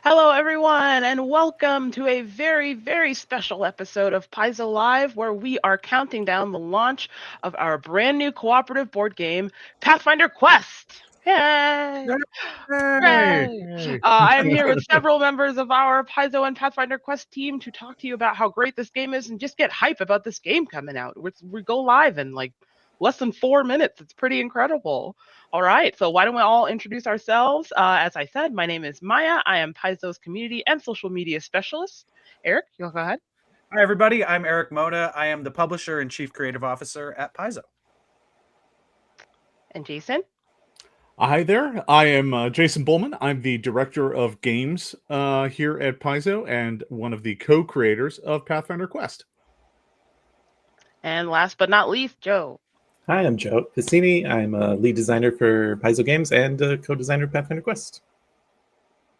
Hello, everyone, and welcome to a very, very special episode of Paizo Live, where we are counting down the launch of our brand new cooperative board game, Pathfinder Quest. Yay! Hey! Hooray! I am here with several members of our Paizo and Pathfinder Quest team to talk to you about how great this game is and just get hype about this game coming out. We go live in like less than 4 minutes. It's pretty incredible. All right, so why don't we all introduce ourselves? As I said, my name is Maya. I am Paizo's community and social media specialist. Erik, you'll go ahead. Hi, everybody. I'm Erik Mona. I am the publisher and chief creative officer at Paizo. And Jason. Hi there. I am Jason Bullman. I'm the director of games here at Paizo and one of the co-creators of Pathfinder Quest. And last but not least, Joe. Hi, I'm Joe Piscini. I'm a lead designer for Paizo Games and a co-designer of Pathfinder Quest.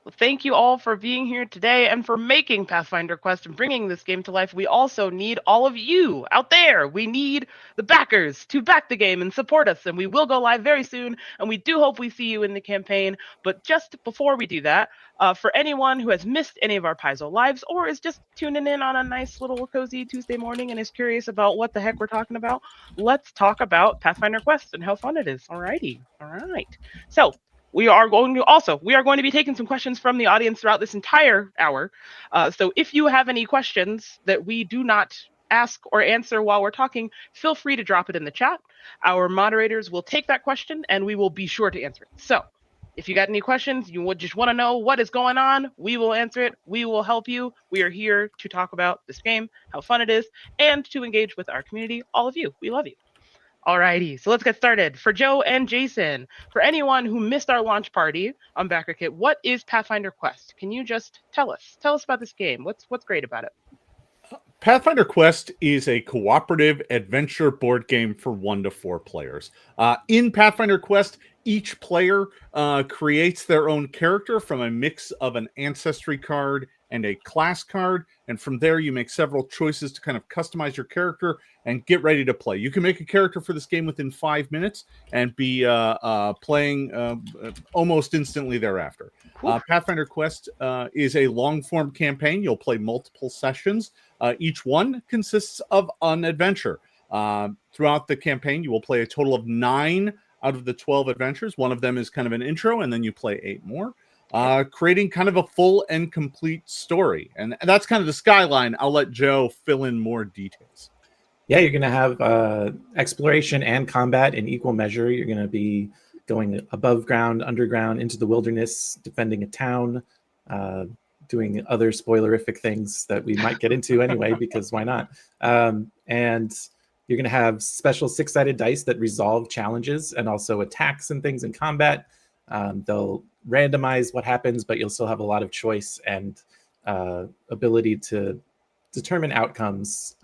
Well, thank you all for being here today and for making Pathfinder Quest and bringing this game to life. We also need all of you out there. We need the backers to back the game and support us, and we will go live very soon, and we do hope we see you in the campaign. But just before we do that, for anyone who has missed any of our Paizo lives or is just tuning in on a nice little cozy Tuesday morning and is curious about what the heck we're talking about, let's talk about Pathfinder Quest and how fun it is. Alrighty. All right. So we are going to be taking some questions from the audience throughout this entire hour. So if you have any questions that we do not ask or answer while we're talking, feel free to drop it in the chat. Our moderators will take that question and we will be sure to answer it. So if you got any questions, you would just want to know what is going on, we will answer it. We will help you. We are here to talk about this game, how fun it is, and to engage with our community. All of you, we love you. Alrighty, so let's get started. For Joe and Jason, for anyone who missed our launch party on BackerKit, what is Pathfinder Quest? Can you just tell us about this game? What's great about it? Pathfinder Quest is a cooperative adventure board game for 1 to 4 players. In Pathfinder Quest, each player creates their own character from a mix of an ancestry card and a class card, and from there you make several choices to kind of customize your character and get ready to play. You can make a character for this game within 5 minutes and be playing almost instantly thereafter. Pathfinder Quest is a long-form campaign. You'll play multiple sessions. Each one consists of an adventure. Throughout the campaign, you will play a total of 9 out of the 12 adventures. One of them is kind of an intro, and then you play 8 more. Creating kind of a full and complete story. And that's kind of the skyline. I'll let Joe fill in more details. Yeah, you're going to have exploration and combat in equal measure. You're going to be going above ground, underground, into the wilderness, defending a town, doing other spoilerific things that we might get into anyway, because why not? And you're going to have special 6-sided dice that resolve challenges and also attacks and things in combat. They'll randomize what happens, but you'll still have a lot of choice and ability to determine outcomes.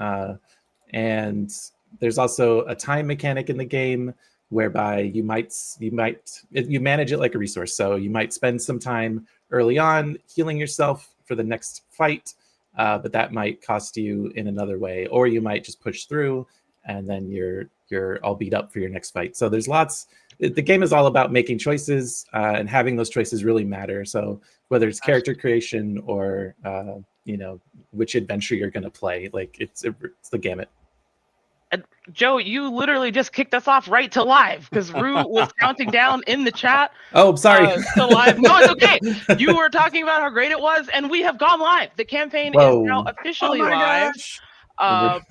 And there's also a time mechanic in the game whereby you manage it like a resource. So you might spend some time early on healing yourself for the next fight, but that might cost you in another way, or you might just push through and then you're all beat up for your next fight. So there's lots. The game is all about making choices, and having those choices really matter. So whether it's character creation or which adventure you're going to play, like it's the gamut. And Joe, you literally just kicked us off right to live because Rue was counting down in the chat. Oh, sorry. To live. No, it's okay. You were talking about how great it was, and we have gone live. The campaign is now officially live. Gosh.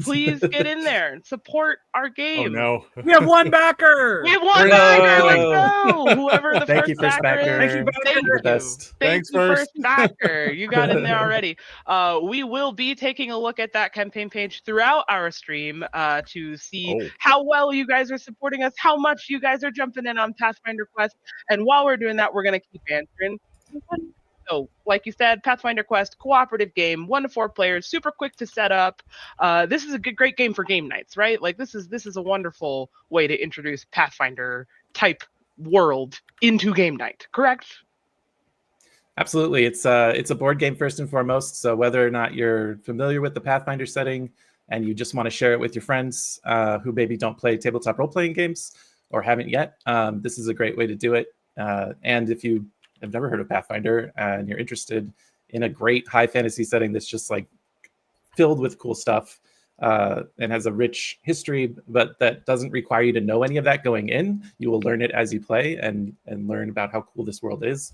Please get in there and support our game. Oh, no. We have one backer. We have one backer. Let's go. Whoever the Thank you, first backer Thank is. you, Thank you. best. Thanks, Thanks, first backer. You got in there already. We will be taking a look at that campaign page throughout our stream to see how well you guys are supporting us, how much you guys are jumping in on Pathfinder Quest. And while we're doing that, we're going to keep answering. So, like you said, Pathfinder Quest, cooperative game, 1 to 4 players, super quick to set up. This is a great game for game nights, right? Like this is a wonderful way to introduce Pathfinder type world into game night. Correct? Absolutely, it's a board game first and foremost. So whether or not you're familiar with the Pathfinder setting and you just want to share it with your friends who maybe don't play tabletop role-playing games or haven't yet, this is a great way to do it. And if you have never heard of Pathfinder and you're interested in a great high fantasy setting that's just like filled with cool stuff and has a rich history, but that doesn't require you to know any of that going in. You will learn it as you play and learn about how cool this world is.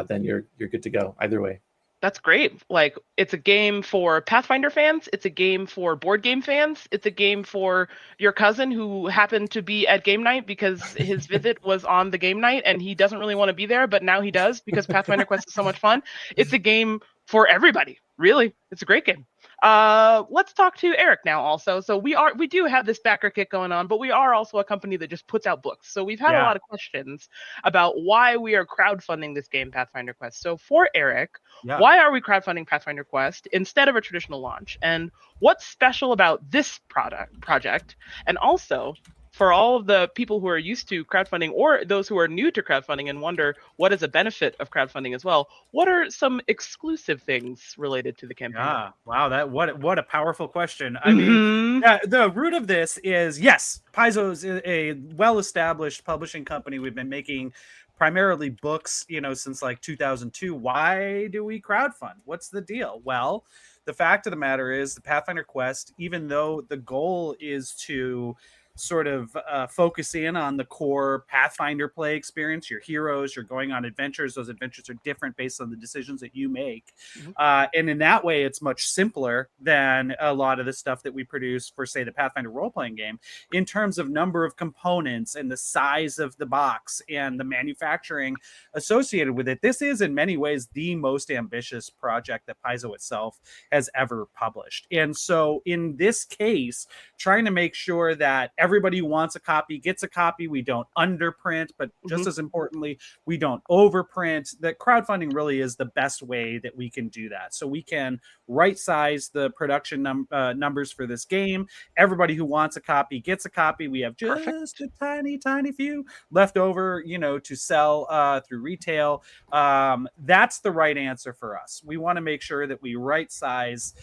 Then you're good to go either way. That's great. Like, it's a game for Pathfinder fans. It's a game for board game fans. It's a game for your cousin who happened to be at game night because his visit was on the game night and he doesn't really want to be there, but now he does because Pathfinder Quest is so much fun. It's a game for everybody. Really, it's a great game. Let's talk to Erik now also. So we do have this BackerKit going on, but we are also a company that just puts out books. So we've had a lot of questions about why we are crowdfunding this game, Pathfinder Quest. So for Erik, why are we crowdfunding Pathfinder Quest instead of a traditional launch? And what's special about this project? And also, for all of the people who are used to crowdfunding or those who are new to crowdfunding and wonder what is a benefit of crowdfunding as well, what are some exclusive things related to the campaign? Wow, what a powerful question. I mean, the root of this is, yes, Paizo is a well-established publishing company. We've been making primarily books, since like 2002. Why do we crowdfund? What's the deal? Well, the fact of the matter is the Pathfinder Quest, even though the goal is to sort of focus in on the core Pathfinder play experience, your heroes, you're going on adventures. Those adventures are different based on the decisions that you make. And in that way, it's much simpler than a lot of the stuff that we produce for, say, the Pathfinder role-playing game in terms of number of components and the size of the box and the manufacturing associated with it. This is in many ways the most ambitious project that Paizo itself has ever published. And so in this case, trying to make sure that everybody who wants a copy gets a copy. We don't underprint, but just as importantly, we don't overprint. That crowdfunding really is the best way that we can do that. So we can right size the production numbers for this game. Everybody who wants a copy gets a copy. We have just a tiny few left over, to sell through retail. That's the right answer for us. We want to make sure that we right size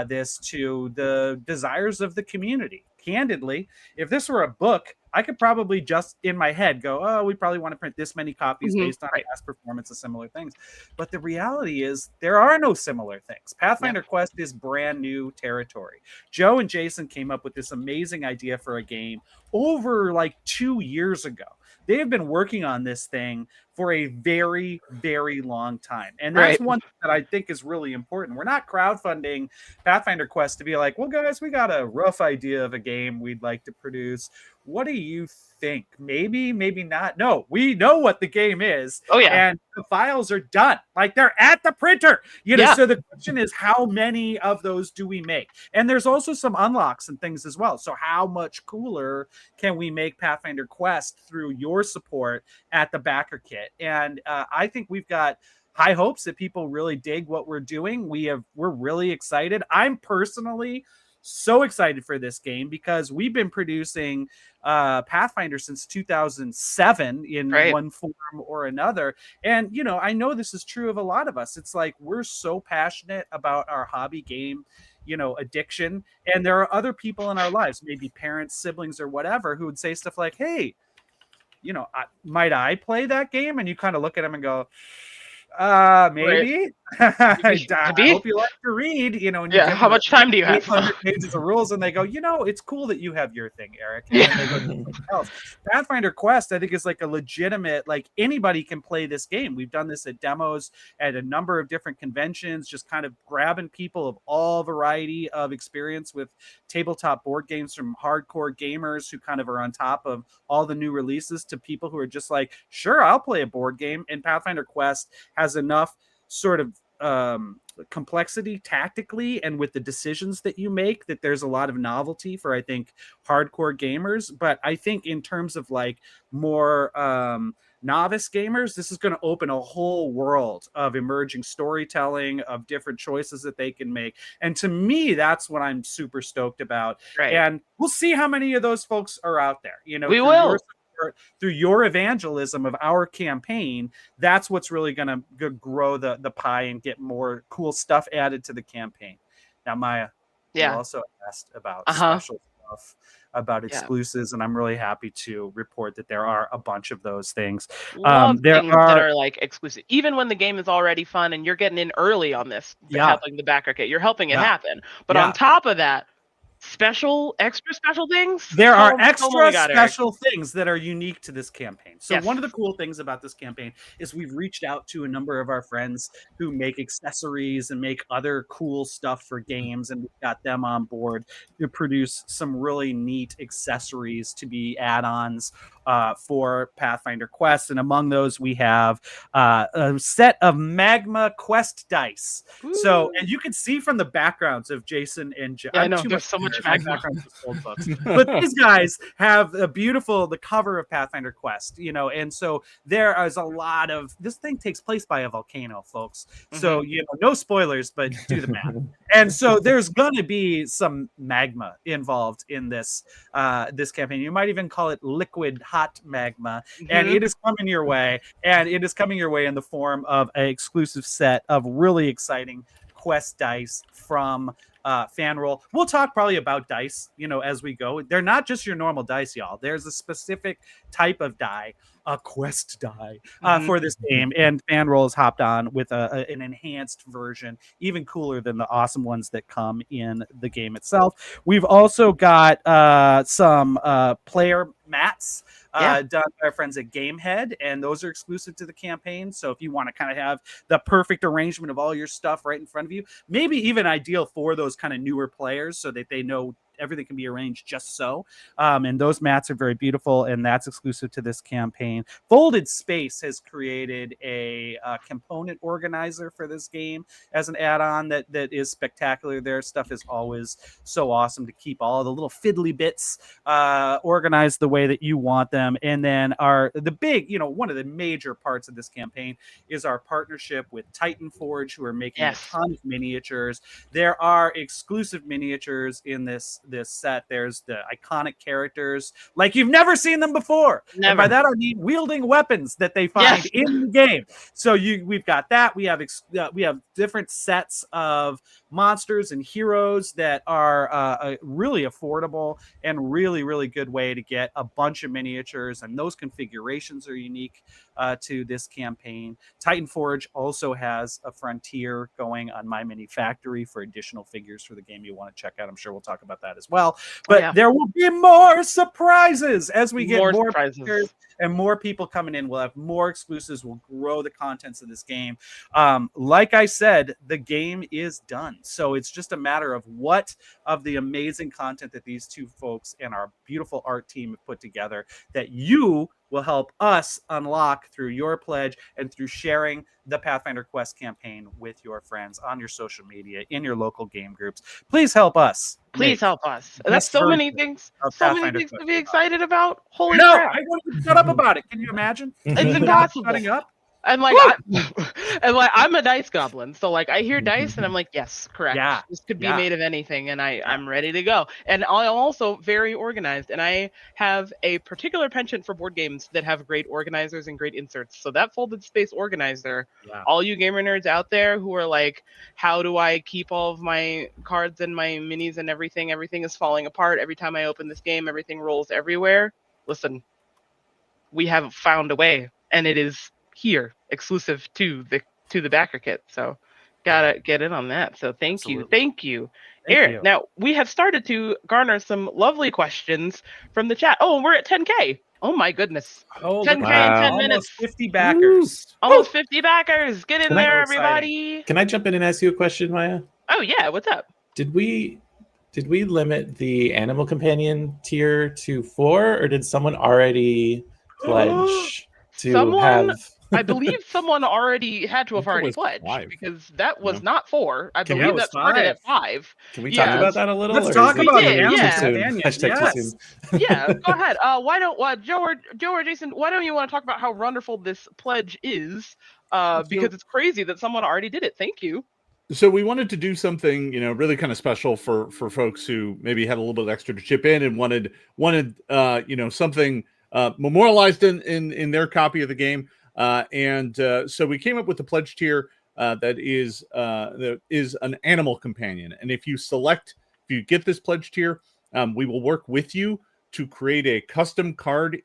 this to the desires of the community. Candidly, if this were a book, I could probably just in my head go, oh, we probably want to print this many copies based on past performance of similar things. But the reality is there are no similar things. Pathfinder Quest is brand new territory. Joe and Jason came up with this amazing idea for a game over like 2 years ago. They have been working on this thing for a very, very long time. And that's one thing that I think is really important. We're not crowdfunding Pathfinder Quest to be like, well, guys, we got a rough idea of a game we'd like to produce. What do you think? Maybe not. No, we know what the game is. Oh, yeah. And the files are done. Like, they're at the printer. So the question is, how many of those do we make? And there's also some unlocks and things as well. So how much cooler can we make Pathfinder Quest through your support at the BackerKit? And I think we've got high hopes that people really dig what we're doing. We're really excited. I'm personally so excited for this game because we've been producing Pathfinder since 2007 in one form or another. And, I know this is true of a lot of us. It's like we're so passionate about our hobby game, addiction. And there are other people in our lives, maybe parents, siblings, or whatever, who would say stuff like, hey, might I play that game? And you kind of look at them and go, maybe. I hope you like to read, and how much time do you have? 800 pages of rules, and they go, it's cool that you have your thing, Erik. And then they go to something else. Pathfinder Quest, I think, is like a legitimate, like, anybody can play this game. We've done this at demos at a number of different conventions, just kind of grabbing people of all variety of experience with tabletop board games, from hardcore gamers who kind of are on top of all the new releases to people who are just like, sure, I'll play a board game. And Pathfinder Quest has enough sort of complexity tactically and with the decisions that you make that there's a lot of novelty for, I think, hardcore gamers. But I think in terms of like more novice gamers, this is going to open a whole world of emerging storytelling, of different choices that they can make. And to me, that's what I'm super stoked about. And we'll see how many of those folks are out there. We will. Through your evangelism of our campaign, that's what's really going to grow the pie and get more cool stuff added to the campaign. Now, Maya, you also asked about special stuff. about Yeah. exclusives, and I'm really happy to report that there are a bunch of those things. Love There things that are like exclusive, even when the game is already fun and you're getting in early on this, helping the BackerKit, you're helping it happen. But on top of that, extra special things. There are Tell 'em extra what we got, Erik. special things that are unique to this campaign. So Yes. one of the cool things about this campaign is we've reached out to a number of our friends who make accessories and make other cool stuff for games, and we've got them on board to produce some really neat accessories to be add-ons for Pathfinder Quest. And among those, we have a set of Magma Quest dice. So, and you can see from the backgrounds of Jason and I know there's so much magma. old books. But these guys have the cover of Pathfinder Quest, you know, and so there is a lot of, this thing takes place by a volcano, folks. So, you know, no spoilers, but do the math. And so there's going to be some magma involved in this this campaign. You might even call it liquid hot magma, and it is coming your way. And it is coming your way in the form of an exclusive set of really exciting quest dice from Fanroll. We'll talk probably about dice, you know, as we go. They're not just your normal dice, y'all. There's a specific type of die, a quest die, for this game, and Fanroll has hopped on with an enhanced version, even cooler than the awesome ones that come in the game itself. We've also got some player mats done by our friends at Gamehead, and those are exclusive to the campaign. So if you want to kind of have the perfect arrangement of all your stuff right in front of you, maybe even ideal for those kind of newer players so that they know everything can be arranged just so. And those mats are very beautiful, and that's exclusive to this campaign. Folded Space has created a component organizer for this game as an add-on that is spectacular. Their stuff is always so awesome to keep all the little fiddly bits organized the way that you want them. And then the big, you know, one of the major parts of this campaign is our partnership with Titan Forge, who are making a ton of miniatures. There are exclusive miniatures in this set. There's the iconic characters like you've never seen them before. Never. And by that I mean wielding weapons that they find in the game. So we've got that. We have different sets of monsters and heroes that are really affordable and really, really good way to get a bunch of miniatures, and those configurations are unique to this campaign. Titan Forge also has a frontier going on My Mini Factory for additional figures for the game you want to check out. I'm sure we'll talk about that as well. But there will be more surprises as we get more players and more people coming in. We'll have more exclusives. We'll grow the contents of this game. Like I said, the game is done. So it's just a matter of what of the amazing content that these two folks and our beautiful art team have put together that you will help us unlock through your pledge and through sharing the Pathfinder Quest campaign with your friends on your social media, in your local game groups. Please help us. Please help us. That's so many things. So many things to be excited about. Holy crap. I want to shut up about it. Can you imagine? It's impossible. Shutting up? And like, I'm a dice goblin, so like I hear dice and I'm like, yes, correct. Yeah, this could be made of anything, and I'm ready to go. And I'm also very organized, and I have a particular penchant for board games that have great organizers and great inserts. So that Folded Space organizer, all you gamer nerds out there who are like, how do I keep all of my cards and my minis and everything? Everything is falling apart every time I open this game. Everything rolls everywhere. Listen, we have found a way, and it is here exclusive to the BackerKit, so gotta get in on that. So thank you Erik. Now we have started to garner some lovely questions from the chat. Oh, we're at 10k. Oh my goodness. 10k in 10 minutes. Almost 50 backers. Almost 50 backers. Get in there, everybody. Can I jump in and ask you a question, Maya? Oh yeah, what's up? Did we limit the animal companion tier to 4, or did someone already pledge to have? I believe someone already had to have already pledged, because that was not 4. I believe that started at 5. Can we talk about that a little? Let's talk about it. Yeah, go ahead. Why don't Joe or Jason? Why don't you want to talk about how wonderful this pledge is? Because it's crazy that someone already did it. Thank you. So we wanted to do something, you know, really kind of special for folks who maybe had a little bit extra to chip in and wanted you know, something memorialized in their copy of the game. So we came up with a pledge tier that is an animal companion. And if you get this pledge tier, we will work with you to create a custom card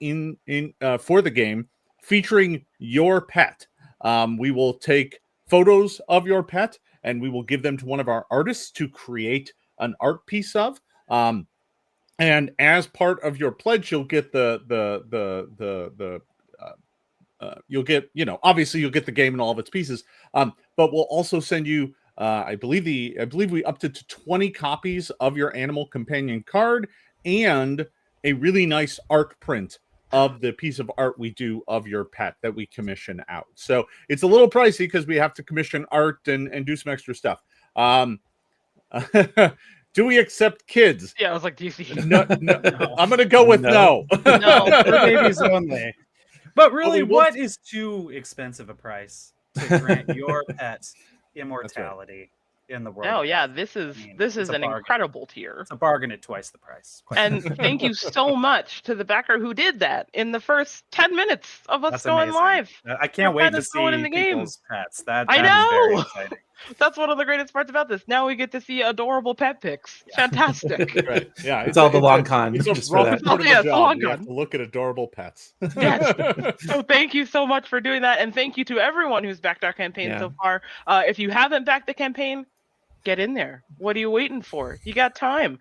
for the game featuring your pet. We will take photos of your pet and we will give them to one of our artists to create an art piece of. And as part of your pledge, you'll get you'll get, obviously you'll get the game and all of its pieces. But we'll also send you, I believe we upped it to 20 copies of your animal companion card and a really nice art print of the piece of art we do of your pet that we commission out. So it's a little pricey because we have to commission art and do some extra stuff. Do we accept kids? Yeah, I was like, do you see? No. I'm going to go with no. No. For babies only. But really, what is too expensive a price to grant your pet immortality in the world? Oh yeah, this is an incredible tier. It's a bargain at twice the price. And thank you so much to the backer who did that in the first 10 minutes of us going live. I can't wait to see people's pets. I know. Is very exciting. That's one of the greatest parts about this. Now we get to see adorable pet pics. Fantastic. Right. Yeah, it's all the long con. It's a long con. You have to look at adorable pets. Yes. So thank you so much for doing that, and thank you to everyone who's backed our campaign so far. If you haven't backed the campaign, get in there. What are you waiting for? You got time.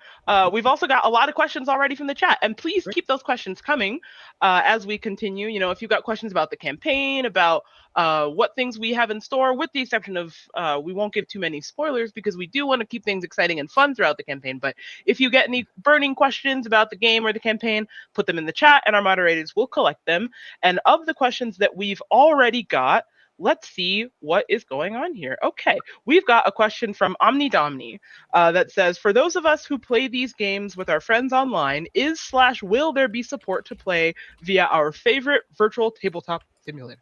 We've also got a lot of questions already from the chat, and please keep those questions coming as we continue. If you've got questions about the campaign, about what things we have in store, with the exception of we won't give too many spoilers because we do want to keep things exciting and fun throughout the campaign. But if you get any burning questions about the game or the campaign, put them in the chat and our moderators will collect them. And of the questions that we've already got, let's see what is going on here. Okay, we've got a question from OmniDomni that says, for those of us who play these games with our friends online, will there be support to play via our favorite virtual tabletop simulator?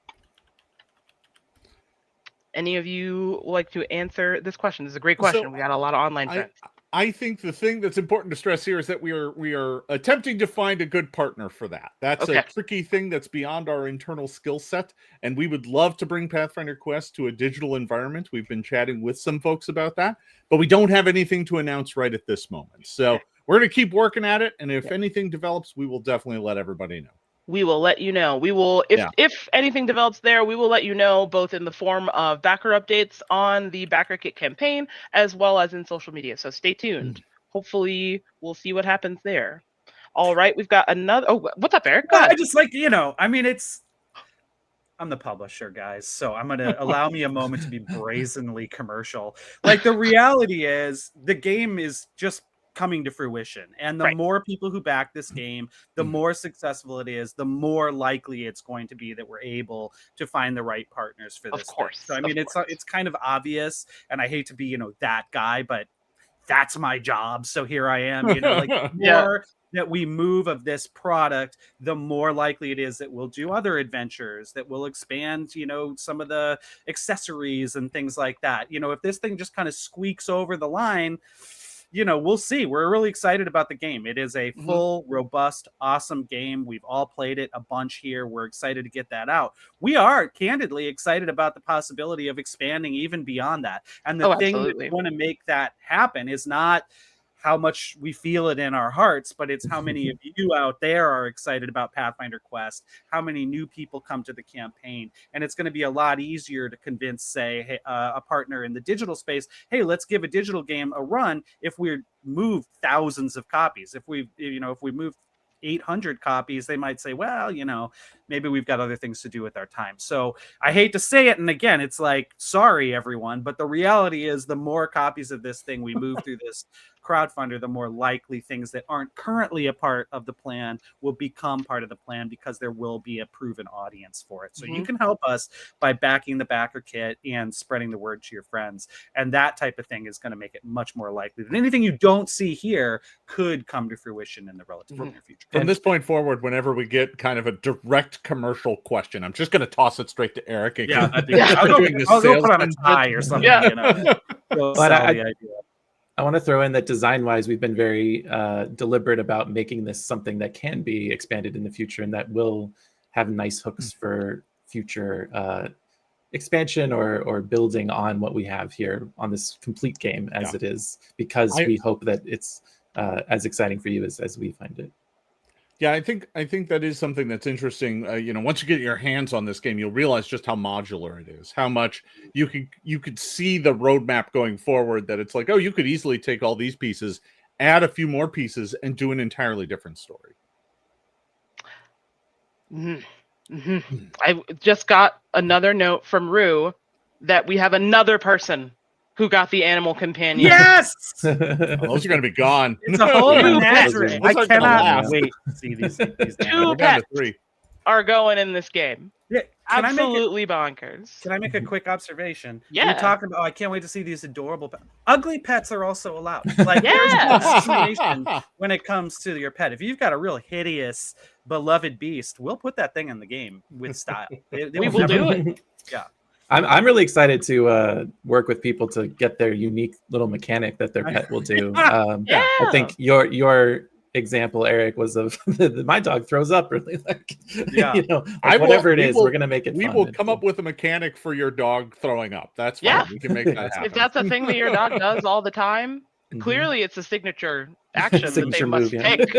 Any of you like to answer this question? This is a great question. We got a lot of online friends. I think the thing that's important to stress here is that we are attempting to find a good partner for that. That's a tricky thing that's beyond our internal skill set, and we would love to bring Pathfinder Quest to a digital environment. We've been chatting with some folks about that, but we don't have anything to announce right at this moment. So we're going to keep working at it, and if anything develops, we will definitely let everybody know. We will let you know. We will, if anything develops there, we will let you know, both in the form of backer updates on the BackerKit campaign, as well as in social media. So stay tuned. Hopefully we'll see what happens there. All right, we've got another. Oh, what's up, Erik? I just I'm the publisher, guys, so I'm going to allow me a moment to be brazenly commercial. Like, the reality is the game is just coming to fruition, and the more people who back this game, the more successful it is, the more likely it's going to be that we're able to find the right partners for this. Of course. So I mean, it's kind of obvious, and I hate to be that guy, but that's my job, so here I am. The more that we move of this product, the more likely it is that we'll do other adventures, that will expand some of the accessories and things like that. If this thing just kind of squeaks over the line, we'll see. We're really excited about the game. It is a full, robust, awesome game. We've all played it a bunch here. We're excited to get that out. We are candidly excited about the possibility of expanding even beyond that. And the thing that's going to make that happen is not how much we feel it in our hearts, but it's how many of you out there are excited about Pathfinder Quest, how many new people come to the campaign. And it's going to be a lot easier to convince, say, a partner in the digital space, hey, let's give a digital game a run if we move thousands of copies. If we move 800 copies, they might say, well, maybe we've got other things to do with our time. So I hate to say it, and again, it's like, sorry, everyone, but the reality is the more copies of this thing we move through this crowdfunder, the more likely things that aren't currently a part of the plan will become part of the plan, because there will be a proven audience for it. So you can help us by backing the BackerKit and spreading the word to your friends. And that type of thing is going to make it much more likely that anything you don't see here could come to fruition in the relatively near future. From this point forward, whenever we get kind of a direct commercial question, I'm just going to toss it straight to Erik. I'll go put on a tie or something. But I want to throw in that design-wise, we've been very deliberate about making this something that can be expanded in the future, and that will have nice hooks for future expansion or building on what we have here on this complete game as it is, because we hope that it's as exciting for you as we find it. Yeah, I think that is something that's interesting. Once you get your hands on this game, you'll realize just how modular it is. How much you could see the roadmap going forward. That it's like, oh, you could easily take all these pieces, add a few more pieces, and do an entirely different story. I just got another note from Rue that we have another person who got the animal companion. Yes! Oh, those are going to be gone. It's a whole Two menagerie. pets. I cannot wait to see these Two We're down to pets 3. are going in this game. Yeah, Absolutely bonkers. Can I make a quick observation? Yeah. We're talking about, I can't wait to see these adorable pets. Ugly pets are also allowed. Like, Yeah. there's no discrimination when it comes to your pet. If you've got a real hideous, beloved beast, we'll put that thing in the game with style. They We will do it. Yeah. I'm really excited to work with people to get their unique little mechanic that their pet will do. Yeah. I think your example, Eric, was of my dog throws up really, like, Yeah. whatever it is, we're gonna make it. We fun will and come cool. up with a mechanic for your dog throwing up. That's fine. Yeah. We can make that happen. If that's a thing that your dog does all the time, Mhm. clearly it's a signature action that they Signature must move, yeah. take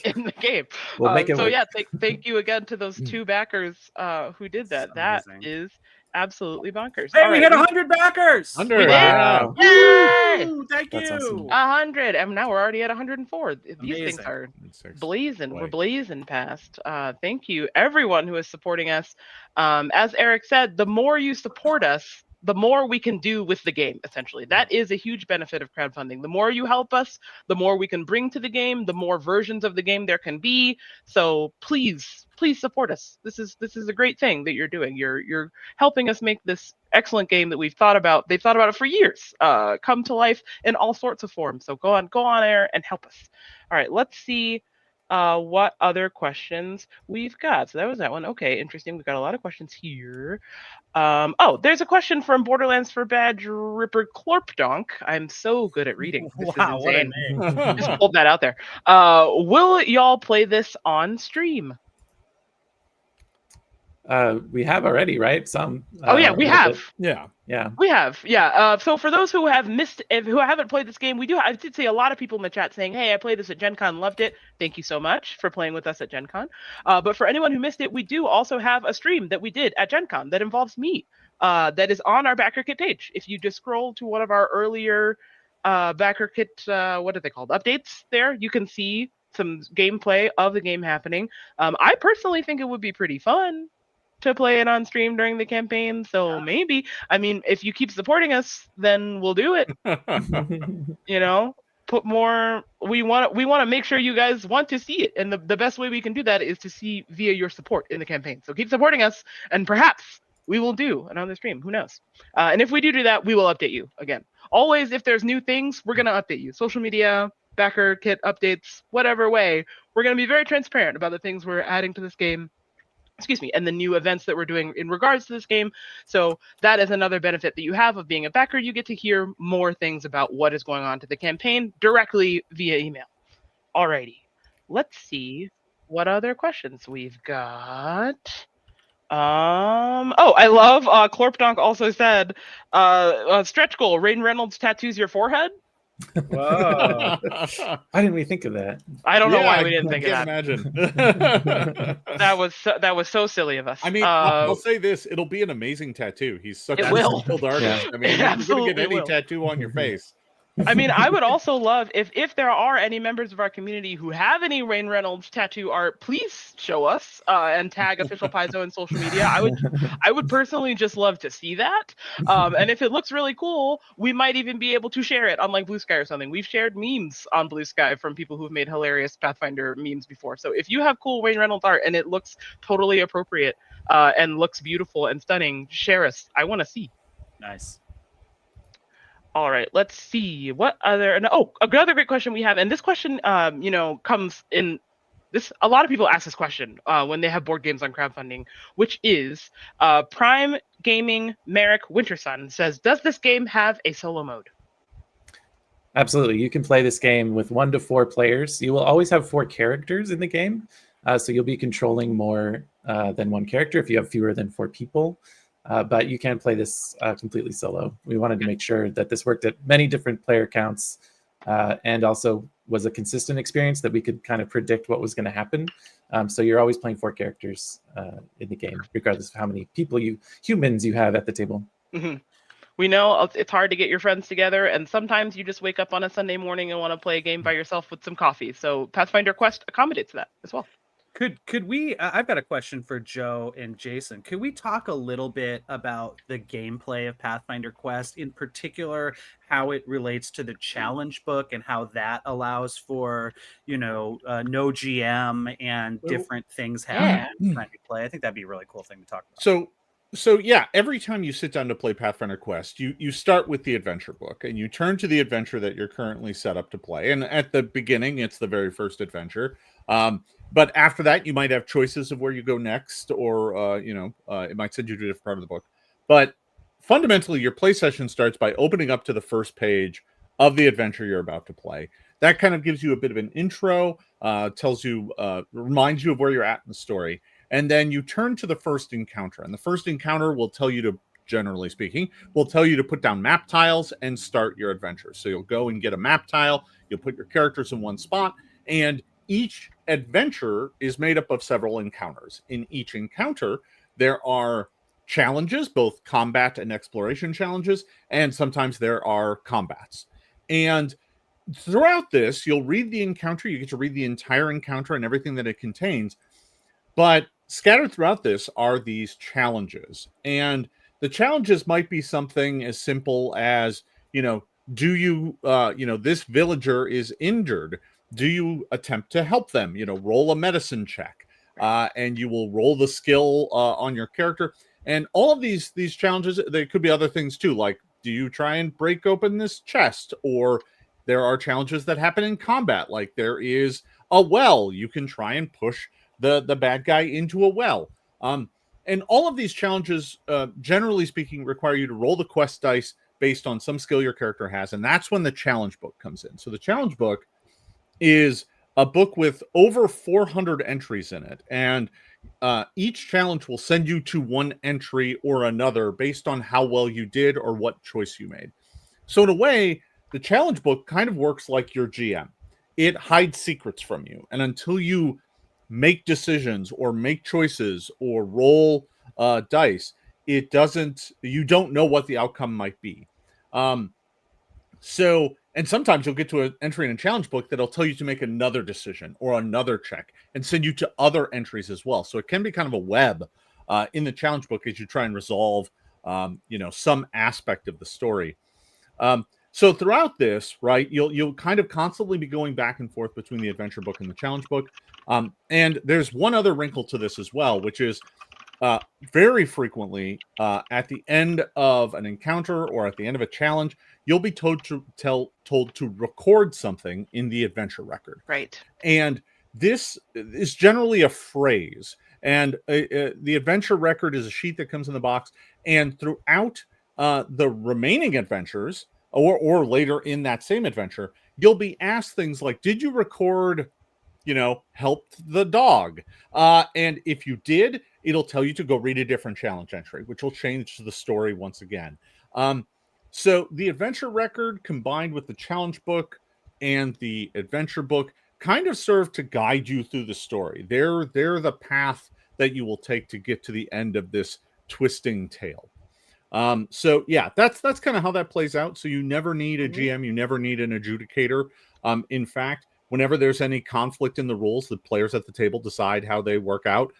in the game. We'll make it So work. yeah, thank you again to those 2 backers who did that. That's That amazing. is absolutely bonkers. Hey, All we right, hit 100 backers! 100. We did. Wow. Yay! Woo! Thank That's you! awesome. 100, and now we're already at 104. These things Amazing. are 6. blazing. Boy. We're blazing past. Thank you, everyone who is supporting us. As Eric said, the more you support us, the more we can do with the game, essentially. That is a huge benefit of crowdfunding. The more you help us, the more we can bring to the game, the more versions of the game there can be. So please support us. This is a great thing that you're doing. You're helping us make this excellent game that we've thought about. They've thought about it for years, come to life in all sorts of forms. So go on there and help us. All right, let's see what other questions we've got. So that was that one. Okay, interesting. We've got a lot of questions here. There's a question from Borderlands for Badge Ripper Clorpdonk. I'm so good at reading. This Wow, is what a insane. name. Just pulled that out there. Will y'all play this on stream? We have already, right? Some. Oh yeah, a we little have. bit. Yeah. Yeah. We have, yeah. So for those who have who haven't played this game, I did see a lot of people in the chat saying, "Hey, I played this at Gen Con, loved it. Thank you so much for playing with us at Gen Con." But for anyone who missed it, we do also have a stream that we did at Gen Con that involves me. That is on our BackerKit page. If you just scroll to one of our earlier BackerKit, what are they called? Updates there, you can see some gameplay of the game happening. I personally think it would be pretty fun to play it on stream during the campaign. So maybe, I mean, if you keep supporting us, then we'll do it. Put more. We want to make sure you guys want to see it, and the best way we can do that is to see via your support in the campaign. So keep supporting us, and perhaps we will do another stream. Who knows? And if we do that, we will update you again. Always, if there's new things, we're gonna update you. Social media, BackerKit updates, whatever way, we're gonna be very transparent about the things we're adding to this game. And the new events that we're doing in regards to this game. So that is another benefit that you have of being a backer. You get to hear more things about what is going on to the campaign directly via email. Alrighty, let's see what other questions we've got. I love Clorpdonk also said stretch goal, Rain Reynolds tattoos your forehead. Whoa. Why didn't we think of that? I don't know why we didn't think of that. Imagine. That was so silly of us. I mean, I'll say this: it'll be an amazing tattoo. He's such It a will. skilled artist. Yeah. I mean, It you're absolutely gonna get any will. tattoo on your face. I mean, I would also love if there are any members of our community who have any Rain Reynolds tattoo art, please show us and tag official Paizo in social media. I would personally just love to see that. And if it looks really cool, we might even be able to share it on like Blue Sky or something. We've shared memes on Blue Sky from people who've made hilarious Pathfinder memes before. So if you have cool Rain Reynolds art and it looks totally appropriate and looks beautiful and stunning, share us. I want to see. Nice. All right, let's see what other. Another great question we have, and this question, comes in. A lot of people ask this question when they have board games on crowdfunding, which is Prime Gaming Merrick Winterson says, "Does this game have a solo mode?" Absolutely. You can play this game with 1 to 4 players. You will always have 4 characters in the game, so you'll be controlling more than 1 character if you have fewer than 4 people. But you can play this completely solo. We wanted to make sure that this worked at many different player counts and also was a consistent experience that we could kind of predict what was going to happen. So you're always playing 4 characters in the game, regardless of how many humans you have at the table. Mm-hmm. We know it's hard to get your friends together, and sometimes you just wake up on a Sunday morning and want to play a game by yourself with some coffee. So Pathfinder Quest accommodates that as well. Could we? I've got a question for Joe and Jason. Could we talk a little bit about the gameplay of Pathfinder Quest, in particular, how it relates to the challenge book and how that allows for no GM and different things happening in friendly play? I think that'd be a really cool thing to talk about. So yeah, every time you sit down to play Pathfinder Quest, you start with the adventure book and you turn to the adventure that you're currently set up to play. And at the beginning, it's the very first adventure. But after that, you might have choices of where you go next, or it might send you to a different part of the book. But fundamentally, your play session starts by opening up to the first page of the adventure you're about to play. That kind of gives you a bit of an intro, reminds you of where you're at in the story. And then you turn to the first encounter. And the first encounter will tell you to, generally speaking, will tell you to put down map tiles and start your adventure. So you'll go and get a map tile, you'll put your characters in one spot, and each adventure is made up of several encounters. In each encounter, there are challenges, both combat and exploration challenges, and sometimes there are combats. And throughout this, you'll read the encounter, you get to read the entire encounter and everything that it contains, but scattered throughout this are these challenges. And the challenges might be something as simple as, do you, this villager is injured. Do you attempt to help them? Roll a medicine check, and you will roll the skill on your character. And all of these challenges, there could be other things too, like, do you try and break open this chest? Or there are challenges that happen in combat, like there is a well. You can try and push the bad guy into a well. And all of these challenges, generally speaking, require you to roll the quest dice based on some skill your character has. And that's when the challenge book comes in. So the challenge book is a book with over 400 entries in it. And each challenge will send you to one entry or another based on how well you did or what choice you made. So in a way, the challenge book kind of works like your GM. It hides secrets from you. And until you make decisions or make choices or roll dice, you don't know what the outcome might be. And sometimes you'll get to an entry in a challenge book that'll tell you to make another decision or another check and send you to other entries as well. So it can be kind of a web in the challenge book as you try and resolve, some aspect of the story. So throughout this, right, you'll kind of constantly be going back and forth between the adventure book and the challenge book. And there's one other wrinkle to this as well, which is very frequently at the end of an encounter or at the end of a challenge, you'll be told to record something in the adventure record. Right. And this is generally a phrase. And the adventure record is a sheet that comes in the box. And throughout the remaining adventures, or later in that same adventure, you'll be asked things like, did you record, helped the dog? And if you did, it'll tell you to go read a different challenge entry, which will change the story once again. So the adventure record combined with the challenge book and the adventure book kind of serve to guide you through the story. They're the path that you will take to get to the end of this twisting tale. So yeah, that's kind of how that plays out. So you never need a GM, you never need an adjudicator. In fact, whenever there's any conflict in the rules, the players at the table decide how they work out.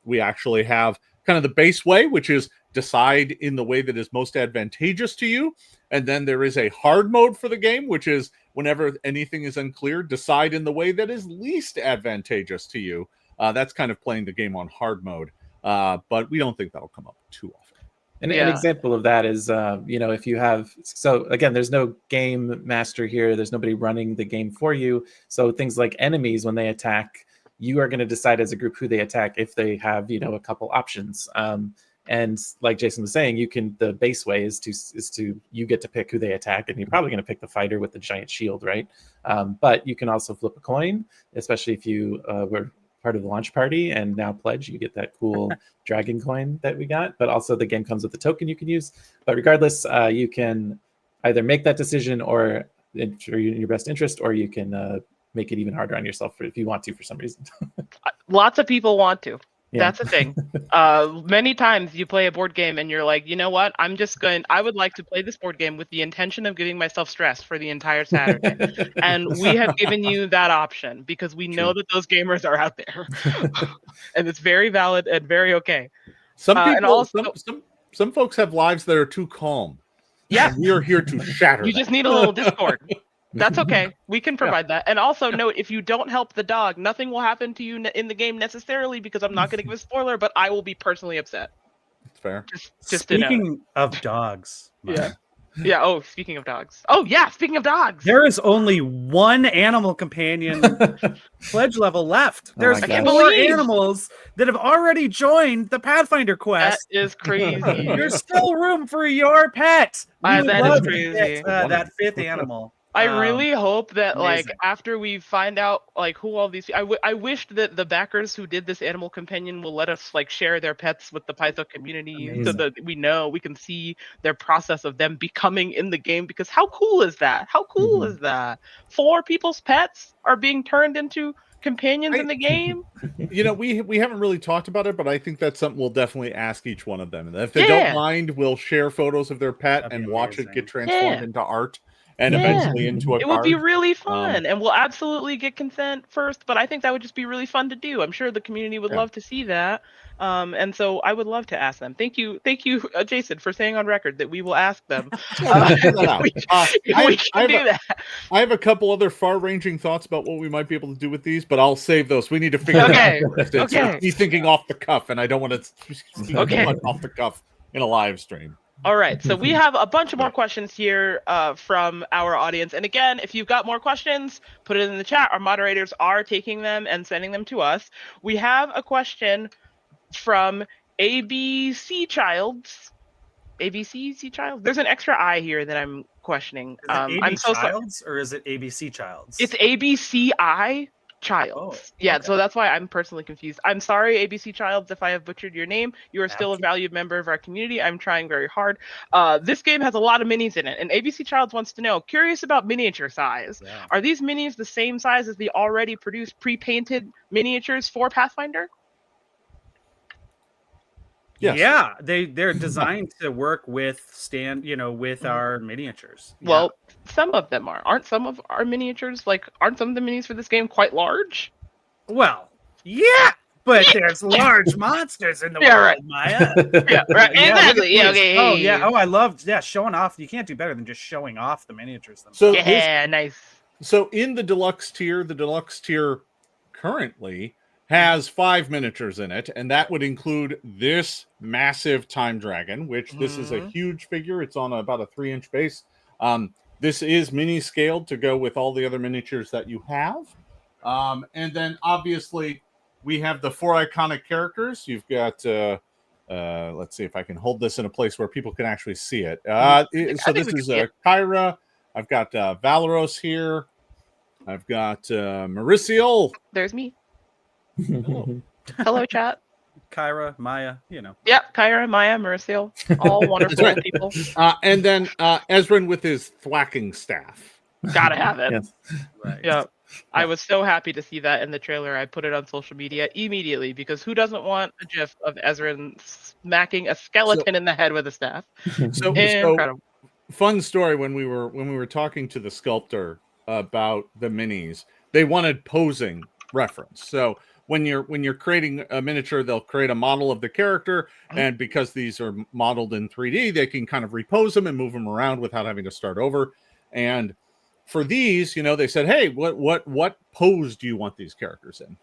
We actually have kind of the base way, which is decide in the way that is most advantageous to you. And then there is a hard mode for the game, which is whenever anything is unclear, decide in the way that is least advantageous to you. That's kind of playing the game on hard mode. But we don't think that'll come up too often. An example of that is, if you have, so again, there's no game master here. There's nobody running the game for you. So things like enemies, when they attack, you are going to decide as a group who they attack if they have, a couple options. And like Jason was saying, the base way is to you get to pick who they attack, and you're probably going to pick the fighter with the giant shield, right? But you can also flip a coin, especially if you were part of the launch party and now pledge, you get that cool dragon coin that we got. But also the game comes with a token you can use. But regardless, you can either make that decision or in your best interest, or you can make it even harder on yourself if you want to for some reason. Lots of people want to. Yeah. That's the thing. Many times you play a board game and you're like, you know what? I would like to play this board game with the intention of giving myself stress for the entire Saturday. And we have given you that option because we know that those gamers are out there. And it's very valid and very okay. Some and people, also- some folks have lives that are too calm. Yeah. And we are here to shatter You that. just need a little Discord. That's okay. We can provide that. And also note, if you don't help the dog, nothing will happen to you in the game necessarily, because I'm not going to give a spoiler, but I will be personally upset. It's fair. Just to know. Speaking of dogs, Yeah. Yeah. Oh, speaking of dogs. Oh, yeah. Speaking of dogs. there is only one animal companion pledge level left. There's my 4 gosh. animals that have already joined the Pathfinder That Quest. is crazy. There's still room for your pet. We would That is love to crazy. get, that 5th animal. I really hope that, amazing. after we find out, who all these... I wished that the backers who did this animal companion will let us, share their pets with the Paizo community so that we can see their process of them becoming in the game, because how cool is that? How cool is that? 4 people's pets are being turned into companions in the game? We haven't really talked about it, but I think that's something we'll definitely ask each one of them. And if they don't mind, we'll share photos of their pet That'd be and watch it amazing. get transformed into art and eventually into a It card. would be really fun, and we'll absolutely get consent first, but I think that would just be really fun to do. I'm sure the community would love to see that, and so I would love to ask them. Thank you, Jason, for saying on record that we will ask them. We can do that. I have a couple other far-ranging thoughts about what we might be able to do with these, but I'll save those. We need to figure it out. It's me thinking off the cuff, and I don't want to speak off the cuff in a live stream. All right, so we have a bunch of more questions here from our audience. And again, if you've got more questions, put it in the chat. Our moderators are taking them and sending them to us. We have a question from ABC Childs. ABC Childs? There's an extra I here that I'm questioning. Is it I'm so Childs or is it ABC Childs? It's ABCI Childs. So that's why I'm personally confused. I'm sorry, ABC Childs, if I have butchered your name. You are still a valued member of our community. I'm trying very hard. This game has a lot of minis in it, and ABC Childs wants to know, curious about miniature size. Yeah. Are these minis the same size as the already produced pre-painted miniatures for Pathfinder? Yes. Yeah, they're designed to work with with our miniatures. Yeah. Well, some of them are. Aren't some of our miniatures aren't some of the minis for this game quite large? Well, yeah, but there's large monsters in the world, Maya. Yeah, right. Exactly. Yeah, okay. Oh yeah. Oh, I love showing off. You can't do better than just showing off the miniatures So themselves. Nice. So in the deluxe tier currently has 5 miniatures in it, and that would include this massive time dragon, which this is a huge figure. It's on about a 3-inch base. This is mini scaled to go with all the other miniatures that you have. And then obviously we have the 4 iconic characters. You've got let's see if I can hold this in a place where people can actually see it. So this is Kyra. I've got Valeros here. I've got Mauricio. There's me. Hello, chat. Kyra, Maya, Yeah, Kyra, Maya, Mauricio, all wonderful people. And then Ezrin with his thwacking staff. Gotta have it. Yes. Right. Yeah. I was so happy to see that in the trailer. I put it on social media immediately, because who doesn't want a gif of Ezrin smacking a skeleton in the head with a staff? So incredible. Fun story, when we were talking to the sculptor about the minis, they wanted posing reference. So when you're creating a miniature, they'll create a model of the character, and because these are modeled in 3D, they can kind of repose them and move them around without having to start over. And for these, they said, hey, what pose do you want these characters in?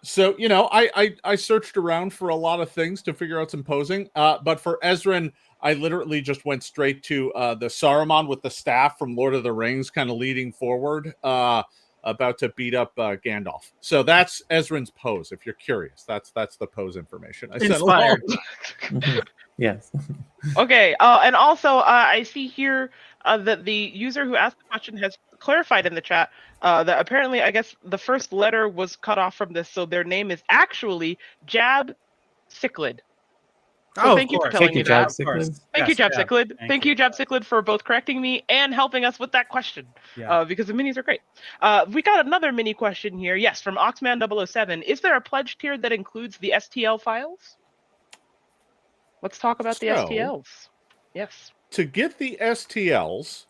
So I searched around for a lot of things to figure out some posing, but for Ezrin, I literally just went straight to the Saruman with the staff from Lord of the Rings, kind of leading forward, about to beat up Gandalf. So that's Ezrin's pose. If you're curious, that's the pose information. I Inspired. Yes. Okay. And also, I see here that the user who asked the question has clarified in the chat that apparently, I guess, the first letter was cut off from this, so their name is actually Jab Cichlid. So thank you for telling Thank you, me that. Jab Cichlid. Thank you, Jab Cichlid. Thank you, Jab Cichlid, for both correcting me and helping us with that question. Because the minis are great. We got another mini question here. Yes, from Oxman007. Is there a pledge tier that includes the STL files? Let's talk about the STLs. Yes. To get the STLs,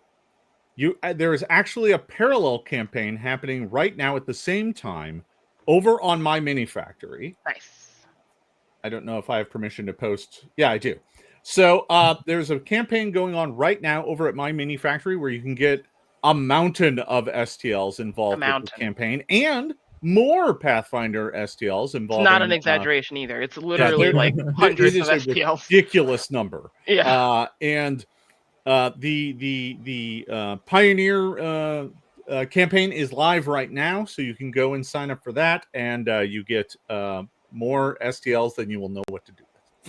there is actually a parallel campaign happening right now at the same time over on my mini factory. Nice. I don't know if I have permission to post. Yeah, I do. So there's a campaign going on right now over at my mini factory where you can get a mountain of STLs involved with the campaign and more Pathfinder STLs involving. It's not an exaggeration either. It's literally like hundreds of STLs. Ridiculous number. Yeah. And the Pioneer campaign is live right now, so you can go and sign up for that, and you get more STLs than you will know what to do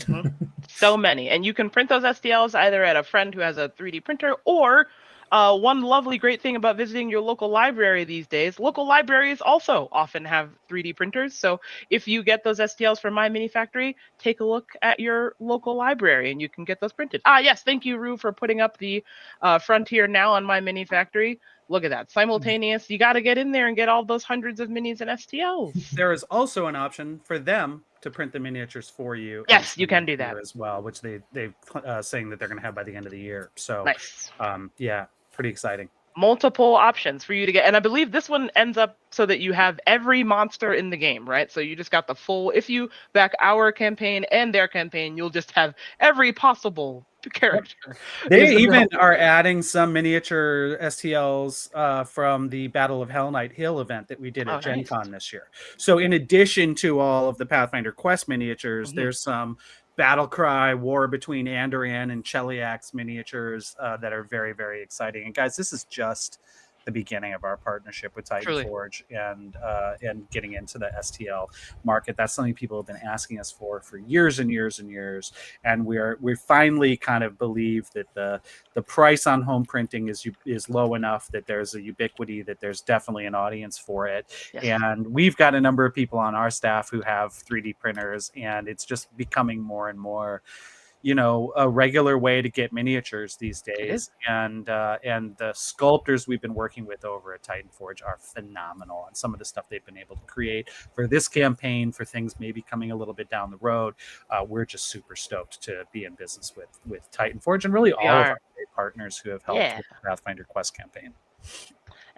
with. So many. And you can print those STLs either at a friend who has a 3D printer, or one lovely great thing about visiting your local library these days, local libraries also often have 3D printers. So if you get those STLs from my mini factory, take a look at your local library and you can get those printed. Yes, thank you, Rue, for putting up the Frontier now on my mini factory. Look at that. Simultaneous. You got to get in there and get all those hundreds of minis and STLs. There is also an option for them to print the miniatures for you. Yes, you can do that as well, which they've saying that they're going to have by the end of the year. So nice. Yeah, pretty exciting. Multiple options for you to get. And I believe this one ends up so that you have every monster in the game, right? So you just got the full, if you back our campaign and their campaign, you'll just have every possible character. They even are adding some miniature STLs from the Battle of Hell Knight Hill event that we did at Gen Con this year. So in addition to all of the Pathfinder Quest miniatures, there's some Battle Cry, War Between Andoran and Cheliax miniatures that are very, very exciting. And guys, this is just the beginning of our partnership with Titan Forge and getting into the STL market. That's something people have been asking us for years and years and years. And we finally kind of believe that the price on home printing is low enough that there's a ubiquity, that there's definitely an audience for it. Yes. And we've got a number of people on our staff who have 3D printers, and it's just becoming more and more, you know, a regular way to get miniatures these days. And the sculptors we've been working with over at Titan Forge are phenomenal. And some of the stuff they've been able to create for this campaign, for things maybe coming a little bit down the road, we're just super stoked to be in business with Titan Forge and really all of our great partners who have helped with the Pathfinder Quest campaign.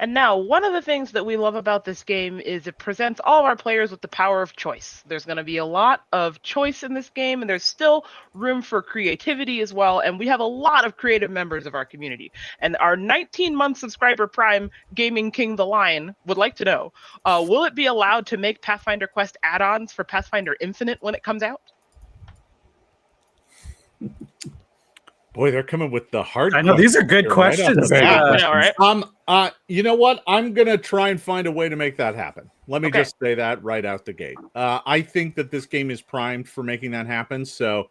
And now, one of the things that we love about this game is it presents all of our players with the power of choice. There's going to be a lot of choice in this game, and there's still room for creativity as well. And we have a lot of creative members of our community. And our 19-month subscriber Prime, Gaming King the Lion, would like to know, will it be allowed to make Pathfinder Quest add-ons for Pathfinder Infinite when it comes out? Boy, they're coming with the hard. I know these are good questions. You know what? I'm gonna try and find a way to make that happen. Let me just say that right out the gate. I think that this game is primed for making that happen. So,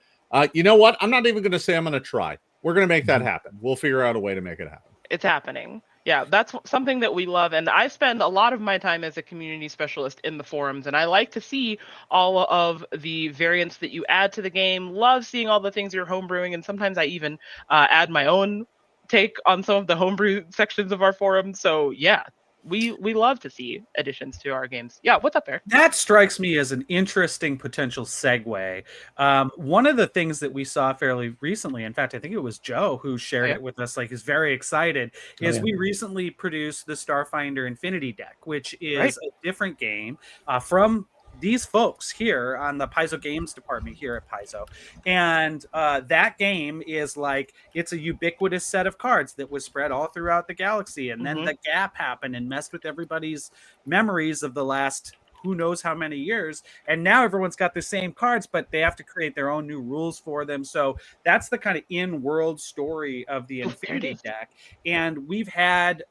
you know what? I'm not even gonna say I'm gonna try. We're gonna make that happen. We'll figure out a way to make it happen. It's happening. Yeah, that's something that we love. And I spend a lot of my time as a community specialist in the forums, and I like to see all of the variants that you add to the game, love seeing all the things you're homebrewing, and sometimes I even add my own take on some of the homebrew sections of our forum. So yeah, we love to see additions to our games. Yeah, what's up there? That strikes me as an interesting potential segue. One of the things that we saw fairly recently, in fact, I think it was Joe who shared it with us, like is very excited, is we recently produced the Starfinder Infinity deck, which is a different game from these folks here on the Paizo Games department here at Paizo. And that game is like, it's a ubiquitous set of cards that was spread all throughout the galaxy. And then the gap happened and messed with everybody's memories of the last who knows how many years. And now everyone's got the same cards, but they have to create their own new rules for them. So that's the kind of in-world story of the Infinity deck. And we've had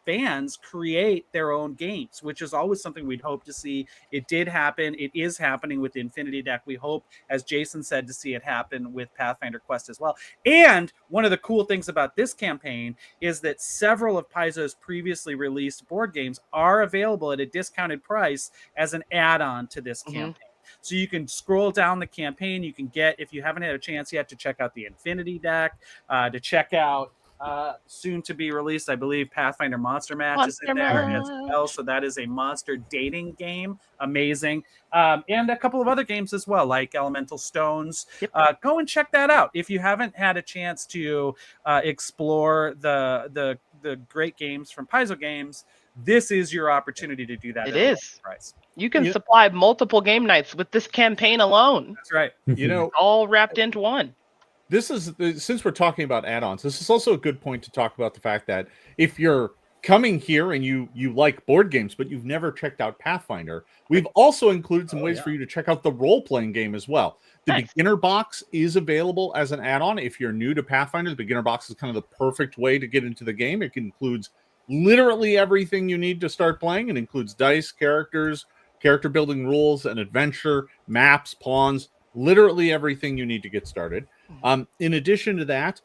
fans create their own games, which is always something we'd hope to see. It did happen. It is happening with the Infinity deck. We hope, as Jason said, to see it happen with Pathfinder Quest as well. And one of the cool things about this campaign is that several of Paizo's previously released board games are available at a discounted price as an add-on to this campaign. So you can scroll down the campaign. You can get, if you haven't had a chance yet, to check out the Infinity deck, to check out soon to be released, I believe, Pathfinder Monster Match is in there as well. So that is a monster dating game. Amazing. And a couple of other games as well, like Elemental Stones. Yep. Go and check that out. If you haven't had a chance to explore the great games from Paizo Games, this is your opportunity to do that. It is. Price. You can supply multiple game nights with this campaign alone. That's right. You know, all wrapped into one. This is, since we're talking about add-ons, this is also a good point to talk about the fact that if you're coming here and you like board games, but you've never checked out Pathfinder, we've also included some ways for you to check out the role-playing game as well. The beginner box is available as an add-on. If you're new to Pathfinder, the beginner box is kind of the perfect way to get into the game. It includes literally everything you need to start playing. It includes dice, characters, character building rules, an adventure, maps, pawns, literally everything you need to get started. In addition to that,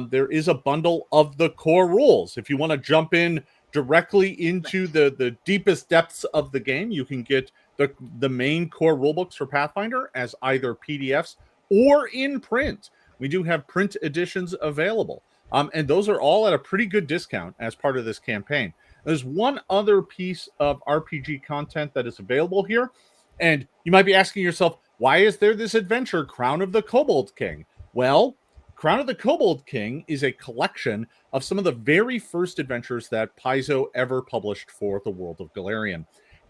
there is a bundle of the core rules. If you want to jump in directly into the deepest depths of the game, you can get the main core rulebooks for Pathfinder as either PDFs or in print. We do have print editions available. And those are all at a pretty good discount as part of this campaign. There's one other piece of RPG content that is available here. And you might be asking yourself, why is there this adventure, Crown of the Kobold King? Well, Crown of the Kobold King is a collection of some of the very first adventures that Paizo ever published for the world of Golarion.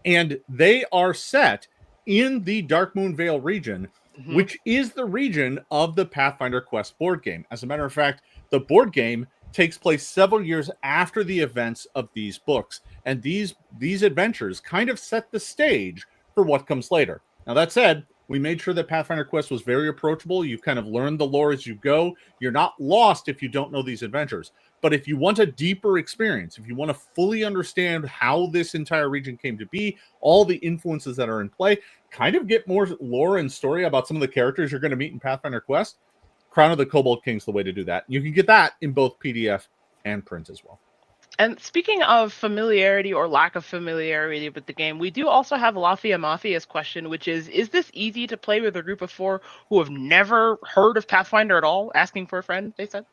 And they are set in the Darkmoon Vale region, which is the region of the Pathfinder Quest board game. As a matter of fact, the board game takes place several years after the events of these books. And these adventures kind of set the stage for what comes later. Now, that said, we made sure that Pathfinder Quest was very approachable. You kind of learn the lore as you go. You're not lost if you don't know these adventures. But if you want a deeper experience, if you want to fully understand how this entire region came to be, all the influences that are in play, kind of get more lore and story about some of the characters you're going to meet in Pathfinder Quest, Crown of the Kobold King is the way to do that. You can get that in both PDF and print as well. And speaking of familiarity or lack of familiarity with the game, we do also have Lafia Mafia's question, which is this easy to play with a group of 4 who have never heard of Pathfinder at all? Asking for a friend, they said.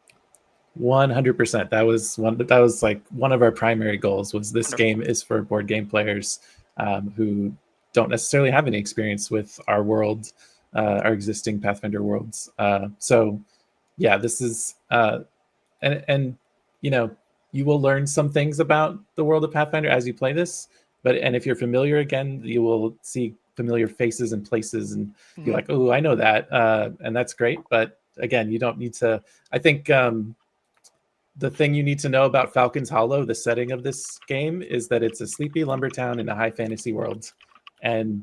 100%. That was like one of our primary goals. Was this game is for board game players who don't necessarily have any experience with our world, our existing Pathfinder worlds. So, yeah, this is and you know. You will learn some things about the world of Pathfinder as you play this, and if you're familiar, again, you will see familiar faces and places, and you're like, "Oh, I know that," and that's great. But again, you don't need to. I think the thing you need to know about Falcon's Hollow, the setting of this game, is that it's a sleepy lumber town in a high fantasy world, and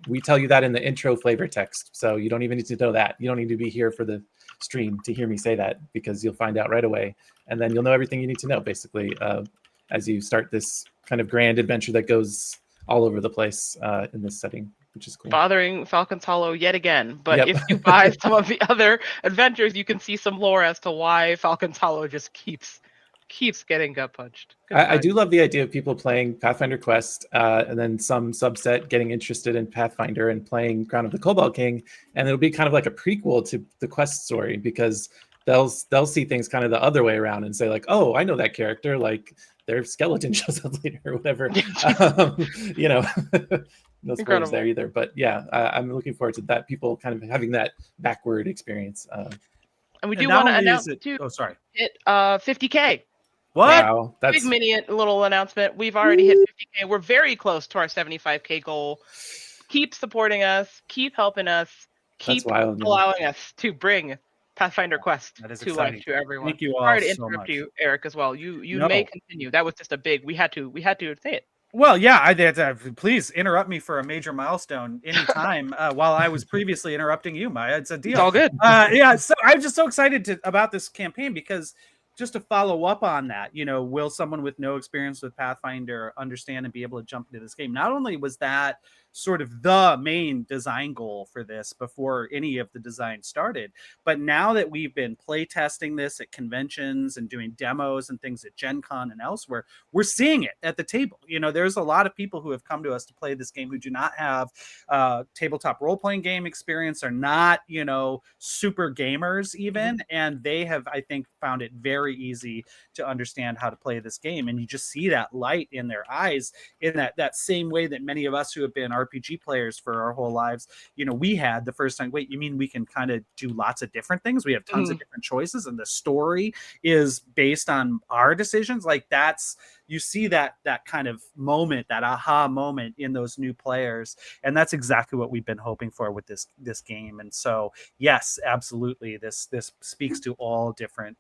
we tell you that in the intro flavor text. So you don't even need to know that. You don't need to be here for the stream to hear me say that, because you'll find out right away. And then you'll know everything you need to know, basically, as you start this kind of grand adventure that goes all over the place in this setting, which is cool. Bothering Falcon's Hollow yet again. But if you buy some of the other adventures, you can see some lore as to why Falcon's Hollow just keeps getting gut punched. I do love the idea of people playing Pathfinder Quest and then some subset getting interested in Pathfinder and playing Crown of the Kobold King, and it'll be kind of like a prequel to the Quest story, because they'll see things kind of the other way around and say like, oh, I know that character, like their skeleton shows up later or whatever. No spoilers there either. But yeah, I'm looking forward to that. People kind of having that backward experience. And we do want to announce too. Oh, sorry. Hit 50K. What? Wow, that's big mini little announcement. We've already hit 50K. We're very close to our 75K goal. Keep supporting us. Keep helping us. Keep allowing us to bring Pathfinder Quest to life to everyone. Thank you all. Sorry to so interrupt much. you, Erik, as well. You may continue. That was just a big. We had to say it. Well, yeah, I did. Please interrupt me for a major milestone anytime while I was previously interrupting you, Maya. It's a deal. It's all good. Yeah, so I'm just so excited about this campaign, because just to follow up on that, will someone with no experience with Pathfinder understand and be able to jump into this game? Not only was that sort of the main design goal for this before any of the design started. But now that we've been play testing this at conventions and doing demos and things at Gen Con and elsewhere, we're seeing it at the table. There's a lot of people who have come to us to play this game who do not have tabletop role-playing game experience, are not, super gamers even, and they have, I think, found it very easy to understand how to play this game. And you just see that light in their eyes in that same way that many of us who have been RPG players for our whole lives, we had the first time, wait, you mean we can kind of do lots of different things? We have tons of different choices, and the story is based on our decisions. Like you see that kind of moment, that aha moment in those new players. And that's exactly what we've been hoping for with this game. And so, yes, absolutely. This speaks to all different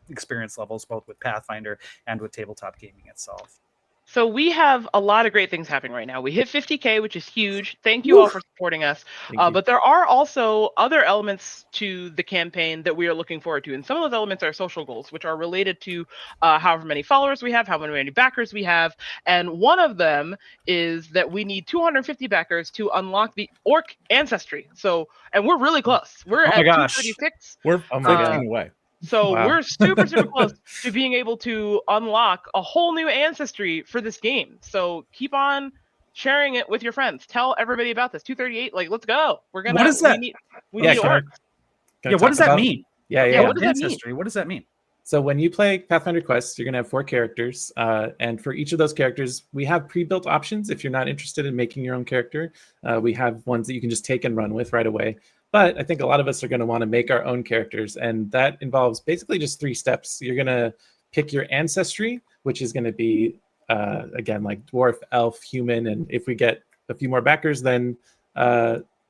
experience levels, both with Pathfinder and with tabletop gaming itself. So we have a lot of great things happening right now. We hit 50K, which is huge. Thank you all for supporting us. But there are also other elements to the campaign that we are looking forward to. And some of those elements are social goals, which are related to however many followers we have, how many backers we have. And one of them is that we need 250 backers to unlock the orc ancestry. And we're really close. We're at 236. We're 15 away. So we're super, super close to being able to unlock a whole new ancestry for this game. So keep on sharing it with your friends. Tell everybody about this. 238, let's go. We're gonna. What is that? We need orcs. Yeah, what does that mean? Yeah. What does ancestry? that mean? What does that mean? So when you play Pathfinder Quest, you're going to have 4 characters. And for each of those characters, we have pre-built options. If you're not interested in making your own character, we have ones that you can just take and run with right away. But I think a lot of us are going to want to make our own characters. And that involves basically just 3 steps. You're going to pick your ancestry, which is going to be, again, like dwarf, elf, human. And if we get a few more backers, then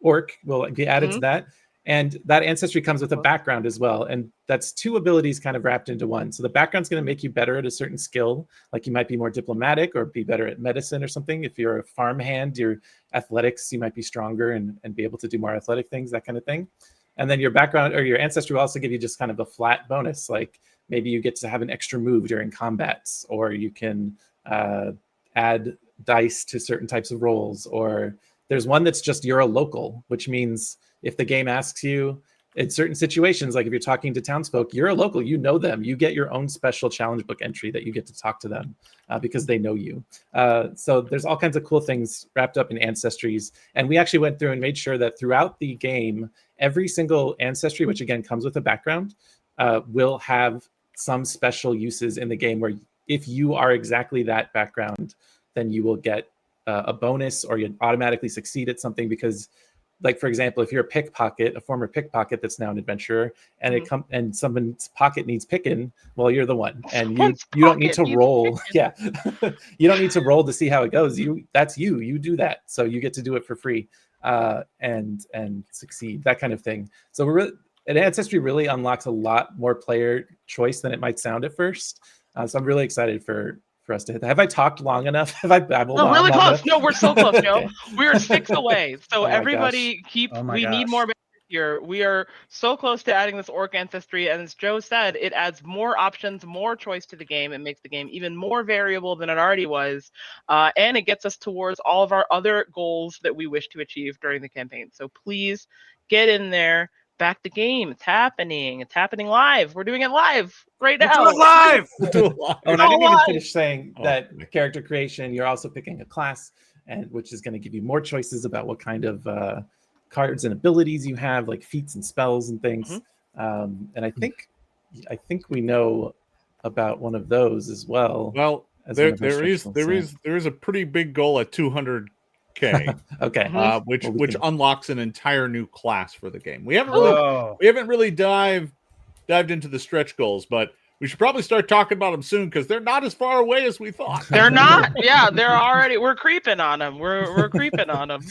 orc will be added to that. And that ancestry comes with a background as well. And that's 2 abilities kind of wrapped into one. So the background's going to make you better at a certain skill. Like you might be more diplomatic or be better at medicine or something. If you're a farmhand, your athletics, you might be stronger and be able to do more athletic things, that kind of thing. And then your background or your ancestry will also give you just kind of a flat bonus. Like maybe you get to have an extra move during combats, or you can add dice to certain types of rolls. Or there's one that's just you're a local, which means if the game asks you in certain situations, like if you're talking to townsfolk, you're a local, you know them, you get your own special challenge book entry that you get to talk to them because they know you. So there's all kinds of cool things wrapped up in ancestries. And we actually went through and made sure that throughout the game, every single ancestry, which again comes with a background, will have some special uses in the game where if you are exactly that background, then you will get a bonus or you automatically succeed at something because, like, for example, if you're a former pickpocket that's now an adventurer, and and someone's pocket needs picking, well, you're the one, and you don't need to roll. Yeah, you don't need to roll to see how it goes. You do that, so you get to do it for free, and succeed, that kind of thing. So an ancestry really unlocks a lot more player choice than it might sound at first. So I'm really excited for us to hit that. Have I talked long enough? Have I babbled on? We're really close. Enough? No, we're so close, Joe. Okay. We are 6 away. So everybody we need more here. We are so close to adding this orc ancestry. And as Joe said, it adds more options, more choice to the game. It makes the game even more variable than it already was. And it gets us towards all of our other goals that we wish to achieve during the campaign. So please get in there. Back the game. It's happening. It's happening live. We're doing it live right now. It's live. Oh, and I didn't even finish saying that character creation, you're also picking a class, and which is going to give you more choices about what kind of cards and abilities you have, like feats and spells and things. And I think we know about one of those as well. Well, there is a pretty big goal at 200K. Okay. Which unlocks an entire new class for the game. We haven't really dived into the stretch goals, but we should probably start talking about them soon because they're not as far away as we thought. They're not. Yeah, they're already. We're creeping on them. We're creeping on them.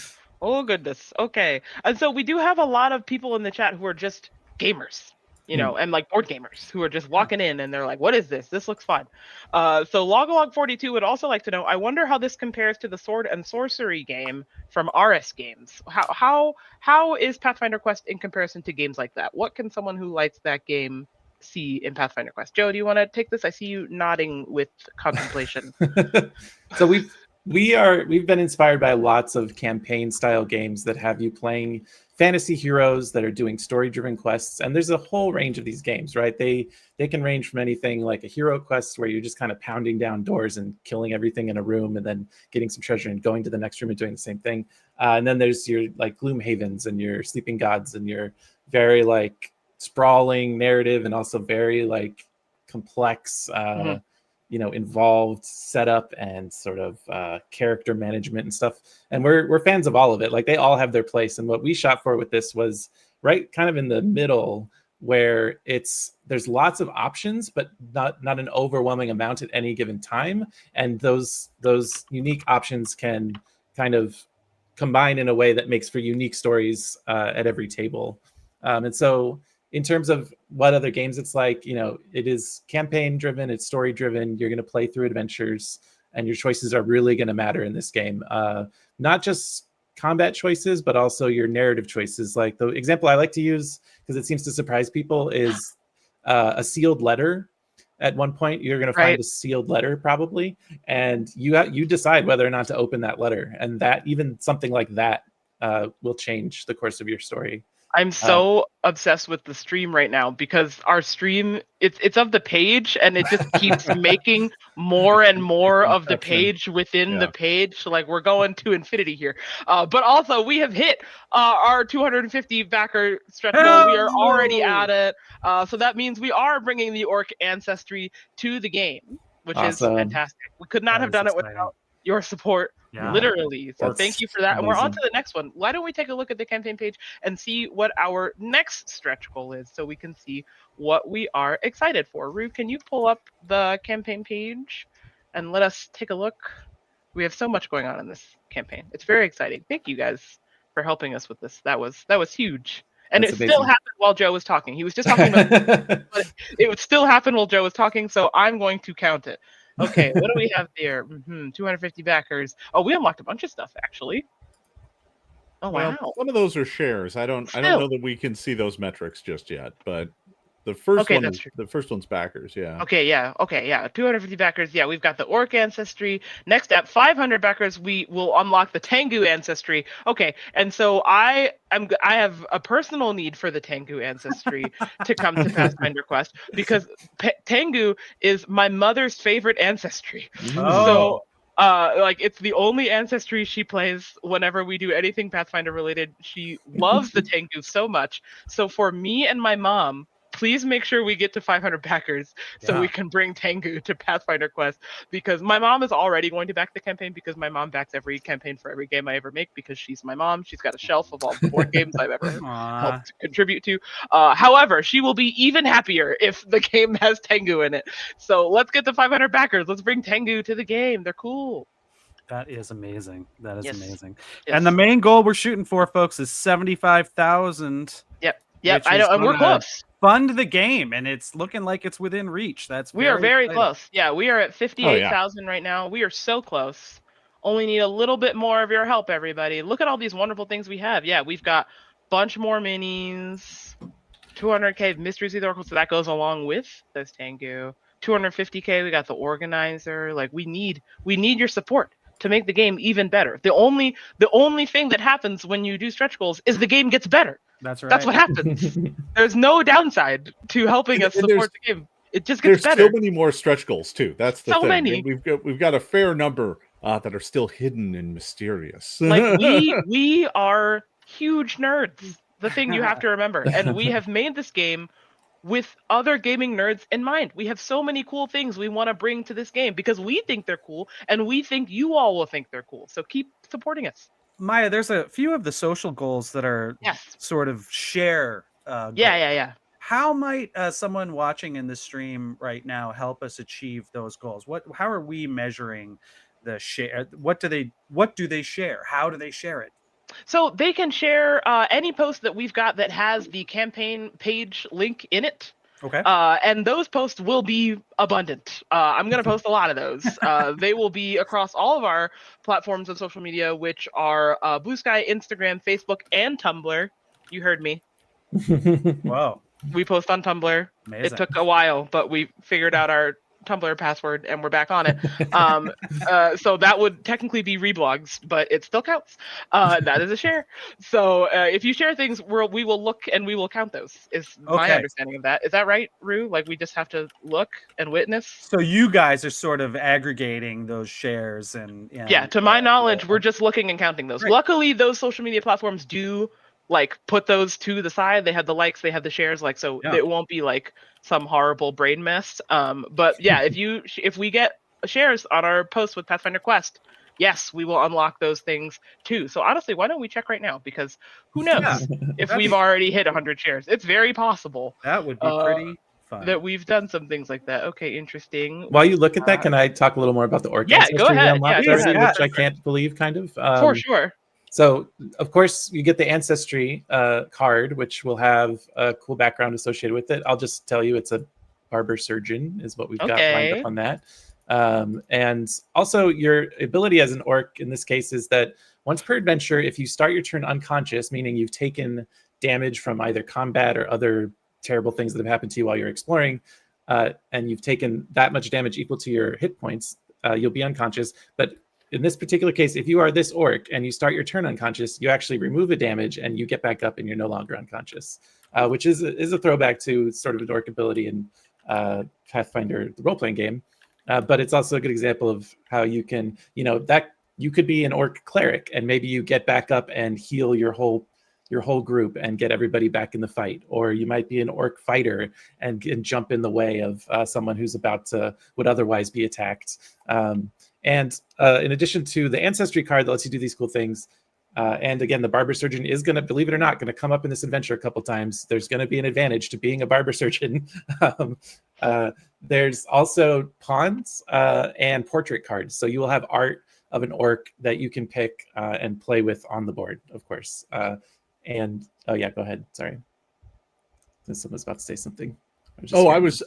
Oh goodness. Okay. And so we do have a lot of people in the chat who are just gamers. And like board gamers who are just walking in and they're like, what is this? This looks fun. So Logolog42 would also like to know, I wonder how this compares to the Sword and Sorcery game from RS Games. How is Pathfinder Quest in comparison to games like that? What can someone who likes that game see in Pathfinder Quest? Joe, do you want to take this? I see you nodding with contemplation. So we've We've been inspired by lots of campaign style games that have you playing fantasy heroes that are doing story driven quests, and there's a whole range of these games, right? They can range from anything like a hero quest where you're just kind of pounding down doors and killing everything in a room and then getting some treasure and going to the next room and doing the same thing, and then there's your like Gloom Havens and your Sleeping Gods and your very like sprawling narrative and also very like complex involved setup and sort of character management and stuff. And we're fans of all of it. Like they all have their place. And what we shot for with this was right kind of in the middle where there's lots of options, but not an overwhelming amount at any given time. And those unique options can kind of combine in a way that makes for unique stories at every table. And so in terms of what other games it's like, it is campaign driven, it's story driven. You're going to play through adventures and your choices are really going to matter in this game. Not just combat choices, but also your narrative choices. Like the example I like to use, because it seems to surprise people, is a sealed letter. At one point, you're going to find a sealed letter probably, and you decide whether or not to open that letter. And that even something like that will change the course of your story. I'm so obsessed with the stream right now because our stream it's of the page and it just keeps making more and more of the page within the page. So like we're going to infinity here. But also we have hit our 250 backer stretch goal. We are already at it. So that means we are bringing the orc ancestry to the game, which is fantastic. We could not have done it without your support. Yeah. Literally. So thank you for that. Amazing. And we're on to the next one. Why don't we take a look at the campaign page and see what our next stretch goal is so we can see what we are excited for. Rue, can you pull up the campaign page and let us take a look? We have so much going on in this campaign. It's very exciting. Thank you guys for helping us with this. That was huge. And it still happened while Joe was talking. He was just talking about but it would still happen while Joe was talking, so I'm going to count it. Okay, what do we have there? 250 backers. Oh, we unlocked a bunch of stuff actually. Oh wow! Well, some of those are shares. I don't know that we can see those metrics just yet, but the first one's backers. Yeah. Okay. Yeah. 250 backers. Yeah, we've got the orc ancestry. Next at 500 backers, we will unlock the Tengu ancestry. Okay, and so I have a personal need for the Tengu ancestry to come to Pathfinder Quest because Tengu is my mother's favorite ancestry. So like it's the only ancestry she plays whenever we do anything Pathfinder related. She loves the Tengu so much. So for me and my mom, please make sure we get to 500 backers so we can bring Tengu to Pathfinder Quest, because my mom is already going to back the campaign because my mom backs every campaign for every game I ever make because she's my mom. She's got a shelf of all the board games I've ever helped contribute to. However, she will be even happier if the game has Tengu in it. So let's get to 500 backers. Let's bring Tengu to the game. They're cool. That is amazing. That is amazing. Yes. And the main goal we're shooting for, folks, is 75,000. Yep, I know, and we're close. Fund the game, and it's looking like it's within reach. We are very close. Yeah, we are at 58,000 right now. We are so close. Only need a little bit more of your help, everybody. Look at all these wonderful things we have. Yeah, we've got a bunch more minis. 200k Mysteries of the Oracle, so that goes along with those Tengu. 250k, we got the Organizer. Like we need your support to make the game even better. The only thing that happens when you do stretch goals is the game gets better. That's right. That's what happens. There's no downside to helping us support the game. It just gets better. There's so many more stretch goals too. That's the thing. Many. We've got a fair number that are still hidden and mysterious. Like we are huge nerds. The thing you have to remember, and we have made this game with other gaming nerds in mind. We have so many cool things we want to bring to this game because we think they're cool, and we think you all will think they're cool. So keep supporting us. Maya, there's a few of the social goals that are sort of share. Yeah. How might someone watching in the stream right now help us achieve those goals? How are we measuring the share? What do they share? How do they share it? So they can share any post that we've got that has the campaign page link in it. Okay. And those posts will be abundant. I'm going to post a lot of those. They will be across all of our platforms of social media, which are Blue Sky, Instagram, Facebook, and Tumblr. You heard me. Wow. We post on Tumblr. Amazing. It took a while, but we figured out our Tumblr password, and we're back on it. So that would technically be reblogs, but it still counts. That is a share. So if you share things, we will look and we will count those. Is my Okay. understanding of that. Is that right, Rue? Like we just have to look and witness. So you guys are sort of aggregating those shares and Yeah, to my knowledge, we're just looking and counting those. Great. Luckily, those social media platforms do like put those to the side. They have the likes, they have the shares, like so Yeah. it won't be like some horrible brain mess. But yeah, if we get shares on our post with Pathfinder Quest, yes, we will unlock those things too. So honestly, why don't we check right now? Because who knows if we've already hit 100 shares? It's very possible. That would be pretty fun. That we've done some things like that. Okay, interesting. While you look at that, can I talk a little more about the orc Yeah, ancestry go ahead. we unlocked Yeah, go already, ahead. which I can't believe, kind of. For sure. So, of course, you get the ancestry card, which will have a cool background associated with it. I'll just tell you, it's a barber surgeon, is what we've got lined up on that. And also, your ability as an orc in this case is that once per adventure, if you start your turn unconscious, meaning you've taken damage from either combat or other terrible things that have happened to you while you're exploring, and you've taken that much damage equal to your hit points, you'll be unconscious. But in this particular case, if you are this orc and you start your turn unconscious, you actually remove a damage and you get back up and you're no longer unconscious, which is a throwback to sort of an orc ability in Pathfinder, the role-playing game. But it's also a good example of how you can, that you could be an orc cleric and maybe you get back up and heal your whole group and get everybody back in the fight. Or you might be an orc fighter and jump in the way of someone who's would otherwise be attacked. And in addition to the ancestry card that lets you do these cool things, and again, the barber surgeon is going to, believe it or not, going to come up in this adventure a couple times. There's going to be an advantage to being a barber surgeon. There's also pawns and portrait cards. So you will have art of an orc that you can pick and play with on the board, of course. And oh yeah, go ahead. Sorry, someone's about to say something. I was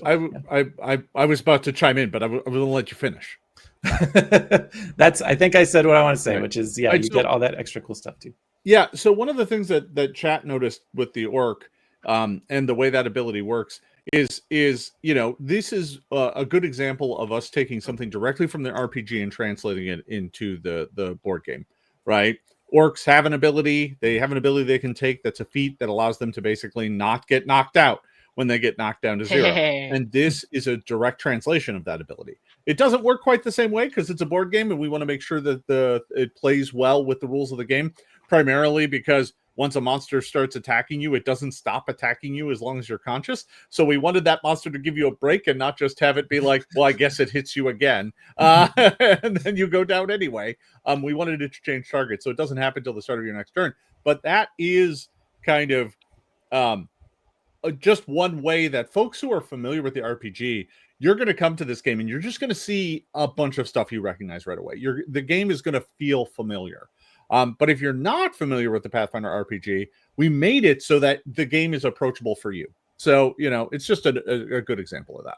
about to chime in, but I will let you finish. I think I said what I want to say, which is, you get all that extra cool stuff too. Yeah. So one of the things that chat noticed with the orc and the way that ability works is this is a good example of us taking something directly from the RPG and translating it into the board game, right? Orcs have an ability. They have an ability they can take that's a feat that allows them to basically not get knocked out when they get knocked down to 0. And this is a direct translation of that ability. It doesn't work quite the same way because it's a board game and we want to make sure that it plays well with the rules of the game, primarily because once a monster starts attacking you, it doesn't stop attacking you as long as you're conscious. So we wanted that monster to give you a break and not just have it be like, well, I guess it hits you again. And then you go down anyway. We wanted it to change target. So it doesn't happen until the start of your next turn. But that is kind of just one way that folks who are familiar with the RPG, you're going to come to this game and you're just going to see a bunch of stuff you recognize right away. The game is going to feel familiar. But if you're not familiar with the Pathfinder RPG, we made it so that the game is approachable for you. So, it's just a good example of that.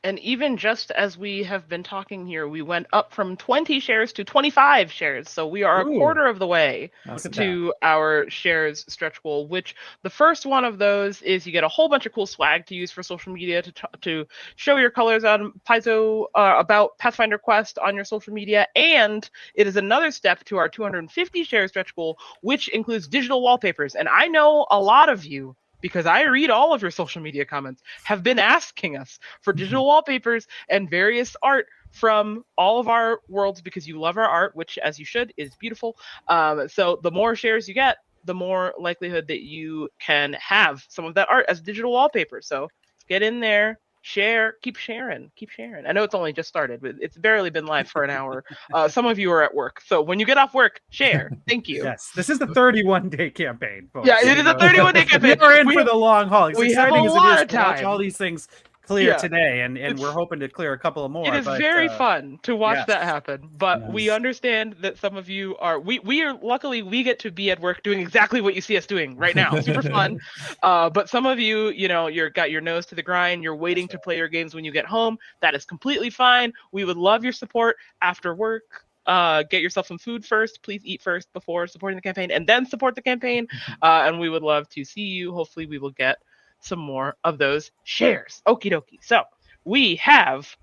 And even just as we have been talking here, we went up from 20 shares to 25 shares. So we are a quarter of the way to our shares stretch goal, which the first one of those is you get a whole bunch of cool swag to use for social media to show your colors on Paizo about Pathfinder Quest on your social media. And it is another step to our 250 share stretch goal, which includes digital wallpapers. And I know a lot of you, because I read all of your social media comments, have been asking us for digital wallpapers and various art from all of our worlds because you love our art, which, as you should, is beautiful. So the more shares you get, the more likelihood that you can have some of that art as digital wallpaper. So get in there, share, keep sharing. I know it's only just started, but it's barely been live for an hour. Some of you are at work. So when you get off work, share. Thank you. Yes, this is the 31-day campaign, folks. Yeah, it is a 31-day campaign. We're in for the long haul. It's we have exciting a as lot it is of to watch time. all these things clear today, and we're hoping to clear a couple of more. It is very fun to watch that happen, but we understand that some of you are. We are luckily we get to be at work doing exactly what you see us doing right now. Super fun. But some of you, you're got your nose to the grind. You're waiting to play your games when you get home. That is completely fine. We would love your support after work. Get yourself some food first. Please eat first before supporting the campaign, and then support the campaign. And we would love to see you. Hopefully, we will get some more of those shares. Okie dokie. So we have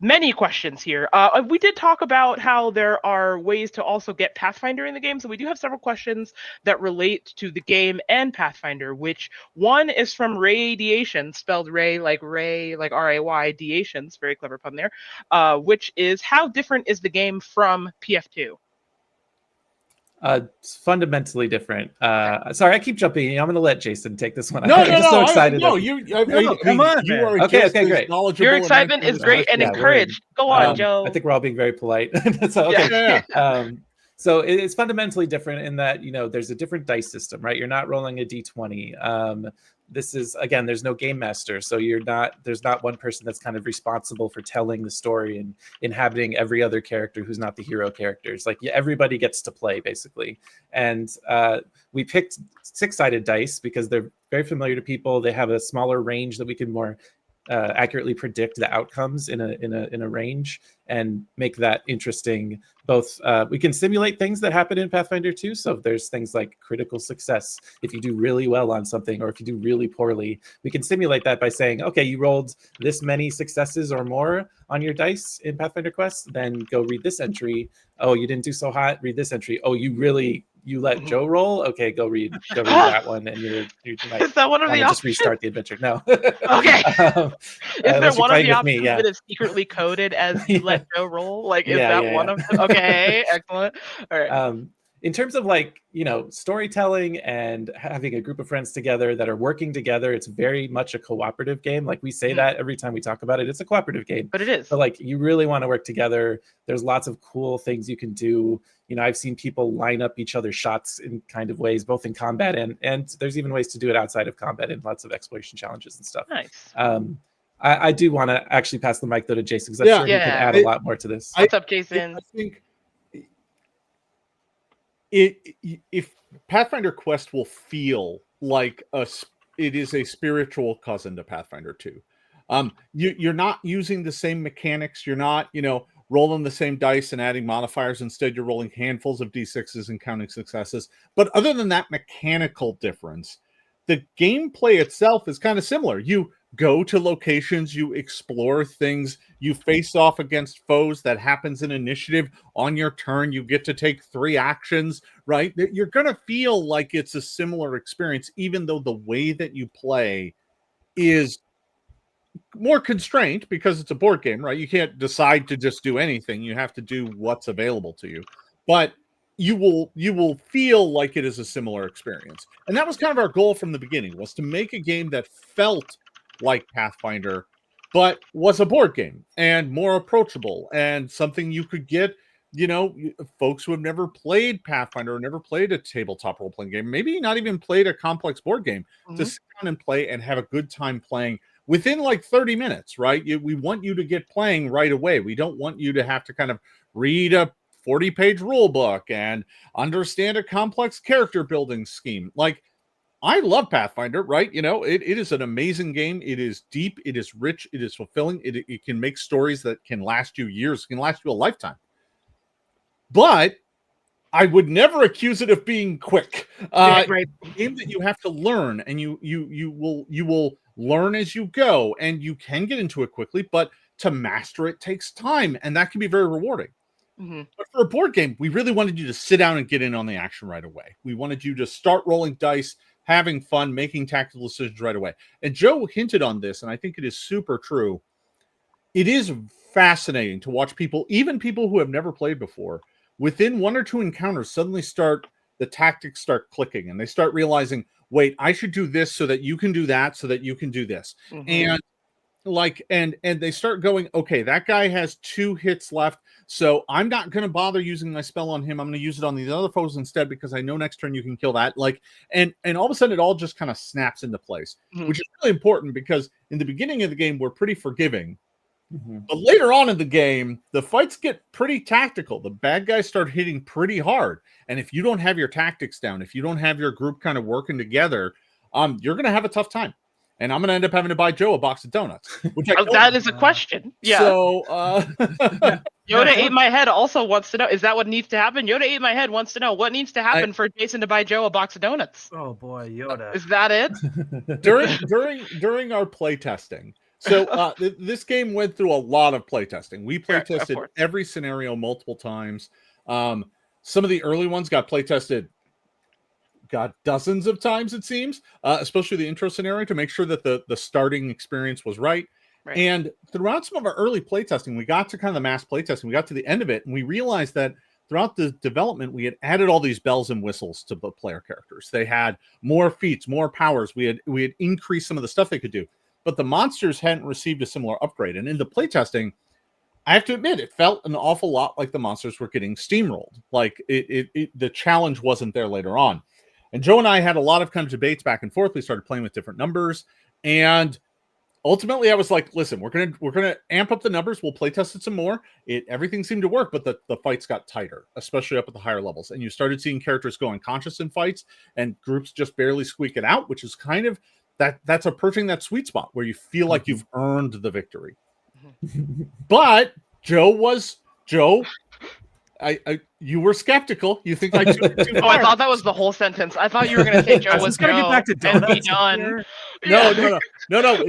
many questions here. We did talk about how there are ways to also get Pathfinder in the game, so we do have several questions that relate to the game and Pathfinder, which one is from Radiation, spelled Ray, like R-A-Y, Diations, very clever pun there, which is, how different is the game from PF2? It's fundamentally different. Sorry, I keep jumping. I'm going to let Jason take this one. No, I'm no, just so no. excited. No, come on, you man. are Okay, just okay, as great. knowledgeable. Your and excitement answering is this great and question. encouraged. Go on, Joe. I think we're all being very polite. So, okay. Yeah. So it's fundamentally different in that, there's a different dice system, right? You're not rolling a d20. This is, again, there's no game master, so there's not one person that's kind of responsible for telling the story and inhabiting every other character who's not the hero characters. Like, everybody gets to play, basically. And we picked 6-sided dice because they're very familiar to people. They have a smaller range that we can more accurately predict the outcomes in a range and make that interesting. Both we can simulate things that happen in Pathfinder 2. So there's things like critical success. If you do really well on something, or if you do really poorly, we can simulate that by saying, okay, you rolled this many successes or more on your dice in Pathfinder Quest, then go read this entry. Oh, you didn't do so hot, read this entry. Oh, you let Joe roll? Okay, go read that one, and you might Is that one of want the to just options? restart the adventure. No. Okay. Is there unless you're one of playing the with me, options yeah. that is secretly coded as you let Joe roll? Like, is Yeah, that yeah, one yeah. of them? Okay, excellent. All right. In terms of, like, storytelling and having a group of friends together that are working together, it's very much a cooperative game. Like, we say that every time we talk about it. It's a cooperative game. But it is. So, like, you really want to work together. There's lots of cool things you can do. I've seen people line up each other's shots in kind of ways, both in combat and there's even ways to do it outside of combat in lots of exploration challenges and stuff. Nice. I do want to actually pass the mic though to Jason, because I'm sure he can add a lot more to this. What's up, Jason? I think if Pathfinder Quest will feel like it is a spiritual cousin to Pathfinder 2. You're not using the same mechanics. You're not, rolling the same dice and adding modifiers. Instead, you're rolling handfuls of d6s and counting successes. But other than that mechanical difference, the gameplay itself is kind of similar. You go to locations, you explore things, you face off against foes. That happens in initiative. On your turn, you get to take 3 actions, right? You're going to feel like it's a similar experience, even though the way that you play is more constrained because it's a board game, right? You can't decide to just do anything. You have to do what's available to you. But you will feel like it is a similar experience. And that was kind of our goal from the beginning, was to make a game that felt like Pathfinder, but was a board game and more approachable and something you could get, folks who have never played Pathfinder or never played a tabletop role-playing game, maybe not even played a complex board game, to sit down and play and have a good time playing within like 30 minutes, right? We want you to get playing right away. We don't want you to have to kind of read a 40-page rule book and understand a complex character building scheme. Like, I love Pathfinder, right? It is an amazing game. It is deep. It is rich. It is fulfilling. It can make stories that can last you years, can last you a lifetime. But I would never accuse it of being quick. Right. It's a game that you have to learn, and you will learn as you go, and you can get into it quickly, but to master it takes time, and that can be very rewarding. But for a board game, we really wanted you to sit down and get in on the action right away. We wanted you to start rolling dice, having fun, making tactical decisions right away. And Joe hinted on this, and I think it is super true. It is fascinating to watch people, even people who have never played before, within 1 or 2 encounters, suddenly the tactics start clicking, and they start realizing, wait, I should do this so that you can do that, so that you can do this. And and they start going, okay, that guy has 2 hits left, so I'm not going to bother using my spell on him. I'm going to use it on these other foes instead, because I know next turn you can kill that. And all of a sudden it all just kind of snaps into place, which is really important, because in the beginning of the game, we're pretty forgiving. But later on in the game, the fights get pretty tactical. The bad guys start hitting pretty hard. And if you don't have your tactics down, if you don't have your group kind of working together, you're going to have a tough time. And I'm going to end up having to buy Joe a box of donuts. Which that is a question. Yeah. So, Yoda Ate My Head also wants to know, is that what needs to happen? Yoda Ate My Head wants to know, what needs to happen for Jason to buy Joe a box of donuts? Oh boy, Yoda. Is that it? during our play testing, So this game went through a lot of playtesting. We Yeah, of playtested course. every scenario multiple times. Some of the early ones got playtested, dozens of times, it seems, especially the intro scenario, to make sure that the starting experience was right. Right. And throughout some of our early playtesting, we got to kind of the mass playtesting. We got to the end of it, and we realized that throughout the development, we had added all these bells and whistles to the player characters. They had more feats, more powers. We had increased some of the stuff they could do, but the monsters hadn't received a similar upgrade. And in the playtesting, I have to admit, it felt an awful lot like the monsters were getting steamrolled. Like the challenge wasn't there later on. And Joe and I had a lot of kind of debates back and forth. We started playing with different numbers, and ultimately I was like, listen, we're gonna amp up the numbers. We'll play test it some more. Everything seemed to work, but the fights got tighter, especially up at the higher levels. And you started seeing characters go unconscious in fights, and groups just barely squeak it out, which is kind of that's approaching that sweet spot where you feel like you've earned the victory. But Joe, you were skeptical. You think I took it too far. I thought that was the whole sentence. I thought you were going to say Joe was gonna get back to and be donuts done. here. No.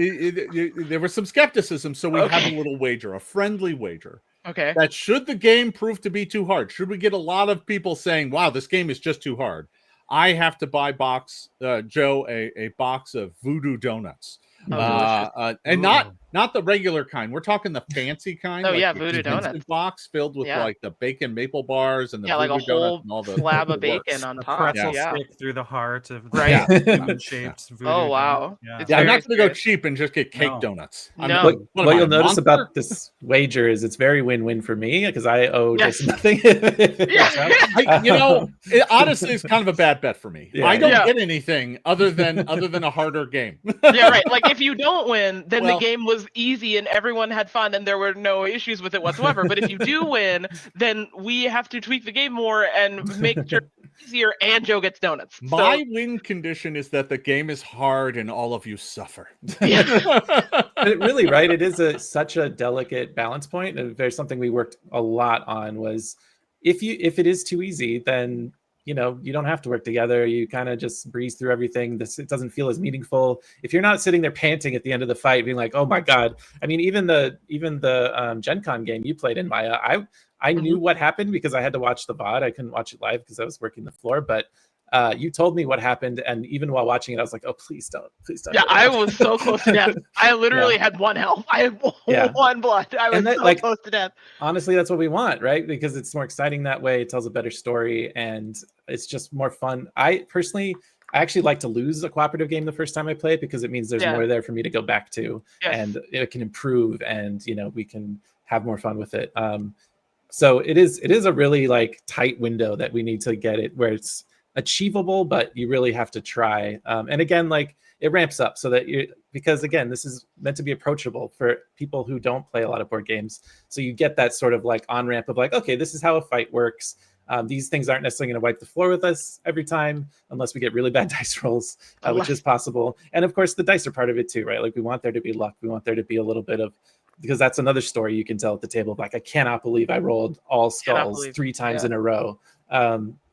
There was some skepticism, so we had a little wager, a friendly wager. Okay. That should the game prove to be too hard, should we get a lot of people saying, wow, this game is just too hard, I have to buy Joe a box of Voodoo Donuts. And not the regular kind. We're talking the fancy kind. Oh, like yeah, the Voodoo expensive Donuts. box filled with like the bacon maple bars and the like a Voodoo Donuts whole and all the slab of works. bacon on A top. pretzel Yeah. stick through the heart of the Right. human-shaped voodoo. Oh, wow. donut. It's Yeah, I'm very not going to go serious. cheap and just get cake No. donuts. No. What am I, you'll a notice monster? about this wager is it's very win-win for me because I owe Yes. Jason nothing. It honestly is kind of a bad bet for me. Yeah, I don't yeah. get anything other than a harder game. Yeah, right. Like if you don't win, then Well- the game was easy and everyone had fun and there were no issues with it whatsoever. But if you do win, then we have to tweak the game more and make sure it's easier and Joe gets donuts. My win condition is that the game is hard and all of you suffer. But really, right? It is such a delicate balance point. And there's something we worked a lot on was if it is too easy, then you don't have to work together. You kind of just breeze through everything. It doesn't feel as meaningful if you're not sitting there panting at the end of the fight, being like, "Oh my god!" I mean, even the Gen Con game you played in, Maya, I knew what happened because I had to watch the VOD. I couldn't watch it live because I was working the floor, but you told me what happened, and even while watching it, I was like, "Oh, please don't." Yeah, I was so close to death. I literally had one health. I had one blood. I was so close to death. Honestly, that's what we want, right? Because it's more exciting that way. It tells a better story, and it's just more fun. I actually like to lose a cooperative game the first time I play it because it means there's more there for me to go back to, and it can improve, and we can have more fun with it. So it is a really tight window that we need to get it where it's achievable, but you really have to try. And again, it ramps up so that because again, this is meant to be approachable for people who don't play a lot of board games. So you get that sort of on ramp of okay, this is how a fight works. These things aren't necessarily going to wipe the floor with us every time, unless we get really bad dice rolls, which is possible. And of course, the dice are part of it too, right? We want there to be luck. We want there to be a little bit of, because that's another story you can tell at the table. I cannot believe I rolled all skulls 3 times in a row.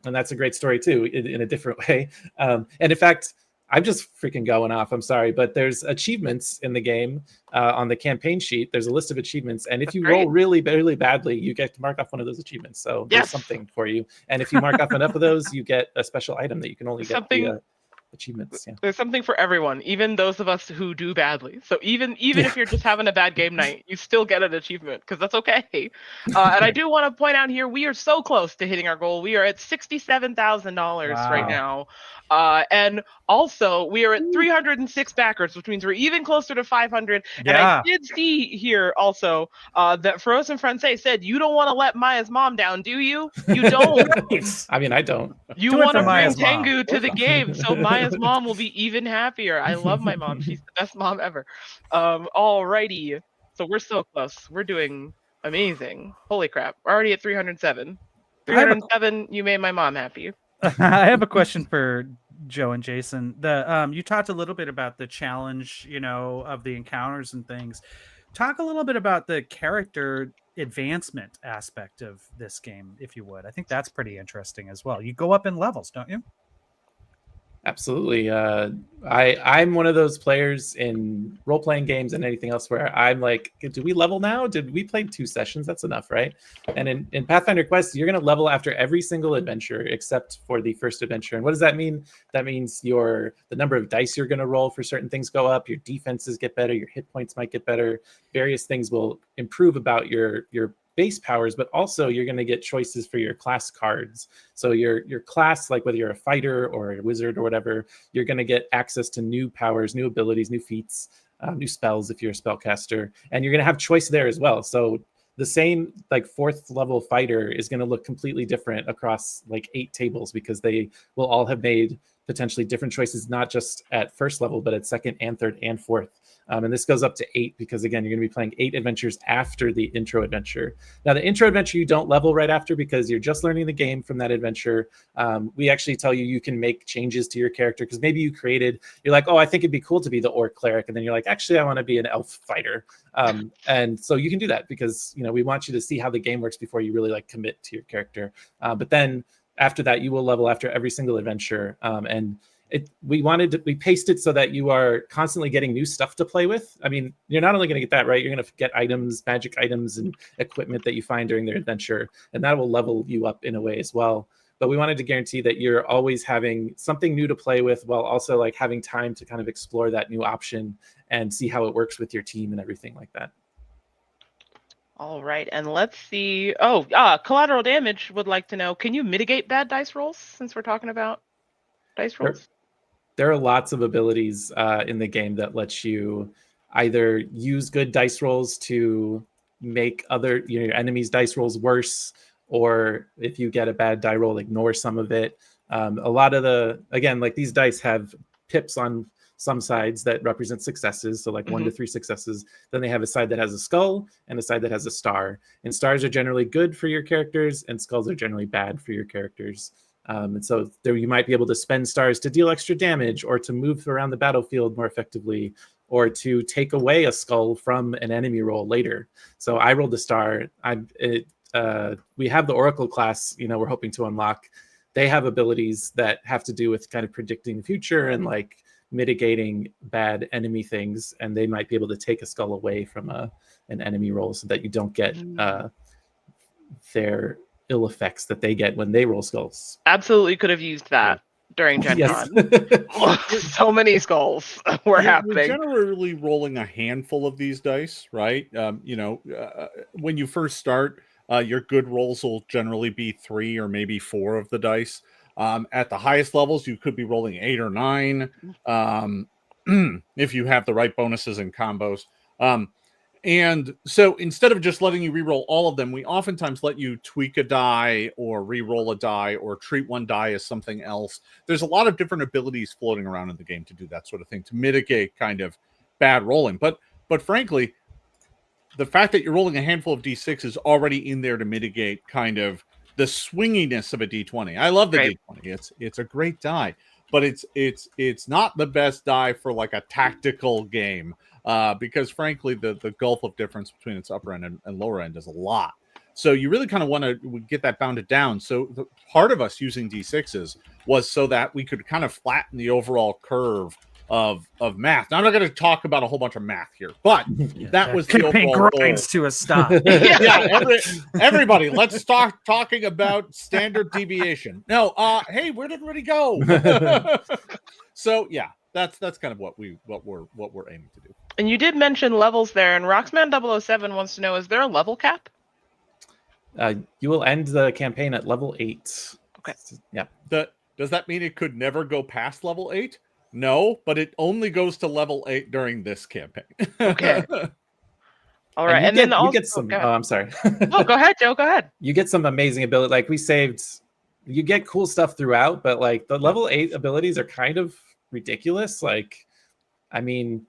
And that's a great story too, in a different way. And in fact, I'm just freaking going off. I'm sorry, but there's achievements in the game on the campaign sheet. There's a list of achievements, and if you roll really, really badly, you get to mark off one of those achievements. So there's something for you. And if you mark off enough of those, you get a special item that you can only get via achievements. Yeah. There's something for everyone, even those of us who do badly. So even if you're just having a bad game night, you still get an achievement because that's okay. And I do want to point out here, we are so close to hitting our goal. We are at $67,000 right now. And also we are at 306 backers, which means we're even closer to 500. And I did see here also that Frozen Francais said, you don't want to let Maya's mom down, do you? You don't. I mean, I don't. You want to bring Tengu to the game, so Maya's mom will be even happier. I love my mom. She's the best mom ever. Alrighty. So we're so close. We're doing amazing. Holy crap. We're already at 307. 307, you made my mom happy. I have a question for Joe and Jason. You talked a little bit about the challenge, of the encounters and things. Talk a little bit about the character advancement aspect of this game, if you would. I think that's pretty interesting as well. You go up in levels, don't you? Absolutely. I'm one of those players in role-playing games and anything else where I'm like, do we level now? Did we play 2 sessions? That's enough, right? And in Pathfinder Quest, you're going to level after every single adventure except for the first adventure. And what does that mean? That means the number of dice you're going to roll for certain things go up, your defenses get better, your hit points might get better, various things will improve about your base powers, but also you're going to get choices for your class cards. So your class, like whether you're a fighter or a wizard or whatever, you're going to get access to new powers, new abilities, new feats, new spells if you're a spellcaster, and you're going to have choice there as well. So the same like 4th level fighter is going to look completely different across like 8 tables because they will all have made potentially different choices, not just at 1st level, but at 2nd and 3rd and 4th. And this goes up to 8 because, again, you're going to be playing 8 adventures after the intro adventure. Now, the intro adventure you don't level right after because you're just learning the game from that adventure. We actually tell you can make changes to your character because maybe you're like, oh, I think it'd be cool to be the orc cleric. And then you're like, actually, I want to be an elf fighter. And so you can do that because, we want you to see how the game works before you really like commit to your character. But then after that, you will level after every single adventure. And we paced it so that you are constantly getting new stuff to play with. I mean, you're not only going to get that, right? You're going to get items, magic items, and equipment that you find during their adventure, and that will level you up in a way as well. But we wanted to guarantee that you're always having something new to play with while also like having time to kind of explore that new option and see how it works with your team and everything like that. All right, and let's see. Collateral Damage would like to know, can you mitigate bad dice rolls since we're talking about dice rolls? There are lots of abilities in the game that lets you either use good dice rolls to make your enemies' dice rolls worse, or if you get a bad die roll, ignore some of it. A lot of these dice have pips on some sides that represent successes, so like 1 to 3 successes. Then they have a side that has a skull and a side that has a star. And stars are generally good for your characters, and skulls are generally bad for your characters. And so there you might be able to spend stars to deal extra damage or to move around the battlefield more effectively or to take away a skull from an enemy roll later. So I rolled a star. We have the Oracle class, we're hoping to unlock. They have abilities that have to do with kind of predicting the future and like mitigating bad enemy things. And they might be able to take a skull away from an enemy roll so that you don't get their ill effects that they get when they roll skulls. Absolutely could have used that during Gen Yes. Con. So many skulls were happening. We're generally rolling a handful of these dice, right? When you first start, your good rolls will generally be 3 or maybe 4 of the dice. At the highest levels, you could be rolling 8 or 9 if you have the right bonuses and combos. And so instead of just letting you reroll all of them, we oftentimes let you tweak a die or reroll a die or treat one die as something else. There's a lot of different abilities floating around in the game to do that sort of thing, to mitigate kind of bad rolling. But frankly, the fact that you're rolling a handful of D6 is already in there to mitigate kind of the swinginess of a D20. I love the D20. It's a great die, but it's not the best die for like a tactical game. Because frankly, the gulf of difference between its upper end and lower end is a lot. So you really kind of want to get that bounded down. So part of us using D6s was so that we could kind of flatten the overall curve of math. Now, I'm not going to talk about a whole bunch of math here, but that was the overall grinds goal. To a stop. Everybody, let's start talking about standard deviation. No, hey, where did everybody go? So yeah. That's kind of what we're aiming to do. And you did mention levels there, and Roxman007 wants to know, is there a level cap? You will end the campaign at level 8. Okay. Yeah. Does that mean it could never go past level 8? No, but it only goes to level 8 during this campaign. Okay. All right. And then you get some. Oh, I'm sorry. No, go ahead, Joe. Go ahead. You get some amazing ability. Like you get cool stuff throughout, but like the level 8 abilities are kind of ridiculous. Like, I mean,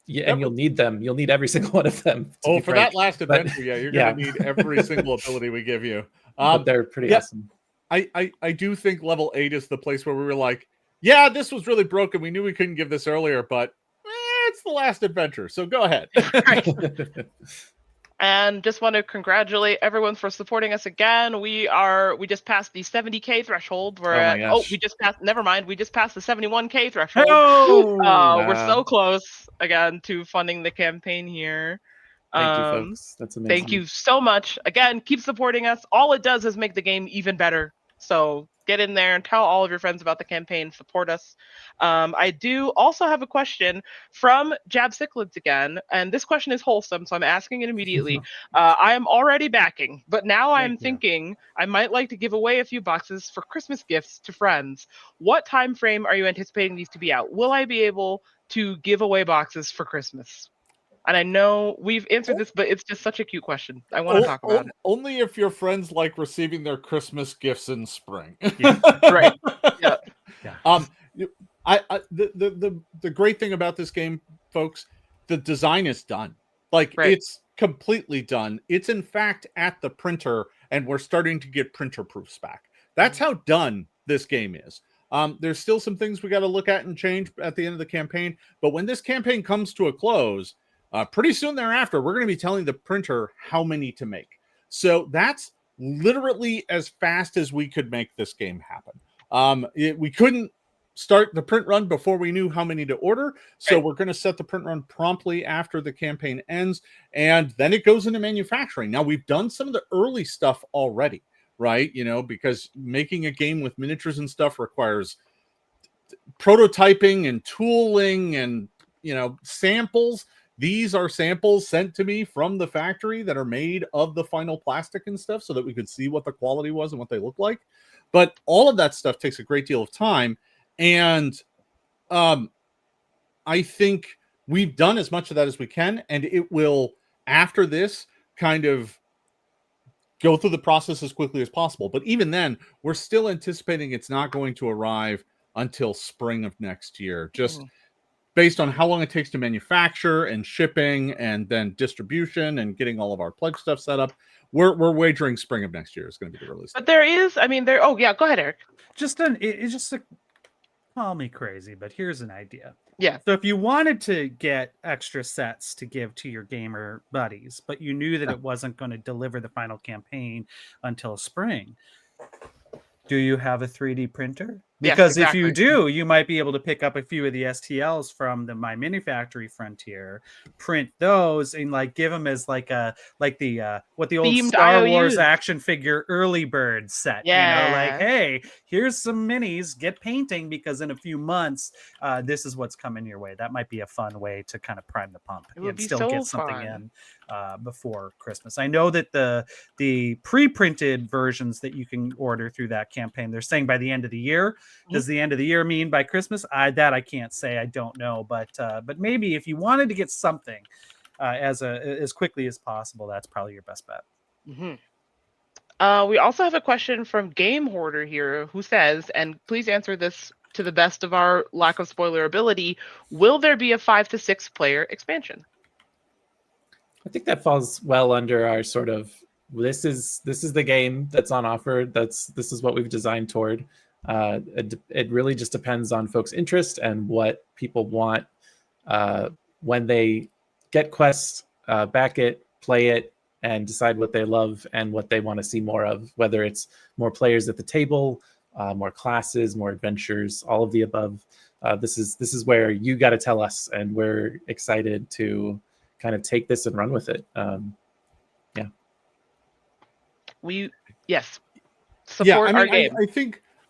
and you'll need them. You'll need every single one of them. For that last adventure, you're going to need every single ability we give you. But they're pretty awesome. I do think level 8 is the place where we were like, yeah, this was really broken. We knew we couldn't give this earlier, but it's the last adventure. So go ahead. And just want to congratulate everyone for supporting us again. We just passed the 70K threshold. We're Oh my at gosh. we just passed, never mind, we just passed the 71K threshold. Oh, We're so close again to funding the campaign here. Thank you, folks. That's amazing. Thank you so much. Again, keep supporting us. All it does is make the game even better. So get in there and tell all of your friends about the campaign. Support us. I do also have a question from Jab Cichlids again, and this question is wholesome, so I'm asking it immediately. I am already backing, but now I'm thinking I might like to give away a few boxes for Christmas gifts to friends. What time frame are you anticipating these to be out? Will I be able to give away boxes for Christmas? And I know we've answered this, but it's just such a cute question. I want to talk about it. Only if your friends like receiving their Christmas gifts in spring. Yeah. Right. Yeah. The great thing about this game, folks, the design is done. Like, Right. it's completely done. It's in fact at the printer, and we're starting to get printer proofs back. That's how done this game is. There's still some things we got to look at and change at the end of the campaign, but when this campaign comes to a close, pretty soon thereafter, we're going to be telling the printer how many to make. So that's literally as fast as we could make this game happen. We couldn't start the print run before we knew how many to order. So we're going to set the print run promptly after the campaign ends, and then it goes into manufacturing. Now, we've done some of the early stuff already, right? You know, because making a game with miniatures and stuff requires prototyping and tooling and, you know, samples. These are samples sent to me from the factory that are made of the final plastic and stuff so that we could see what the quality was and what they look like. But all of that stuff takes a great deal of time. And I think we've done as much of that as we can. And it will, after this, kind of go through the process as quickly as possible. But even then, we're still anticipating it's not going to arrive until spring of next year. Just based on how long it takes to manufacture and shipping and then distribution and getting all of our pledge stuff set up, we're wagering spring of next year is going to be the release. But there is, I mean, oh yeah, go ahead, Erik. Call me crazy, but here's an idea. Yeah. So if you wanted to get extra sets to give to your gamer buddies, but you knew that it wasn't going to deliver the final campaign until spring, do you have a 3D printer? Because yes, if you do, you might be able to pick up a few of the STLs from the My Mini Factory Frontier, print those, and like give them as what the old themed Star IOUs. Wars action figure early bird set. Yeah. You know, like, hey, here's some minis, get painting, because in a few months, this is what's coming your way. That might be a fun way to kind of prime the pump and still so get something fun. in before Christmas. I know that the pre-printed versions that you can order through that campaign, they're saying by the end of the year. Does the end of the year mean by Christmas? I can't say. I don't know, but maybe if you wanted to get something as quickly as possible, that's probably your best bet. We also have a question from Game Hoarder here, who says, and please answer this to the best of our lack of spoiler ability: will there be a 5 to 6 player expansion? I think that falls well under our sort of this is the game that's on offer. This is what we've designed toward. It really just depends on folks' interest and what people want when they get Quest, back it, play it, and decide what they love and what they want to see more of, whether it's more players at the table, more classes, more adventures, all of the above. This is where you got to tell us, and we're excited to kind of take this and run with it. Support our game.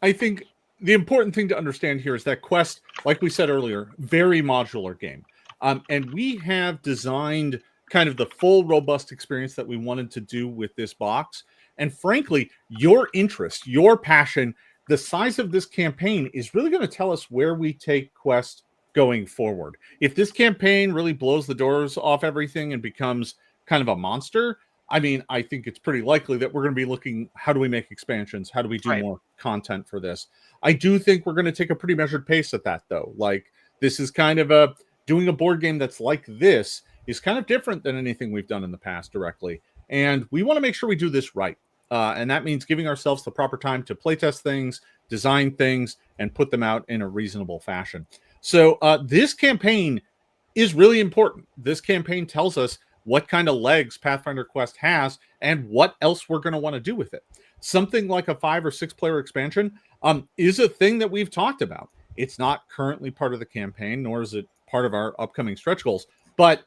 I think the important thing to understand here is that Quest, like we said earlier, very modular game. And we have designed kind of the full robust experience that we wanted to do with this box. And frankly, your interest, your passion, the size of this campaign is really going to tell us where we take Quest going forward. If this campaign really blows the doors off everything and becomes kind of a monster, I mean, I think it's pretty likely that we're going to be looking, how do we make expansions? How do we do more content for this? I do think we're going to take a pretty measured pace at that, though. Like, this is kind of doing a board game that's like this is kind of different than anything we've done in the past directly. And we want to make sure we do this right. And that means giving ourselves the proper time to playtest things, design things, and put them out in a reasonable fashion. So this campaign is really important. This campaign tells us what kind of legs Pathfinder Quest has and what else we're going to want to do with it. Something like a 5 or 6 player expansion is a thing that we've talked about. It's not currently part of the campaign, nor is it part of our upcoming stretch goals, but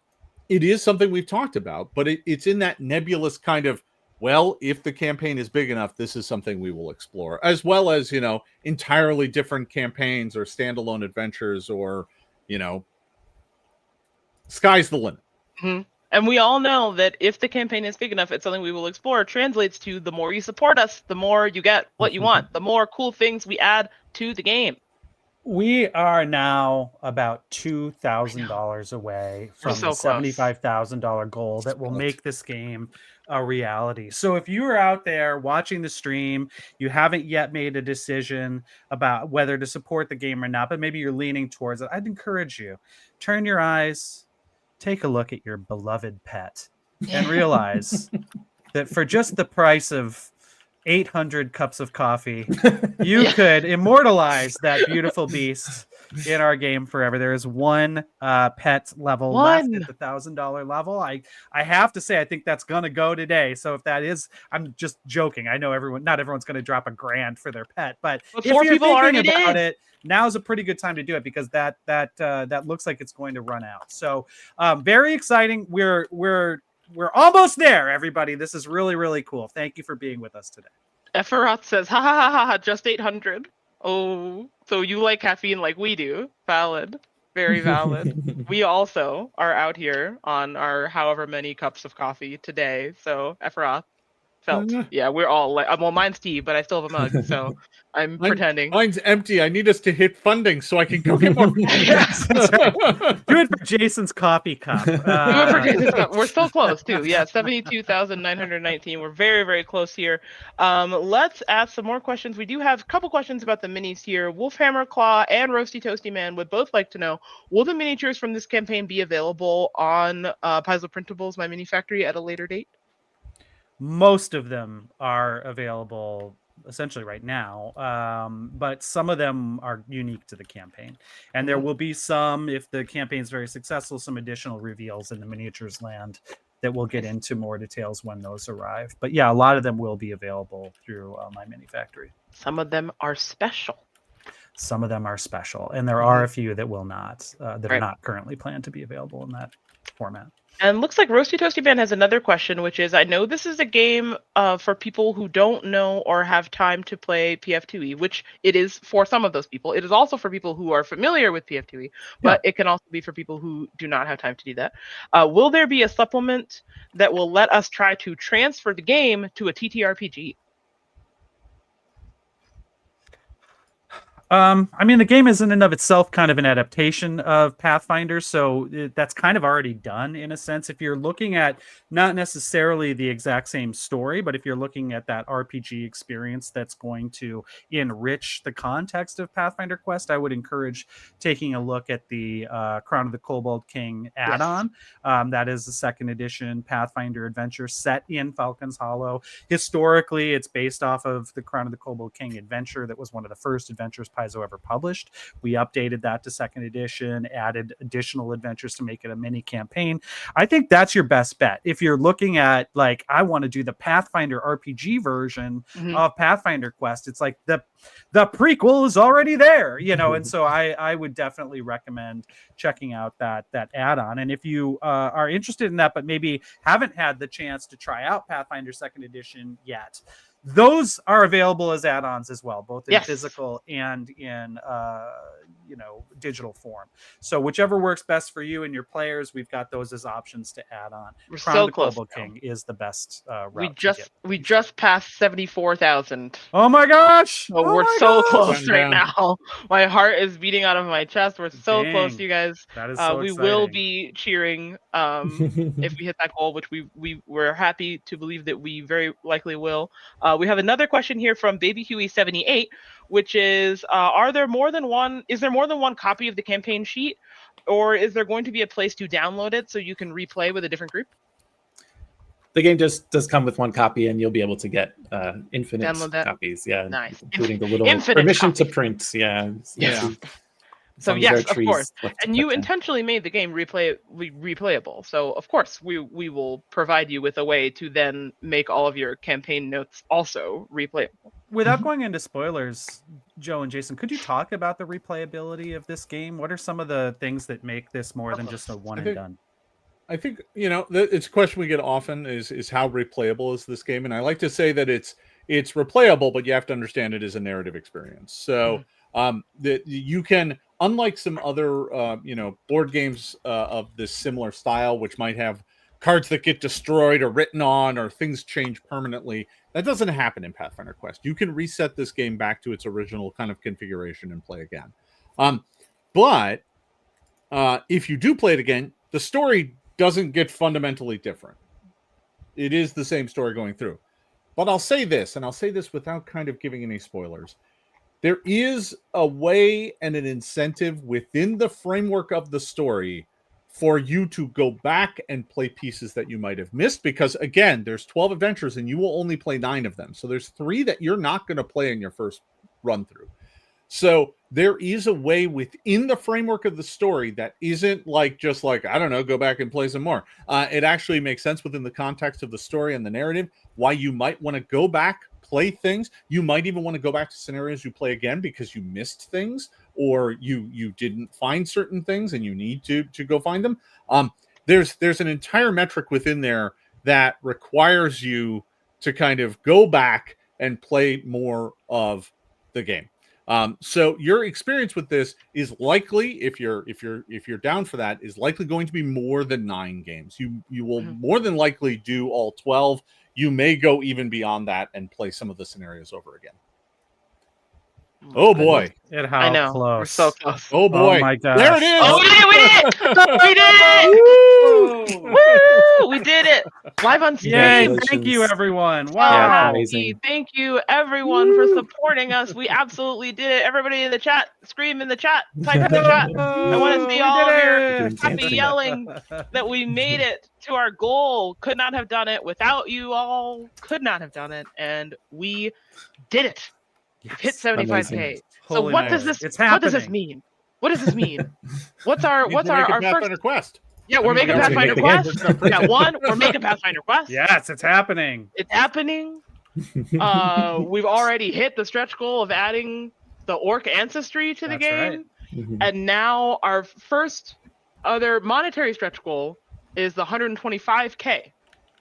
it is something we've talked about. But it's in that nebulous kind of, well, if the campaign is big enough, this is something we will explore, as well as, entirely different campaigns or standalone adventures, or, sky's the limit. Mm-hmm. And we all know that if the campaign is big enough, it's something we will explore. Translates to the more you support us, the more you get what you want, the more cool things we add to the game. We are now about $2,000 away from so the $75,000 goal that will make this game a reality. So if you are out there watching the stream, you haven't yet made a decision about whether to support the game or not, but maybe you're leaning towards it, I'd encourage you, turn your eyes, take a look at your beloved pet, and realize that for just the price of 800 cups of coffee, you could immortalize that beautiful beast in our game forever. There is one pet level left at the $1,000 level. I have to say, I think that's gonna go today. So if that is, I'm just joking. I know not everyone's gonna drop $1,000 for their pet, but if you're thinking about it, now's a pretty good time to do it, because that looks like it's going to run out. So very exciting. We're almost there, everybody. This is really, really cool. Thank you for being with us today. Efferoth says, ha ha ha ha, just 800. Oh, so you like caffeine like we do. Valid. Very valid. We also are out here on our however many cups of coffee today. So Efferoth felt. Yeah, we're all like, well, mine's tea, but I still have a mug, so I'm pretending. Mine's empty. I need us to hit funding so I can go get more. Yes, that's right. Do it for Jason's coffee cup. Do it for Jason's cup. We're still close too. Yeah, 72,919. We're very, very close here. Let's ask some more questions. We do have a couple questions about the minis here. Wolfhammer Claw and Roasty Toasty Man would both like to know, will the miniatures from this campaign be available on Paizo Printables, my mini factory, at a later date? Most of them are available essentially right now, but some of them are unique to the campaign, and there will be some, if the campaign is very successful, some additional reveals in the miniatures land that we'll get into more details when those arrive. But yeah, a lot of them will be available through my mini factory. Some of them are special. Some of them are special, and there are a few that will not, that are not currently planned to be available in that format. And looks like Roasty Toasty Man has another question, which is, I know this is a game for people who don't know or have time to play PF2E, which it is for some of those people. It is also for people who are familiar with PF2E, but it can also be for people who do not have time to do that. Will there be a supplement that will let us try to transfer the game to a TTRPG? I mean, the game is in and of itself kind of an adaptation of Pathfinder, so that's kind of already done in a sense. If you're looking at not necessarily the exact same story, but if you're looking at that RPG experience that's going to enrich the context of Pathfinder Quest, I would encourage taking a look at the Crown of the Kobold King add-on. That is the 2nd edition Pathfinder adventure set in Falcon's Hollow. Historically, it's based off of the Crown of the Kobold King adventure that was one of the first adventures Paizo ever published. We updated that to 2nd edition, added additional adventures to make it a mini campaign. I think that's your best bet. If you're looking at, like, I want to do the Pathfinder RPG version of Pathfinder Quest, it's like the prequel is already there, and so I would definitely recommend checking out that add-on. And if you are interested in that, but maybe haven't had the chance to try out Pathfinder 2nd edition yet, those are available as add-ons as well, both in physical and in digital form. So whichever works best for you and your players, we've got those as options to add on. We're Crown so of the close. Kobold King is the best route. We just passed 74,000. Oh my gosh! So we're so close right now. My heart is beating out of my chest. We're so close, you guys. That is so we exciting. will be cheering if we hit that goal, which we're happy to believe that we very likely will. We have another question here from Baby Huey 78, which is, is there more than one copy of the campaign sheet, or is there going to be a place to download it so you can replay with a different group? The game just does come with one copy, and you'll be able to get infinite copies. Yeah, nice, including the little infinite permission copies to print. Yeah. So long as there yes, are of trees course. left to And you cut down. intentionally made the game replayable. So of course we will provide you with a way to then make all of your campaign notes also replayable. Without going into spoilers, Joe and Jason, could you talk about the replayability of this game? What are some of the things that make this more than just a one and done? I think it's a question we get often is how replayable is this game, and I like to say that it's replayable, but you have to understand it is a narrative experience. So that you can, unlike some other board games of this similar style, which might have cards that get destroyed or written on or things change permanently, that doesn't happen in Pathfinder Quest. You can reset this game back to its original kind of configuration and play again. But if you do play it again, the story doesn't get fundamentally different. It is the same story going through. But I'll say this, and I'll say this without kind of giving any spoilers. There is a way and an incentive within the framework of the story for you to go back and play pieces that you might have missed, because again, there's 12 adventures and you will only play 9 of them. So there's 3 that you're not going to play in your first run through. So there is a way within the framework of the story that isn't just like, I don't know, go back and play some more. It actually makes sense within the context of the story and the narrative, why you might want to go back, play things. You might even want to go back to scenarios you play again because you missed things or you didn't find certain things and you need to go find them. There's an entire metric within there that requires you to kind of go back and play more of the game. So your experience with this is likely, if you're down for that, is likely going to be more than 9 games. You will more than likely do all 12. You may go even beyond that and play some of the scenarios over again. Oh boy! I know. Close. We're so close. Oh boy! Oh my gosh! There it is! Oh, we did it! We did it! Woo! We did it! Live on stream. Yay! Thank you, everyone. So Wow! amazing. Thank you, everyone, for supporting us. We absolutely did it. Everybody in the chat, scream in the chat, type in the chat. I want to see all of your happy yelling that we made it to our goal. Could not have done it without you all. Could not have done it, and we did it. We've hit 75K. So what does this mean? What does this mean? What's our Pathfinder first Quest? Yeah, we're making Pathfinder Quest. We got one. We're making Pathfinder Quest. Yes, it's happening. It's happening. We've already hit the stretch goal of adding the orc ancestry to the game. Mhm. And now our first other monetary stretch goal is the 125K.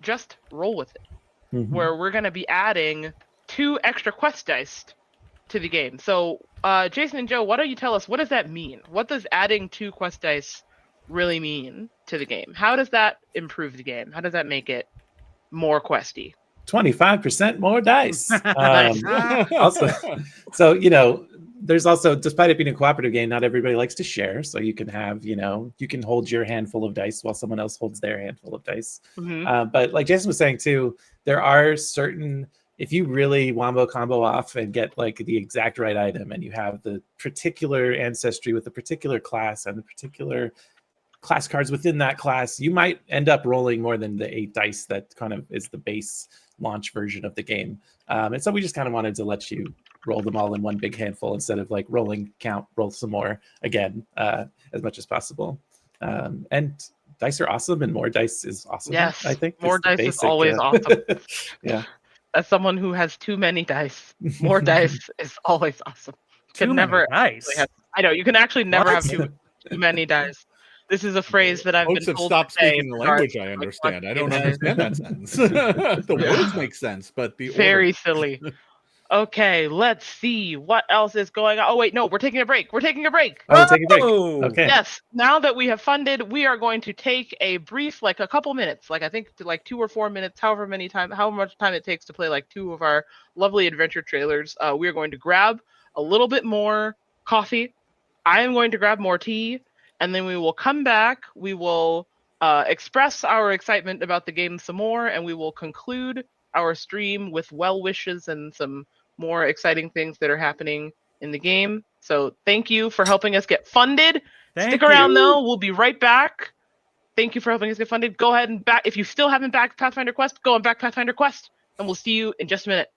Just roll with it. Mhm. Where we're going to be adding 2 extra quest dice to the game. So, Jason and Joe, why don't you tell us, what does that mean? What does adding 2 quest dice really mean to the game? How does that improve the game? How does that make it more questy? 25% more dice. Nice. Also, so there's also, despite it being a cooperative game, not everybody likes to share. So you can have, you can hold your handful of dice while someone else holds their handful of dice. Mm-hmm. But like Jason was saying too, there are certain, if you really wombo combo off and get like the exact right item, and you have the particular ancestry with the particular class and the particular class cards within that class, you might end up rolling more than the 8 dice that kind of is the base launch version of the game. And so we just kind of wanted to let you roll them all in one big handful instead of like rolling, count, roll some more again, as much as possible. And dice are awesome, and more dice is awesome. Yes, I think more dice is always awesome. Yeah. As someone who has too many dice, more dice is always awesome. Too many dice. I know, you can actually never What? have too many dice. This is a phrase that I've Folks been have told stopped to say speaking the in regards language to, I like, understand. I don't quantity of understand that sentence. The words make sense, but the very order. silly. Okay, let's see what else is going on. Oh wait, no, we're taking a break. We're taking a break. Oh, take a break. Oh! Okay. Yes, now that we have funded, we are going to take a brief, like a couple minutes, like I think like 2 or 4 minutes, however much time it takes to play like 2 of our lovely adventure trailers. We are going to grab a little bit more coffee. I am going to grab more tea, and then we will come back. We will express our excitement about the game some more, and we will conclude our stream with well wishes and some more exciting things that are happening in the game. So thank you for helping us get funded. Stick around though, we'll be right back. Thank you for helping us get funded. Go ahead and back, if you still haven't backed Pathfinder Quest, go and back Pathfinder Quest, and we'll see you in just a minute.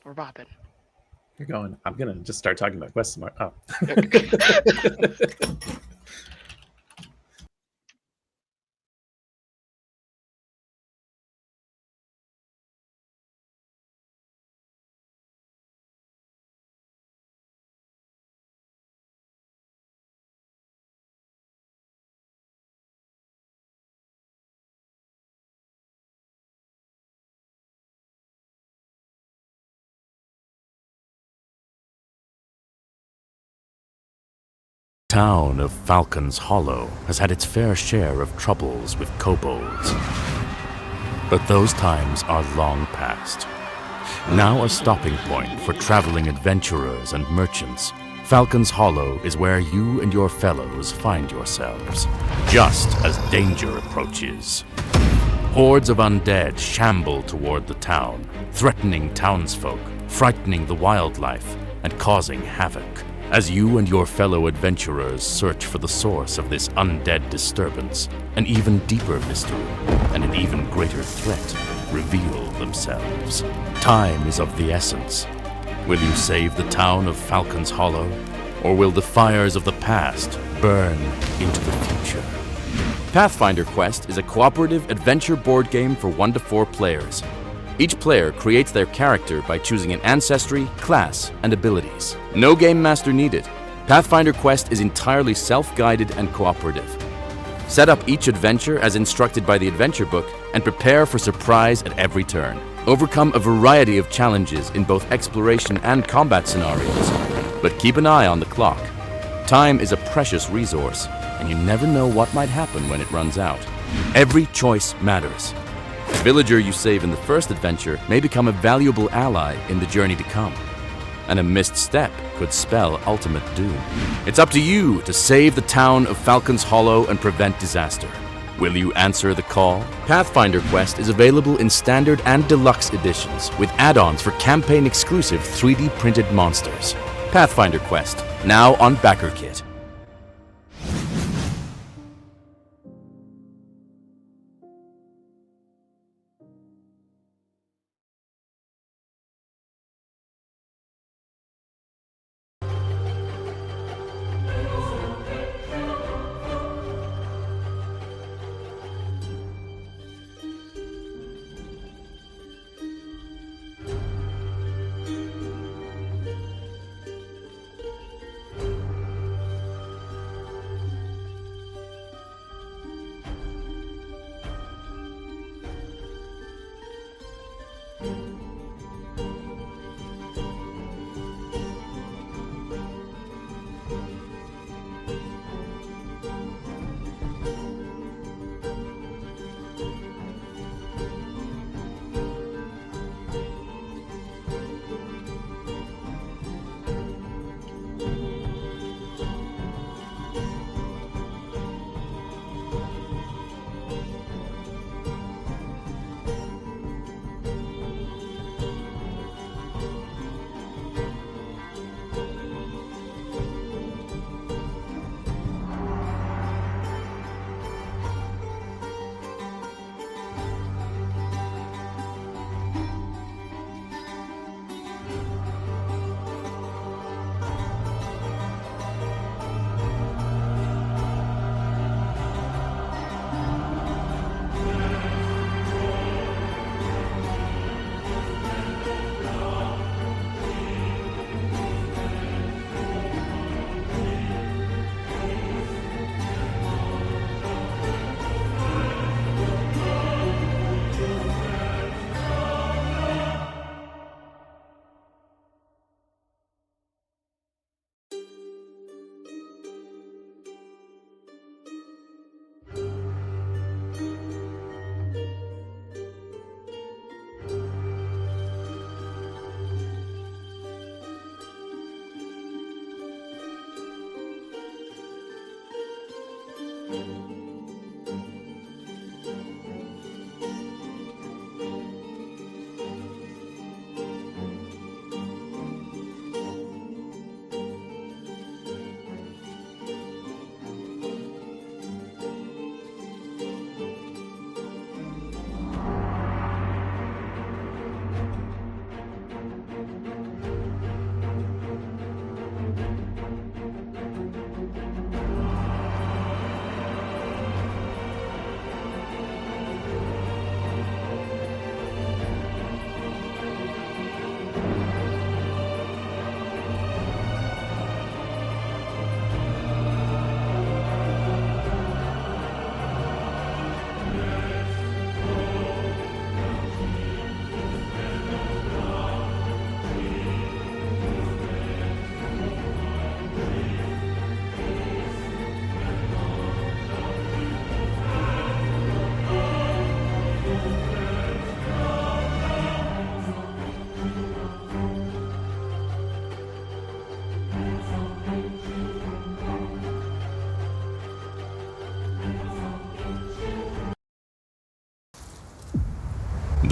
We're bopping. You're going. I'm gonna just start talking about quests tomorrow. Oh. Town of Falcon's Hollow has had its fair share of troubles with kobolds. But those times are long past. Now a stopping point for traveling adventurers and merchants, Falcon's Hollow is where you and your fellows find yourselves, just as danger approaches. Hordes of undead shamble toward the town, threatening townsfolk, frightening the wildlife, and causing havoc. As you and your fellow adventurers search for the source of this undead disturbance, an even deeper mystery and an even greater threat reveal themselves. Time is of the essence. Will you save the town of Falcon's Hollow, or will the fires of the past burn into the future? Pathfinder Quest is a cooperative adventure board game for 1 to 4 players. Each player creates their character by choosing an ancestry, class, and abilities. No game master needed. Pathfinder Quest is entirely self-guided and cooperative. Set up each adventure as instructed by the adventure book and prepare for surprise at every turn. Overcome a variety of challenges in both exploration and combat scenarios. But keep an eye on the clock. Time is a precious resource, and you never know what might happen when it runs out. Every choice matters. The villager you save in the first adventure may become a valuable ally in the journey to come. And a missed step could spell ultimate doom. It's up to you to save the town of Falcon's Hollow and prevent disaster. Will you answer the call? Pathfinder Quest is available in standard and deluxe editions with add-ons for campaign-exclusive 3D printed monsters. Pathfinder Quest, now on BackerKit.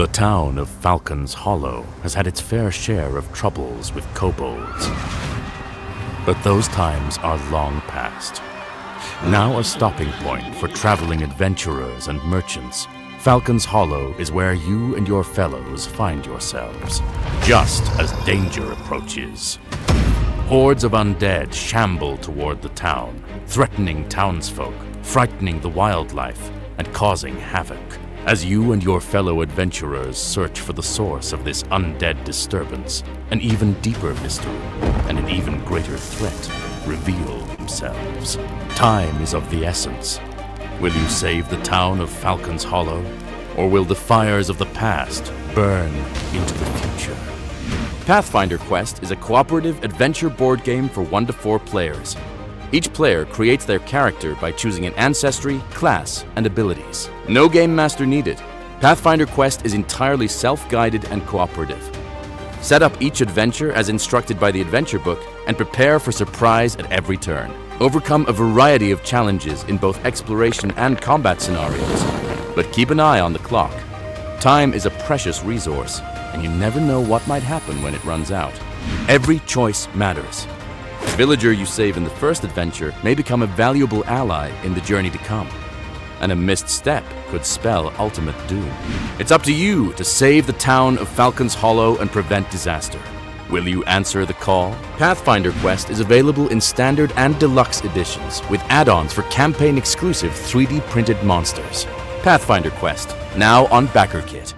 The town of Falcon's Hollow has had its fair share of troubles with kobolds. But those times are long past. Now a stopping point for traveling adventurers and merchants, Falcon's Hollow is where you and your fellows find yourselves, just as danger approaches. Hordes of undead shamble toward the town, threatening townsfolk, frightening the wildlife, and causing havoc. As you and your fellow adventurers search for the source of this undead disturbance, an even deeper mystery and an even greater threat reveal themselves. Time is of the essence. Will you save the town of Falcon's Hollow, or will the fires of the past burn into the future? Pathfinder Quest is a cooperative adventure board game for 1 to 4 players. Each player creates their character by choosing an ancestry, class, and abilities. No game master needed. Pathfinder Quest is entirely self-guided and cooperative. Set up each adventure as instructed by the adventure book and prepare for surprise at every turn. Overcome a variety of challenges in both exploration and combat scenarios, but keep an eye on the clock. Time is a precious resource, and you never know what might happen when it runs out. Every choice matters. The villager you save in the first adventure may become a valuable ally in the journey to come, and a missed step could spell ultimate doom. It's up to you to save the town of Falcon's Hollow and prevent disaster. Will you answer the call? Pathfinder Quest is available in standard and deluxe editions with add-ons for campaign-exclusive 3D printed monsters. Pathfinder Quest, now on BackerKit.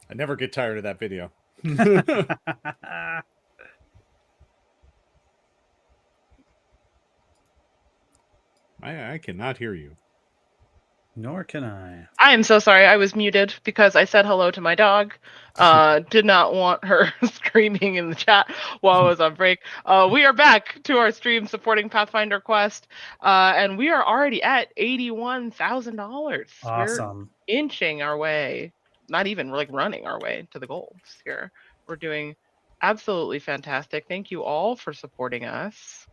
I never get tired of that video. I cannot hear you. Nor can I. I am so sorry. I was muted because I said hello to my dog. Did not want her screaming in the chat while I was on break. We are back to our stream supporting Pathfinder Quest, and we are already at $81,000. Awesome. We're inching our way, not even like running our way to the goals here. We're doing absolutely fantastic. Thank you all for supporting us.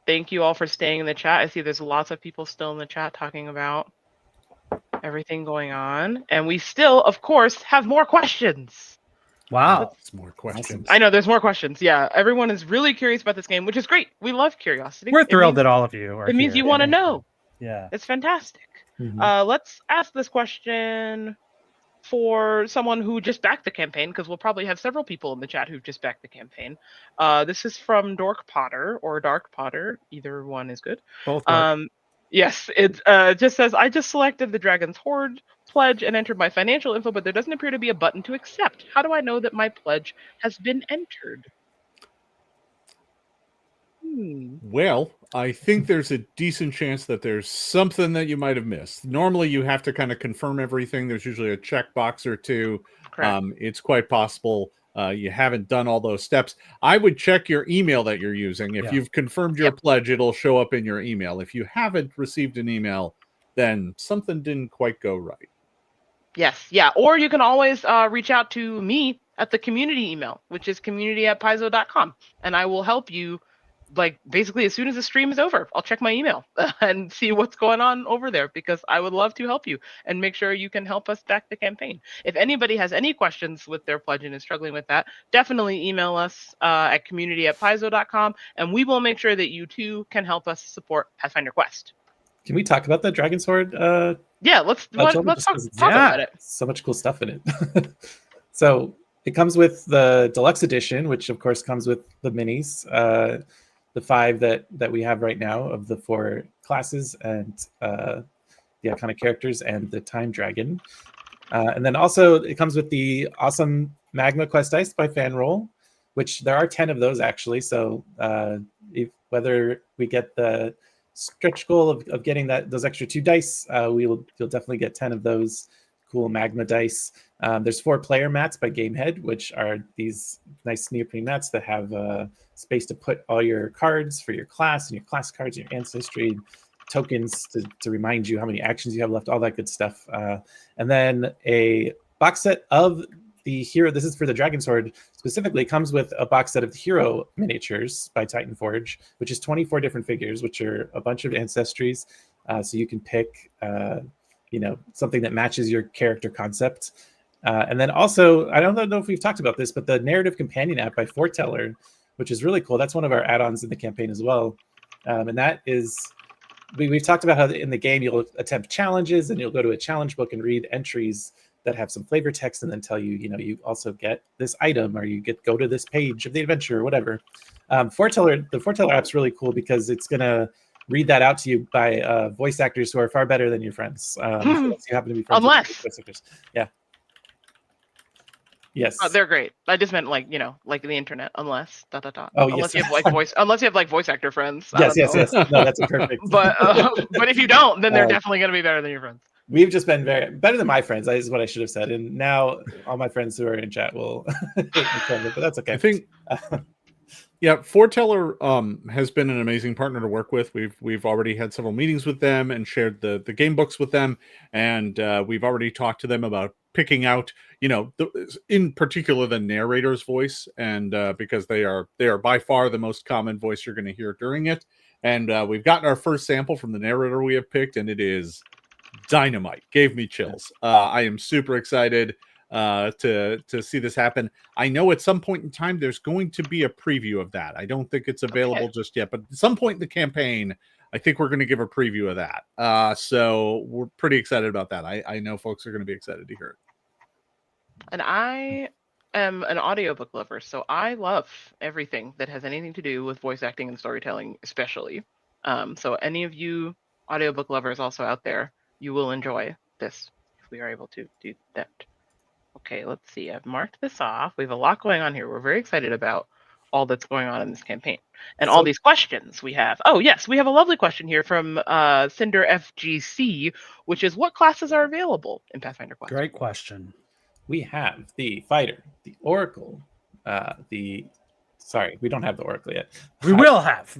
Thank you all for staying in the chat. I see there's lots of people still in the chat talking about everything going on. And we still, of course, have more questions. Wow. It's more questions. I know there's more questions. Yeah, everyone is really curious about this game, which is great. We love curiosity. We're thrilled that all of you are It means here. you want to know. Yeah. It's fantastic. Mhm. Let's ask this question for someone who just backed the campaign, because we'll probably have several people in the chat who've just backed the campaign. This is from Dork Potter or Dark Potter. Either one is good. Both work. Yes, it just says, I just selected the Dragon's Horde pledge and entered my financial info, but there doesn't appear to be a button to accept. How do I know that my pledge has been entered? Well, I think there's a decent chance that there's something that you might have missed. Normally, you have to kind of confirm everything. There's usually a checkbox or two. Correct. It's quite possible you haven't done all those steps. I would check your email that you're using. If you've confirmed your pledge, it'll show up in your email. If you haven't received an email, then something didn't quite go right. Yes, yeah. Or you can always reach out to me at the community email, which is community@paizo.com, and I will help you. Like, basically, as soon as the stream is over, I'll check my email and see what's going on over there, because I would love to help you and make sure you can help us back the campaign. If anybody has any questions with their pledge and is struggling with that, definitely email us at community@paizo.com, and we will make sure that you too can help us support Pathfinder Quest. Can we talk about the Dragon's Horde? Yeah, let's talk about it. So much cool stuff in it. So it comes with the deluxe edition, which of course comes with the minis, the 5 that we have right now of the 4 classes and the iconic characters and the Time Dragon. And then also it comes with the awesome Magma Quest dice by Fanroll, which there are 10 of those actually. So whether we get the stretch goal of getting those extra 2 dice, you'll definitely get 10 of those cool magma dice. There's 4 player mats by Gamehead, which are these nice neoprene mats that have space to put all your cards for your class and your class cards and your ancestry tokens to remind you how many actions you have left, all that good stuff. And then a box set of the hero. This is for the Dragon's Horde specifically. Comes with a box set of the hero miniatures by Titan Forge, which is 24 different figures, which are a bunch of ancestries. So you can pick, something that matches your character concept. And then also, I don't know if we've talked about this, but the narrative companion app by Foreteller, which is really cool. That's one of our add-ons in the campaign as well. And that is, we've talked about how in the game you'll attempt challenges and you'll go to a challenge book and read entries that have some flavor text and then tell you, you also get this item or you go to this page of the adventure or whatever. The Foreteller app's really cool because it's going to read that out to you by voice actors who are far better than your friends. Unless you happen to be friends with voice actors. Yeah. Yes. Oh, they're great. I just meant like the internet. Unless Oh, unless you have voice actor friends. Yes. No, that's a perfect. But if you don't, then they're definitely going to be better than your friends. We've just been better than my friends. Is what I should have said. And now all my friends who are in chat will hate me for it, but that's okay. I think. Yeah, Foreteller has been an amazing partner to work with. We've already had several meetings with them and shared the game books with them, and we've already talked to them about picking out, in particular the narrator's voice, and because they are by far the most common voice you're going to hear during it. And we've gotten our first sample from the narrator we have picked, and it is dynamite. Gave me chills. I am super excited to see this happen. I know at some point in time there's going to be a preview of that. I don't think it's available just yet, but at some point in the campaign, I think we're going to give a preview of that. So we're pretty excited about that. I know folks are going to be excited to hear it. And I am an audiobook lover, so I love everything that has anything to do with voice acting and storytelling, especially. So any of you audiobook lovers also out there, you will enjoy this if we are able to do that. Okay, let's see. I've marked this off. We have a lot going on here. We're very excited about all that's going on in this campaign and all these questions we have. Oh, yes, we have a lovely question here from Cinder FGC, which is, what classes are available in Pathfinder Quest? Great question. We have the Fighter, the Oracle, Sorry, we don't have the Oracle yet. We will have.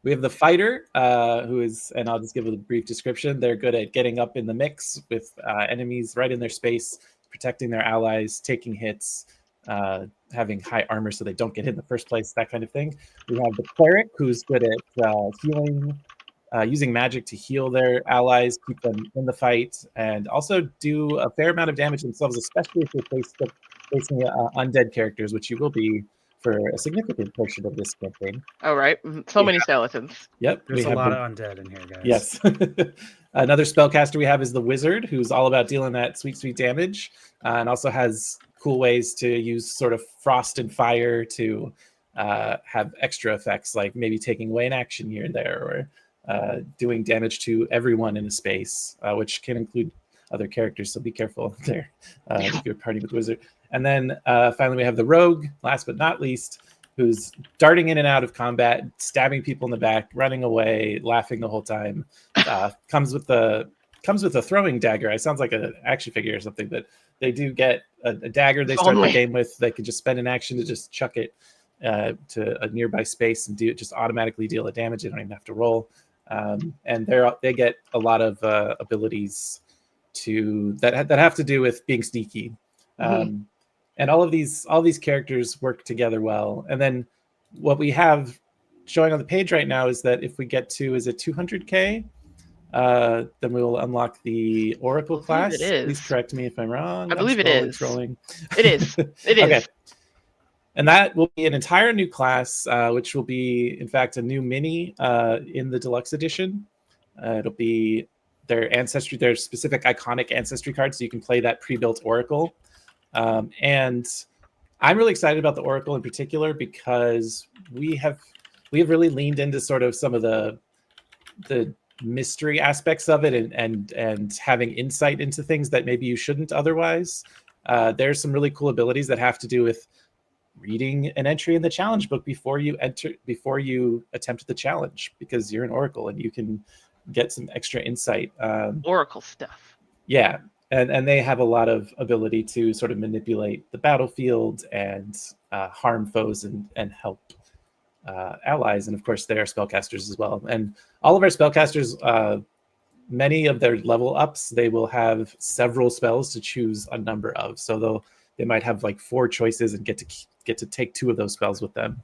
We have the Fighter, who is, and I'll just give a brief description. They're good at getting up in the mix with enemies right in their space, protecting their allies, taking hits, having high armor so they don't get hit in the first place, that kind of thing. We have the Cleric, who's good at healing, using magic to heal their allies, keep them in the fight, and also do a fair amount of damage themselves, especially if you're facing undead characters, which you will be for a significant portion of this campaign. Oh, right. So many skeletons. Yep. There's a lot of undead in here, guys. Yes. Another spellcaster we have is the Wizard, who's all about dealing that sweet, sweet damage, and also has cool ways to use sort of frost and fire to have extra effects, like maybe taking away an action here and there, or doing damage to everyone in a space, which can include other characters, so be careful there if you're partying with Wizard. And then finally we have the Rogue, last but not least, who's darting in and out of combat, stabbing people in the back, running away, laughing the whole time. Comes with a throwing dagger. It sounds like an action figure or something, but they do get a dagger they start the game with. They can just spend an action to just chuck it to a nearby space and just automatically deal the damage. They don't even have to roll. And they get a lot of abilities that have to do with being sneaky. And all these characters work together well. And then what we have showing on the page right now is that if we get to, is it 200K? Then we will unlock the Oracle class. It is. Please correct me if I'm wrong. I believe it is. Scrolling. It is. It is. Okay. And that will be an entire new class, which will be, in fact, a new mini in the deluxe edition. It'll be their specific iconic ancestry cards, so you can play that pre-built Oracle. And I'm really excited about the Oracle in particular because we have really leaned into sort of some of the mystery aspects of it and having insight into things that maybe you shouldn't otherwise. There's some really cool abilities that have to do with reading an entry in the challenge book before you attempt the challenge, because you're an Oracle and you can get some extra insight. Oracle stuff. Yeah. And they have a lot of ability to sort of manipulate the battlefield and harm foes and help allies. And of course, they are spellcasters as well. And all of our spellcasters, many of their level ups, they will have several spells to choose a number of. So they might have like 4 choices and get to take 2 of those spells with them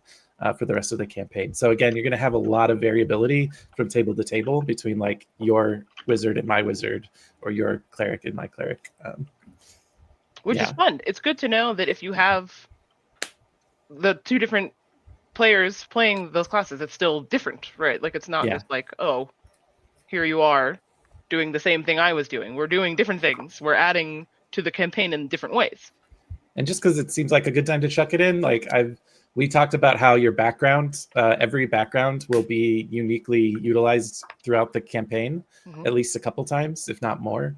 for the rest of the campaign. So again, you're going to have a lot of variability from table to table between like your wizard and my wizard, or your cleric and my cleric. Which is fun. It's good to know that if you have the 2 different players playing those classes, it's still different, right? Like it's not just like, oh, here you are doing the same thing I was doing. We're doing different things. We're adding to the campaign in different ways. And just because it seems like a good time to chuck it in, like we talked about how your background, every background will be uniquely utilized throughout the campaign, at least a couple times, if not more,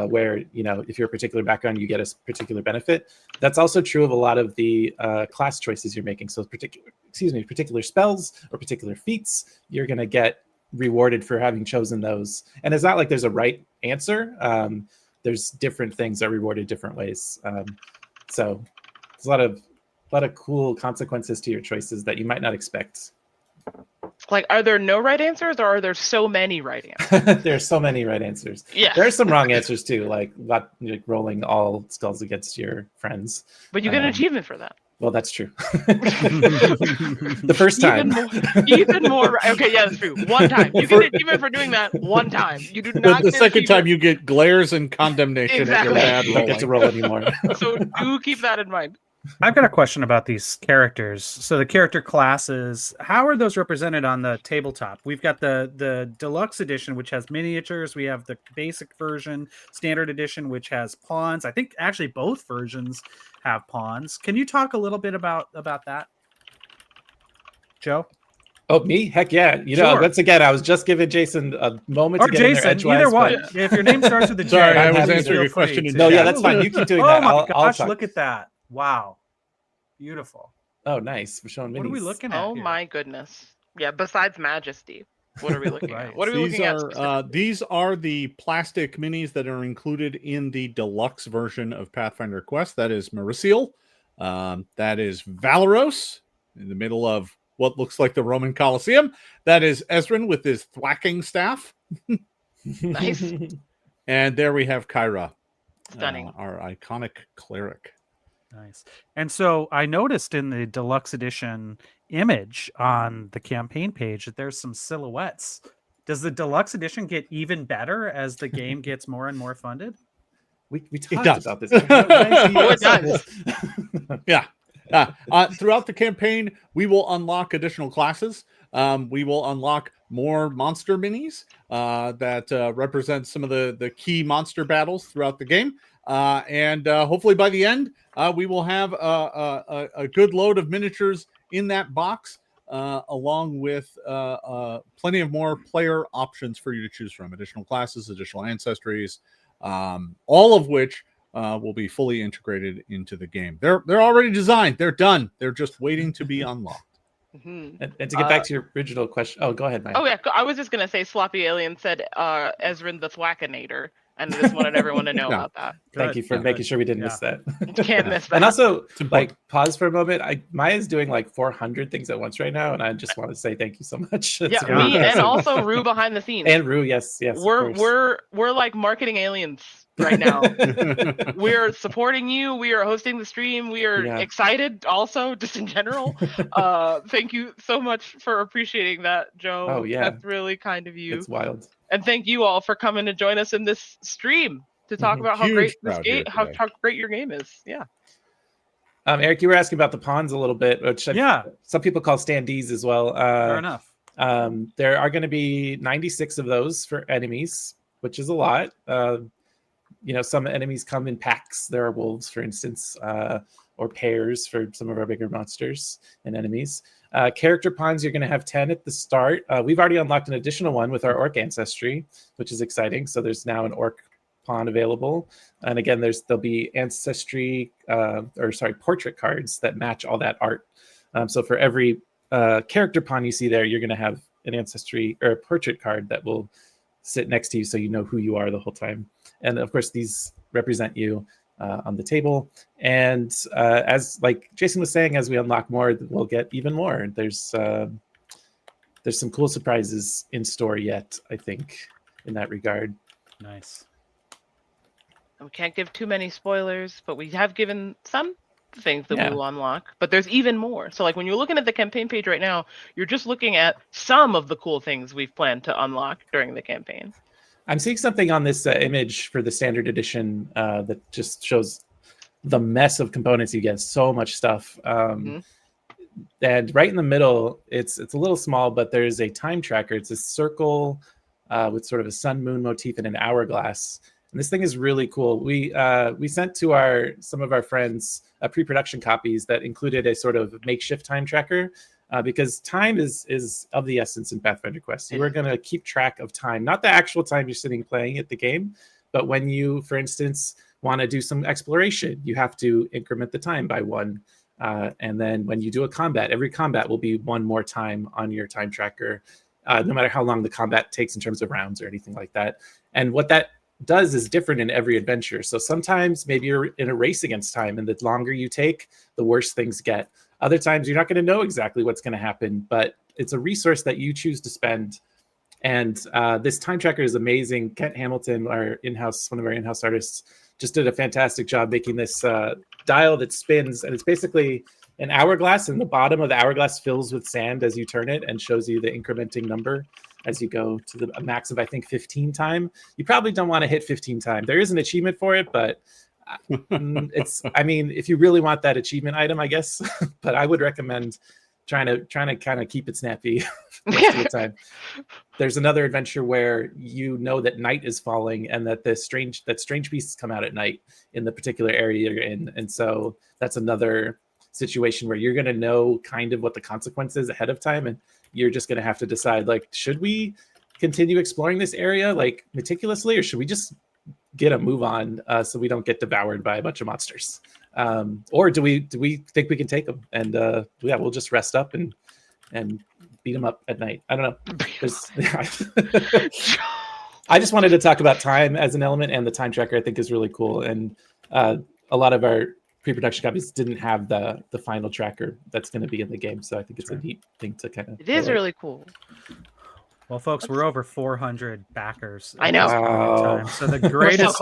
where, if you're a particular background, you get a particular benefit. That's also true of a lot of the class choices you're making. So particular spells or particular feats, you're going to get rewarded for having chosen those. And it's not like there's a right answer. There's different things that are rewarded different ways. So there's a lot of cool consequences to your choices that you might not expect. Like, are there no right answers, or are there so many right answers? There's so many right answers. Yeah. There's some wrong answers too, like rolling all skulls against your friends. But you get an achievement for that. Well, that's true. The first time. Even more. Okay, yeah, that's true. One time. You get an achievement for doing that one time. You do not. The second time you get glares and condemnation at your bad You don't get to roll anymore. So do keep that in mind. I've got a question about these characters. So the character classes, how are those represented on the tabletop? We've got the deluxe edition, which has miniatures. We have the basic version, standard edition, which has pawns. I think actually both versions have pawns. Can you talk a little bit about that, Joe? Oh, me? Heck yeah. Sure. Once again, I was just giving Jason a moment to get Jason, in there edgewise. either one. If your name starts with a J, Sorry, I was please answering feel your question free in to- No, yeah, that's fine. You keep doing Oh that. my I'll gosh, talk. look at that. Wow. Beautiful. Oh, nice. We're showing minis. What are we looking at Oh here? my goodness. Yeah, besides Majesty. What are we looking Right. at? What are we looking at? These are the plastic minis that are included in the deluxe version of Pathfinder Quest. That is Mariciel. That is Valeros in the middle of what looks like the Roman Colosseum. That is Ezrin with his thwacking staff. Nice. And there we have Kyra, Stunning. our iconic cleric. Nice. And so I noticed in the deluxe edition image on the campaign page that there's some silhouettes. Does the deluxe edition get even better as the game gets more and more funded? We does. talked about this. Oh, it does. Yeah. Throughout the campaign, we will unlock additional classes. We will unlock more monster minis that represent some of the key monster battles throughout the game. And hopefully by the end, we will have a good load of miniatures in that box along with plenty of more player options for you to choose from, additional classes, additional ancestries, all of which will be fully integrated into the game. They're already designed. They're done. They're just waiting to be unlocked. Mm-hmm. And to get back to your original question, go ahead, Mike. Oh yeah, I was just gonna say Sloppy Alien said Ezrin the Thwackinator, and I just wanted everyone to know about that. Thank you for making sure we didn't miss that. Can't miss that. And also, like, pause for a moment. Maya's doing like 400 things at once right now, and I just want to say thank you so much. It's yeah, really me and impressive. also Rue behind the scenes. And Rue, yes. We're like marketing aliens right now. We're supporting you. We are hosting the stream. We are excited also, just in general. Thank you so much for appreciating that, Joe. Oh yeah, that's really kind of you. It's wild. And thank you all for coming to join us in this stream to talk about how great this game, how great your game is. Yeah. Eric, you were asking about the pawns a little bit, which some people call standees as well. Fair enough. There are going to be 96 of those for enemies, which is a lot. Some enemies come in packs. There are wolves, for instance, or pairs for some of our bigger monsters and enemies. Character pawns, you're going to have 10 at the start. We've already unlocked an additional one with our orc ancestry, which is exciting. So there's now an orc pawn available. And again, there'll be portrait cards that match all that art. So for every character pawn you see there, you're going to have an ancestry or a portrait card that will sit next to you so you know who you are the whole time. And of course, these represent you on the table. And as like Jason was saying, as we unlock more, we'll get even more. There's some cool surprises in store yet, I think, in that regard. Nice. We can't give too many spoilers, but we have given some things that we will unlock. But there's even more. So like when you're looking at the campaign page right now, you're just looking at some of the cool things we've planned to unlock during the campaign. I'm seeing something on this image for the standard edition that just shows the mess of components you get. So much stuff. And right in the middle, it's a little small, but there's a time tracker. It's a circle with sort of a sun moon motif and an hourglass. And this thing is really cool. We sent to some of our friends pre-production copies that included a sort of makeshift time tracker. Because time is of the essence in Pathfinder Quest. You are going to keep track of time, not the actual time you're sitting playing at the game, but when you, for instance, want to do some exploration, you have to increment the time by 1. And then when you do a combat, every combat will be 1 more time on your time tracker, no matter how long the combat takes in terms of rounds or anything like that. And what that does is different in every adventure. So sometimes maybe you're in a race against time, and the longer you take, the worse things get. Other times you're not going to know exactly what's going to happen, but it's a resource that you choose to spend. And this time tracker is amazing. Kent Hamilton, one of our in-house artists, just did a fantastic job making this dial that spins. And it's basically an hourglass, and the bottom of the hourglass fills with sand as you turn it and shows you the incrementing number as you go to a max of, I think, 15 time. You probably don't want to hit 15 time. There is an achievement for it, but if you really want that achievement item, I guess, but I would recommend trying to kind of keep it snappy most of the time. There's another adventure where you know that night is falling and that strange beasts come out at night in the particular area you're in. And so that's another situation where you're going to know kind of what the consequence is ahead of time. And you're just going to have to decide, like, should we continue exploring this area like meticulously, or should we just get a move on so we don't get devoured by a bunch of monsters, or do we think we can take them, and we'll just rest up and beat them up at night. I don't know. I just wanted to talk about time as an element, and the time tracker I think is really cool, and a lot of our pre-production copies didn't have the final tracker that's going to be in the game, so I think it's a neat thing to kind of. It is really cool. Well, folks, we're over 400 backers. I know. Time. So the greatest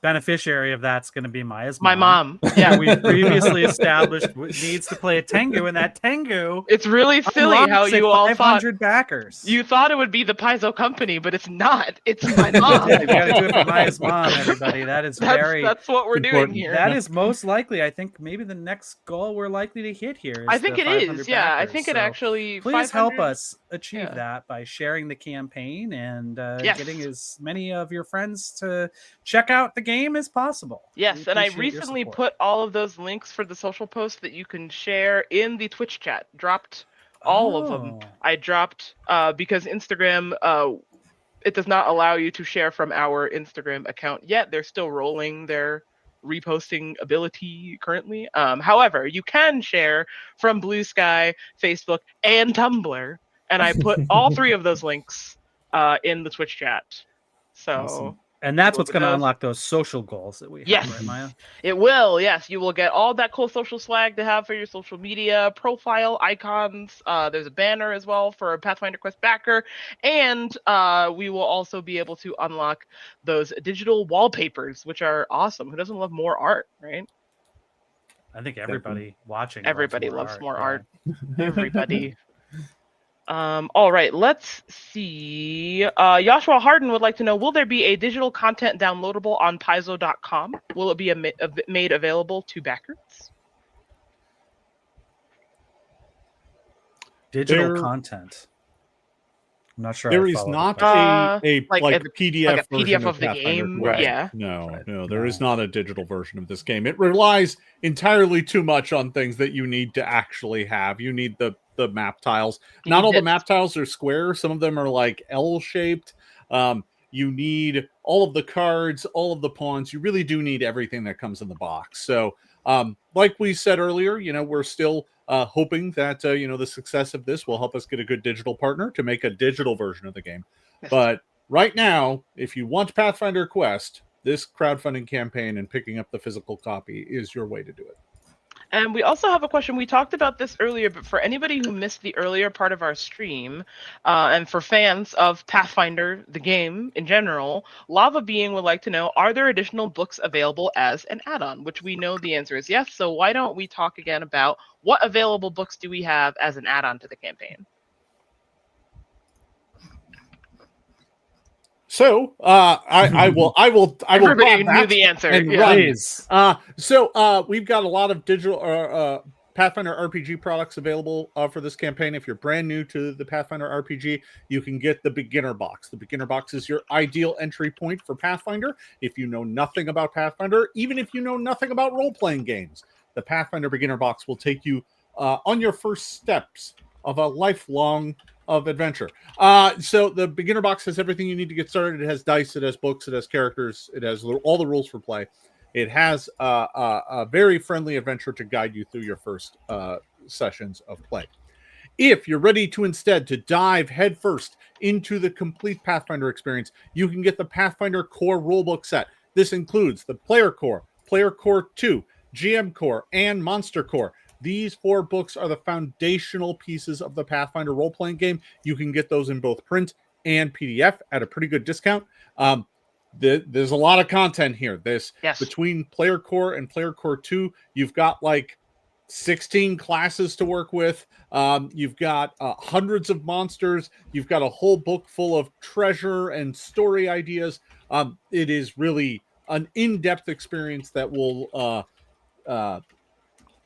beneficiary of that's going to be Maya's mom. My mom. Yeah, we previously established needs to play a Tengu, and that Tengu. It's really silly how you all 500 backers. You thought it would be the Paizo company, but it's not. It's my mom. You got to do it for Maya's mom, everybody. That's what we're doing here. That is most likely. I think maybe the next goal we're likely to hit here is I think it is. Yeah, backers. I think it actually. Please help us achieve that by sharing the campaign and getting as many of your friends to check out the game as possible. Yes, and I recently put all of those links for the social posts that you can share in the Twitch chat. Dropped All of them. Oh. I dropped because Instagram it does not allow you to share from our Instagram account yet. They're still rolling their reposting ability currently. However, you can share from Blue Sky, Facebook, and Tumblr, and I put all three of those links in the Twitch chat. So Awesome. And that's what's look at going to those. unlock those social goals that we have, Yes, right, Maya? it will. Yes, you will get all that cool social swag to have for your social media profile icons. There's a banner as well for a Pathfinder Quest backer, and we will also be able to unlock those digital wallpapers, which are awesome. Who doesn't love more art, right? I think everybody watching Everybody loves loves more yeah. art. Everybody. All right, let's see. Joshua Harden would like to know, will there be a digital content downloadable on Paizo.com? Will it be made available to backers? Digital There- content. I'm not sure. There I is follow the not question. a like PDF like a PDF version of the Pathfinder game? Quest. Yeah. No, Right. no, there is No. not a digital version of this game. It relies entirely too much on things that you need to actually have. You need the map tiles. Not all the map tiles are square. Some of them are like L-shaped. You need all of the cards, all of the pawns. You really do need everything that comes in the box. So, like we said earlier, we're still hoping that the success of this will help us get a good digital partner to make a digital version of the game. Yes. But right now, if you want Pathfinder Quest, this crowdfunding campaign and picking up the physical copy is your way to do it. And we also have a question. We talked about this earlier, but for anybody who missed the earlier part of our stream, and for fans of Pathfinder, the game in general, Lava Being would like to know, are there additional books available as an add-on? Which we know the answer is yes. So why don't we talk again about what available books do we have as an add-on to the campaign? So I will Everybody grab knew that the answer. and Yeah. run. Please. So we've got a lot of digital Pathfinder RPG products available for this campaign. If you're brand new to the Pathfinder RPG, you can get the beginner box. The beginner box is your ideal entry point for Pathfinder. If you know nothing about Pathfinder, even if you know nothing about role-playing games, the Pathfinder beginner box will take you on your first steps of a lifelong of adventure. So the beginner box has everything you need to get started. It has dice, it has books, it has characters, it has all the rules for play. It has a very friendly adventure to guide you through your first sessions of play. If you're ready to instead to dive headfirst into the complete Pathfinder experience, you can get the Pathfinder Core Rulebook set. This includes the Player Core 2, GM Core, and Monster Core. These 4 books are the foundational pieces of the Pathfinder role-playing game. You can get those in both print and PDF at a pretty good discount. There's a lot of content here. Between Player Core and Player Core 2, you've got like 16 classes to work with. You've got hundreds of monsters. You've got a whole book full of treasure and story ideas. It is really an in-depth experience that will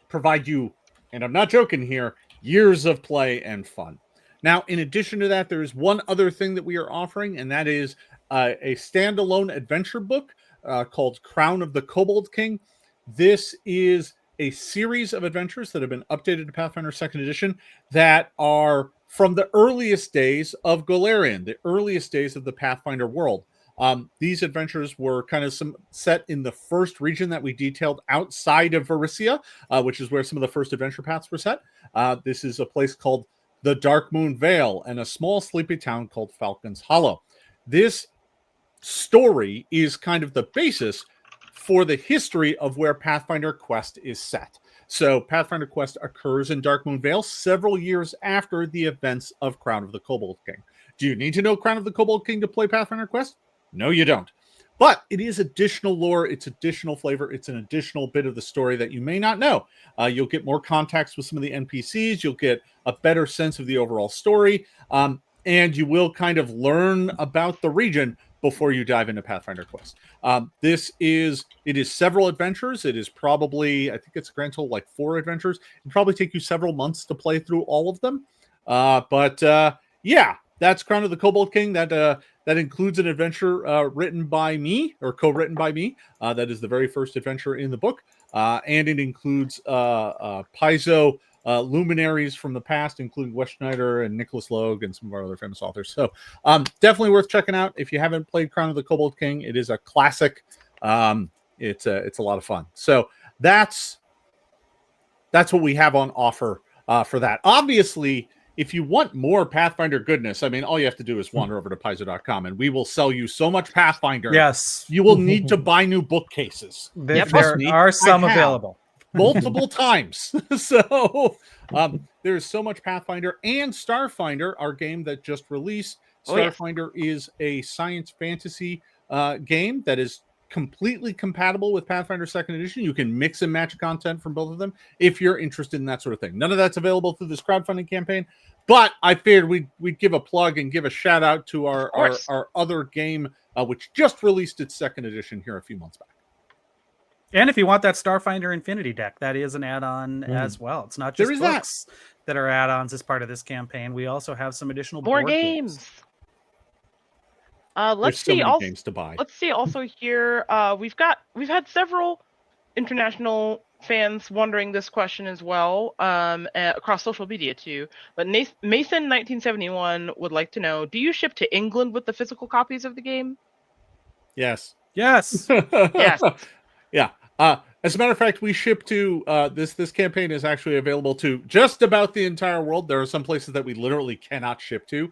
provide you, and I'm not joking here, years of play and fun. Now, in addition to that, there is one other thing that we are offering, and that is a standalone adventure book called Crown of the Kobold King. This is a series of adventures that have been updated to Pathfinder 2nd Edition that are from the earliest days of Golarion, the earliest days of the Pathfinder world. These adventures were kind of set in the first region that we detailed outside of Varisia, which is where some of the first adventure paths were set. This is a place called the Dark Moon Vale and a small sleepy town called Falcon's Hollow. This story is kind of the basis for the history of where Pathfinder Quest is set. So Pathfinder Quest occurs in Dark Moon Vale several years after the events of Crown of the Kobold King. Do you need to know Crown of the Kobold King to play Pathfinder Quest? No, you don't. But it is additional lore, it's additional flavor, it's an additional bit of the story that you may not know. You'll get more contacts with some of the NPCs, you'll get a better sense of the overall story, and you will kind of learn about the region before you dive into Pathfinder Quest. It is several adventures. It is probably, I think it's a grand total like 4 adventures. It'll probably take you several months to play through all of them. Yeah, that's Crown of the Kobold King. That includes an adventure written by me, or co-written by me. That is the very first adventure in the book. And it includes Paizo luminaries from the past, including Wes Schneider and Nicholas Logue and some of our other famous authors. So definitely worth checking out. If you haven't played Crown of the Kobold King, it is a classic. It's a lot of fun. So that's what we have on offer for that. Obviously, if you want more Pathfinder goodness, I mean, all you have to do is wander over to Paizo.com and we will sell you so much Pathfinder. Yes. You will need to buy new bookcases. There Trust me, are some I have available. multiple times. So there's so much Pathfinder and Starfinder, our game that just released. Starfinder is a science fantasy game that is completely compatible with Pathfinder 2nd Edition. You can mix and match content from both of them if you're interested in that sort of thing. None of that's available through this crowdfunding campaign, but I figured we'd give a plug and give a shout out to our other game, which just released its 2nd Edition here a few months back. And if you want that Starfinder Infinity deck, that is an add-on as well. It's not just books that are add-ons as part of this campaign. We also have some additional board games. Let's so see. many games to buy. Let's see. Also here, we've had several international fans wondering this question as well, across social media too. But Mason 1971 would like to know: do you ship to England with the physical copies of the game? Yes. Yes. Yes. Yeah. As a matter of fact, we ship to this campaign is actually available to just about the entire world. There are some places that we literally cannot ship to.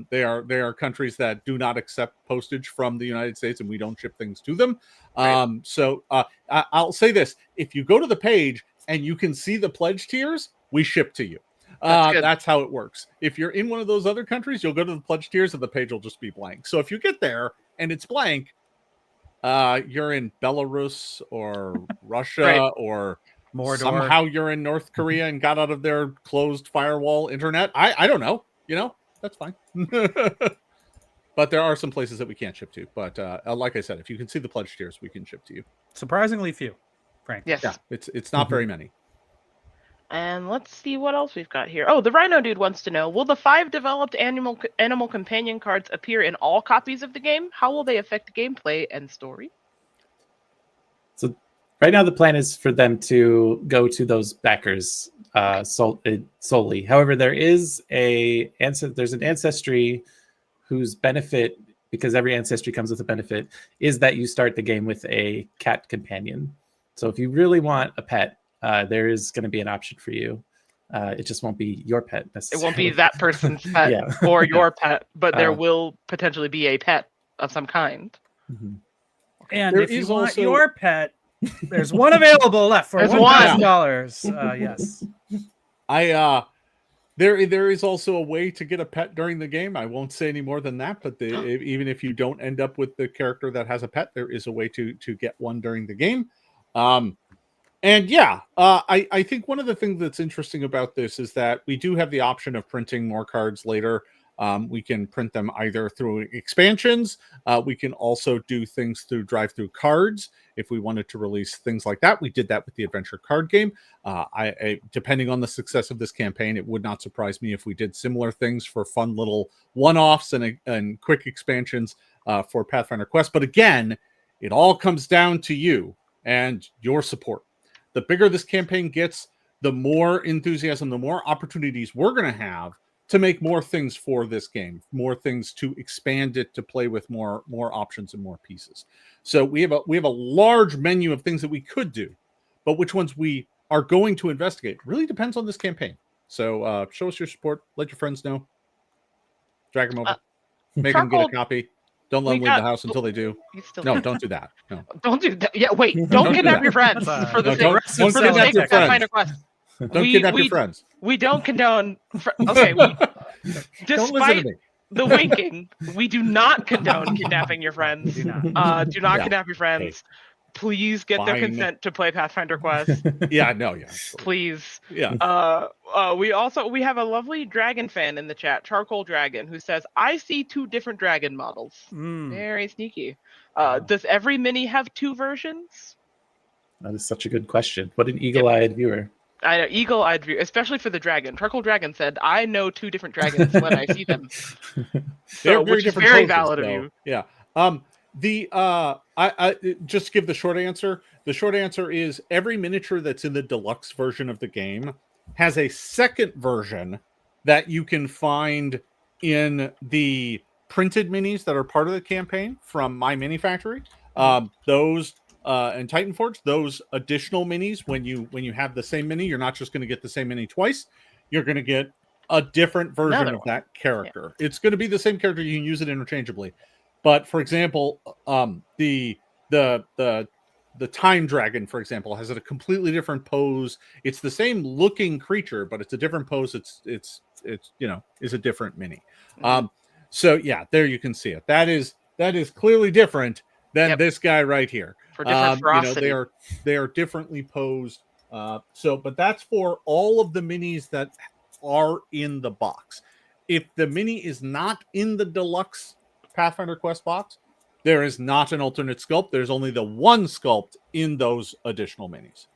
They are countries that do not accept postage from the United States, and we don't ship things to them. Right. So I'll say this: if you go to the page and you can see the pledge tiers, we ship to you. That's how it works. If you're in one of those other countries, you'll go to the pledge tiers, and the page will just be blank. So if you get there and it's blank, you're in Belarus or Russia or Mordor. Somehow you're in North Korea and got out of their closed firewall internet. I don't know. That's fine. But there are some places that we can't ship to. But like I said, if you can see the pledge tiers, we can ship to you. Surprisingly few, frankly. Yes. Yeah, it's not very many. And let's see what else we've got here. Oh, the Rhino Dude wants to know: will the 5 developed animal companion cards appear in all copies of the game? How will they affect gameplay and story? So right now the plan is for them to go to those backers solely. However, there's an ancestry whose benefit, because every ancestry comes with a benefit, is that you start the game with a cat companion. So if you really want a pet, there is going to be an option for you. It just won't be your pet necessarily. It won't be that person's pet or your pet, but there will potentially be a pet of some kind. Mm-hmm. And if you want your pet, there's one available left for $1,000. Yes. There is also a way to get a pet during the game. I won't say any more than that, but even if you don't end up with the character that has a pet, there is a way to get one during the game. I think one of the things that's interesting about this is that we do have the option of printing more cards later. We can print them either through expansions. We can also do things through drive-through cards if we wanted to release things like that. We did that with the adventure card game. Depending on the success of this campaign, it would not surprise me if we did similar things for fun little one-offs and quick expansions for Pathfinder Quest. But again, it all comes down to you and your support. The bigger this campaign gets, the more enthusiasm, the more opportunities we're going to have to make more things for this game, more things to expand it, to play with more options and more pieces. So we have a large menu of things that we could do, but which ones we are going to investigate really depends on this campaign. So show us your support. Let your friends know. Drag them over. Make them get a copy. Don't let them leave the house until they do. No, don't do that. No. Don't do that. Yeah, wait. Don't kidnap your friends for the sake of Pathfinder Quest. Don't kidnap your friends. We don't condone. Despite the winking, we do not condone kidnapping your friends. Do not kidnap your friends. Please get their consent to play Pathfinder Quest. Please. Yeah. We have a lovely dragon fan in the chat, Charcoal Dragon, who says, "I see 2 different dragon models." Very sneaky. Does every mini have 2 versions? That is such a good question. What an eagle-eyed viewer. I know, eagle-eyed view, especially for the dragon. Charcoal Dragon said, "I know 2 different dragons when I see them." So, which is very valid of you. Yeah. I just to give the short answer. The short answer is every miniature that's in the deluxe version of the game has a second version that you can find in the printed minis that are part of the campaign from My Mini Factory. Those and Titan Forge, those additional minis, when you have the same mini, you're not just going to get the same mini twice. You're going to get a different version of that character. It's going to be the same character. You can use it interchangeably. But for example, the Time Dragon, for example, has a completely different pose. It's the same looking creature, but it's a different pose. It's is a different mini. So yeah, there you can see it. That is clearly different than this guy right here. For different ferocity. They are differently posed. But that's for all of the minis that are in the box. If the mini is not in the deluxe Pathfinder Quest box, there is not an alternate sculpt. There's only the one sculpt in those additional minis.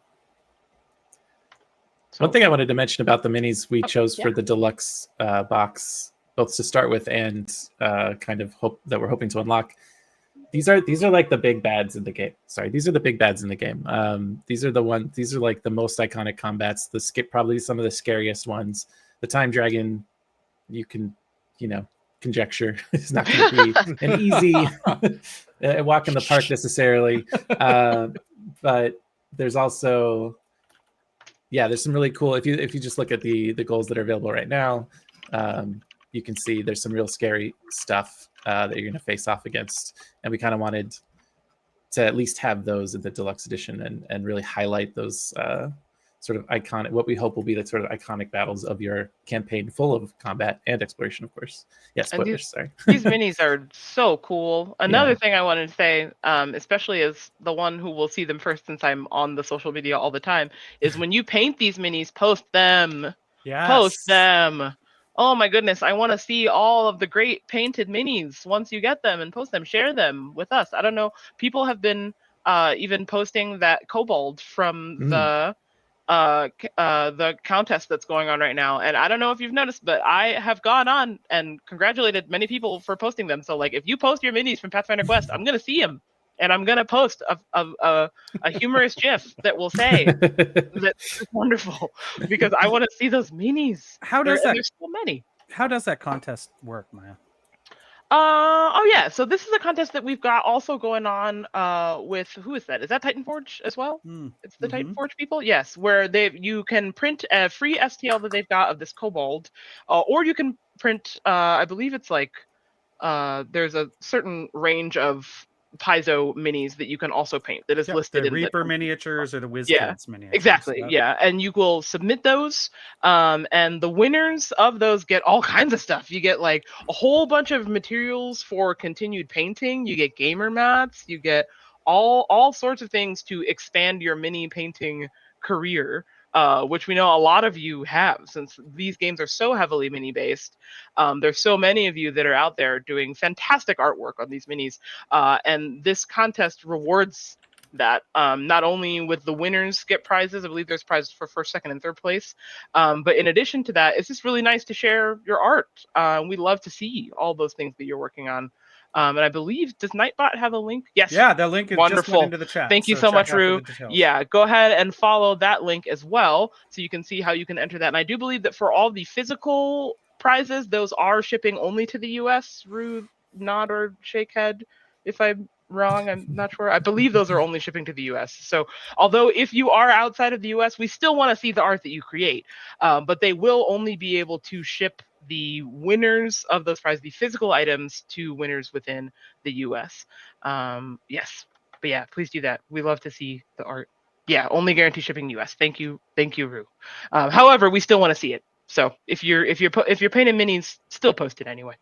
One thing I wanted to mention about the minis we chose for the deluxe box, both to start with and kind of hope that we're hoping to unlock. These are like the big bads in the game. Sorry, these are the big bads in the game. These are like the most iconic combats. Probably some of the scariest ones. The Time Dragon, you can, conjecture it's not going to be an easy walk in the park necessarily. But there's also, there's some really cool. If you just look at the goals that are available right now, you can see there's some real scary stuff that you're going to face off against, and we kind of wanted to at least have those in the deluxe edition and really highlight those sort of iconic, what we hope will be the sort of iconic battles of your campaign, full of combat and exploration, of course. Yes, spoilers. Sorry. These minis are so cool. Another thing I wanted to say, especially as the one who will see them first, since I'm on the social media all the time, is when you paint these minis, post them. Yes. Post them. Oh my goodness, I want to see all of the great painted minis once you get them and post them. Share them with us. I don't know. People have been even posting that kobold from the contest that's going on right now. And I don't know if you've noticed, but I have gone on and congratulated many people for posting them. So like, if you post your minis from Pathfinder Quest, I'm going to see them. And I'm going to post a humorous GIF that will say that's wonderful, because I want to see those minis. There's so many. How does that contest work, Maya? So this is a contest that we've got also going on with, who is that? Is that Titan Forge as well? It's the Titan Forge people? Yes, where you can print a free STL that they've got of this kobold, or you can print, I believe it's like, there's a certain range of Paizo minis that you can also paint that is listed the in Reaper miniatures or the WizKids miniatures. Exactly. Yeah. And you will submit those. And the winners of those get all kinds of stuff. You get like a whole bunch of materials for continued painting. You get gamer mats. You get all sorts of things to expand your mini painting career. Which we know a lot of you have, since these games are so heavily mini based. There's so many of you that are out there doing fantastic artwork on these minis, and this contest rewards that. Not only with the winners get prizes, I believe there's prizes for first, second, and third place, but in addition to that, it's just really nice to share your art. We love to see all those things that you're working on. And I believe, does Nightbot have a link? Yes. Yeah, the link is wonderful. Just went into the chat. Thank you so much, Rue. Yeah, go ahead and follow that link as well, so you can see how you can enter that. And I do believe that for all the physical prizes, those are shipping only to the US. Rue, nod or shake head if I'm wrong. I'm not sure. I believe those are only shipping to the US. So although if you are outside of the US, we still want to see the art that you create. But they will only be able to ship the winners of those prizes, the physical items, to winners within the US. Yes. But yeah, please do that. We love to see the art. Yeah, only guarantee shipping US. Thank you, Rue. However, we still want to see it. So if you're painting minis, still post it anyway.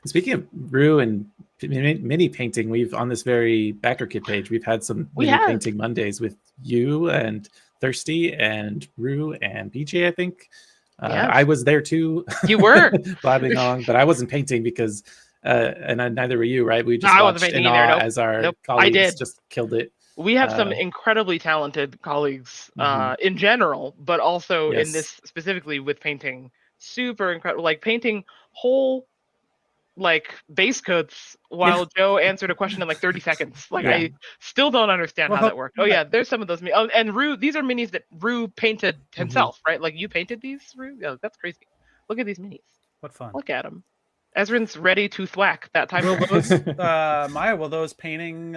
Speaking of Rue and mini painting, we've on this very BackerKit page, we've had some mini painting Mondays with you and Thirsty and Rue and BJ, I think. I was there too. You were blabbing along, but I wasn't painting because, and neither were you, right? We just watched in awe as our colleagues just killed it. We have some incredibly talented colleagues in general, but also in this specifically with painting. Super incredible, like painting whole like base codes while Joe answered a question in like 30 seconds. Like I still don't understand how that worked. Oh yeah, there's some of those. Oh, and Rue, these are minis that Rue painted himself, right? Like you painted these, Rue? Yeah, that's crazy. Look at these minis. What fun. Look at them. Ezrin's ready to thwack that time. Will those, Maya, will those painting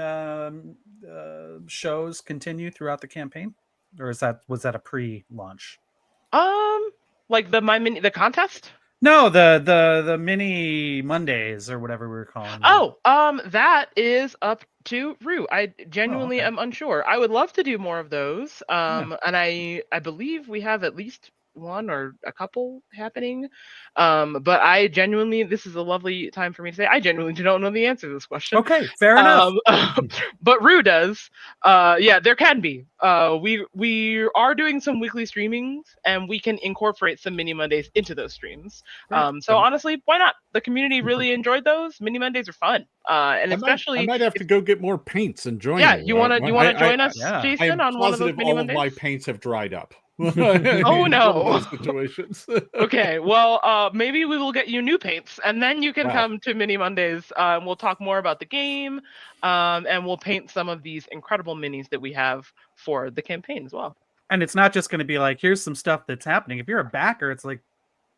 shows continue throughout the campaign? Or was that a pre-launch? Like the contest? No, the mini Mondays or whatever we were calling them. Oh, that is up to Rue. I genuinely am unsure. I would love to do more of those. And I believe we have at least one or a couple happening. But I genuinely, this is a lovely time for me to say, I genuinely don't know the answer to this question. Okay, fair enough. But Rue does. Yeah, there can be. We are doing some weekly streamings, and we can incorporate some mini Mondays into those streams. So honestly, why not? The community really enjoyed those. Mini Mondays are fun. And especially I might have to go get more paints and join. Yeah, you. you want to join us, Jason, on one of those positive mini all Mondays? of my paints have dried up. Oh no! Situations. Okay, well, maybe we will get you new paints, and then you can come to Mini Mondays. And we'll talk more about the game, and we'll paint some of these incredible minis that we have for the campaign as well. And it's not just going to be like, here's some stuff that's happening. If you're a backer, it's like,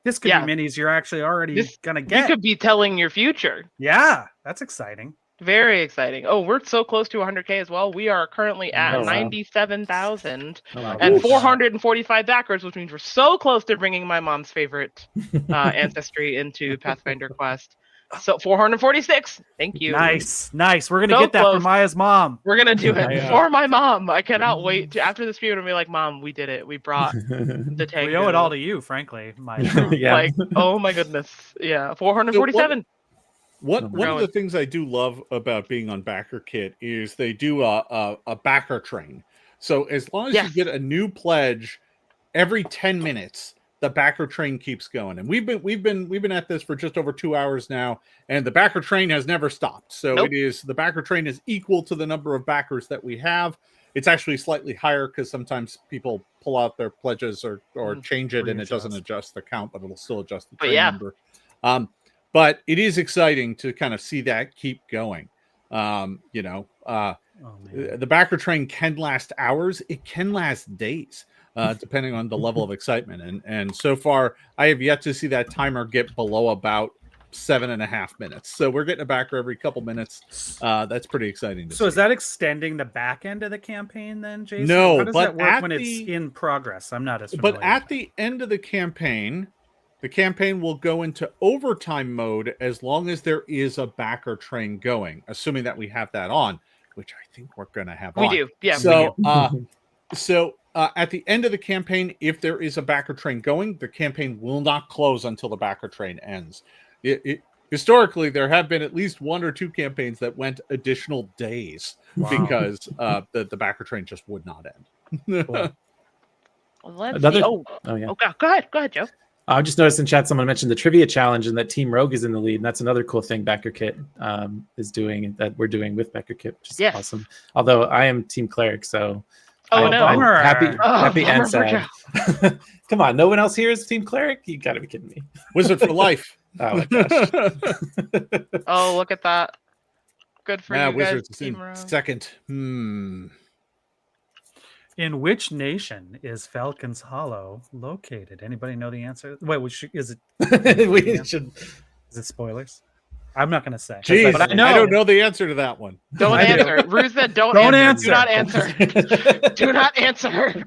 this could be minis you're actually already going to get. You could be telling your future. Yeah, that's exciting. Very exciting. Oh, we're so close to 100K as well. We are currently at 97,000 and 445 backers, which means we're so close to bringing my mom's favorite ancestry into Pathfinder Quest. So 446. Thank you. Nice. We're going to get that for Maya's mom. We're going to do it for my mom. I cannot wait to, after the stream, to be like, Mom, we did it. We brought the tank. We owe it all to you, frankly. Maya's mom. Like, oh my goodness. Yeah, 447. One of the things I do love about being on BackerKit is they do a backer train. So as long as you get a new pledge every 10 minutes, the backer train keeps going. And we've been at this for just over 2 hours now, and the backer train has never stopped. So the backer train is equal to the number of backers that we have. It's actually slightly higher because sometimes people pull out their pledges or change it, and it doesn't adjust the count, but it'll still adjust the train number. But it is exciting to kind of see that keep going. The backer train can last hours. It can last days, depending on the level of excitement. And so far, I have yet to see that timer get below about 7.5 minutes. So we're getting a backer every couple minutes. That's pretty exciting to see. Is that extending the back end of the campaign then, Jason? No, how does that work when it's in progress? I'm not as familiar. But at the end of the campaign will go into overtime mode as long as there is a backer train going, assuming that we have that on, which I think we're going to have on. We do, yeah. So at the end of the campaign, if there is a backer train going, the campaign will not close until the backer train ends. Historically, there have been at least 1 or 2 campaigns that went additional days because the backer train just would not end. Well, let's see. Go ahead, Joe. I just noticed in chat someone mentioned the trivia challenge and that Team Rogue is in the lead, and that's another cool thing BackerKit is doing, that we're doing with BackerKit, which is awesome. Although I am Team Cleric, so I'm happy and sad. Come on, no one else here is Team Cleric? You got to be kidding me. Wizard for life. Oh my gosh. Oh, look at that. Good for you guys. Wizards Team in Rogue. second. In which nation is Falcon's Hollow located? Anybody know the answer? Wait, is it? Is it spoilers? I'm not going to say. Jeez, but I know. I don't know the answer to that one. Don't answer. Ruth said don't answer. Do not answer. Do not answer.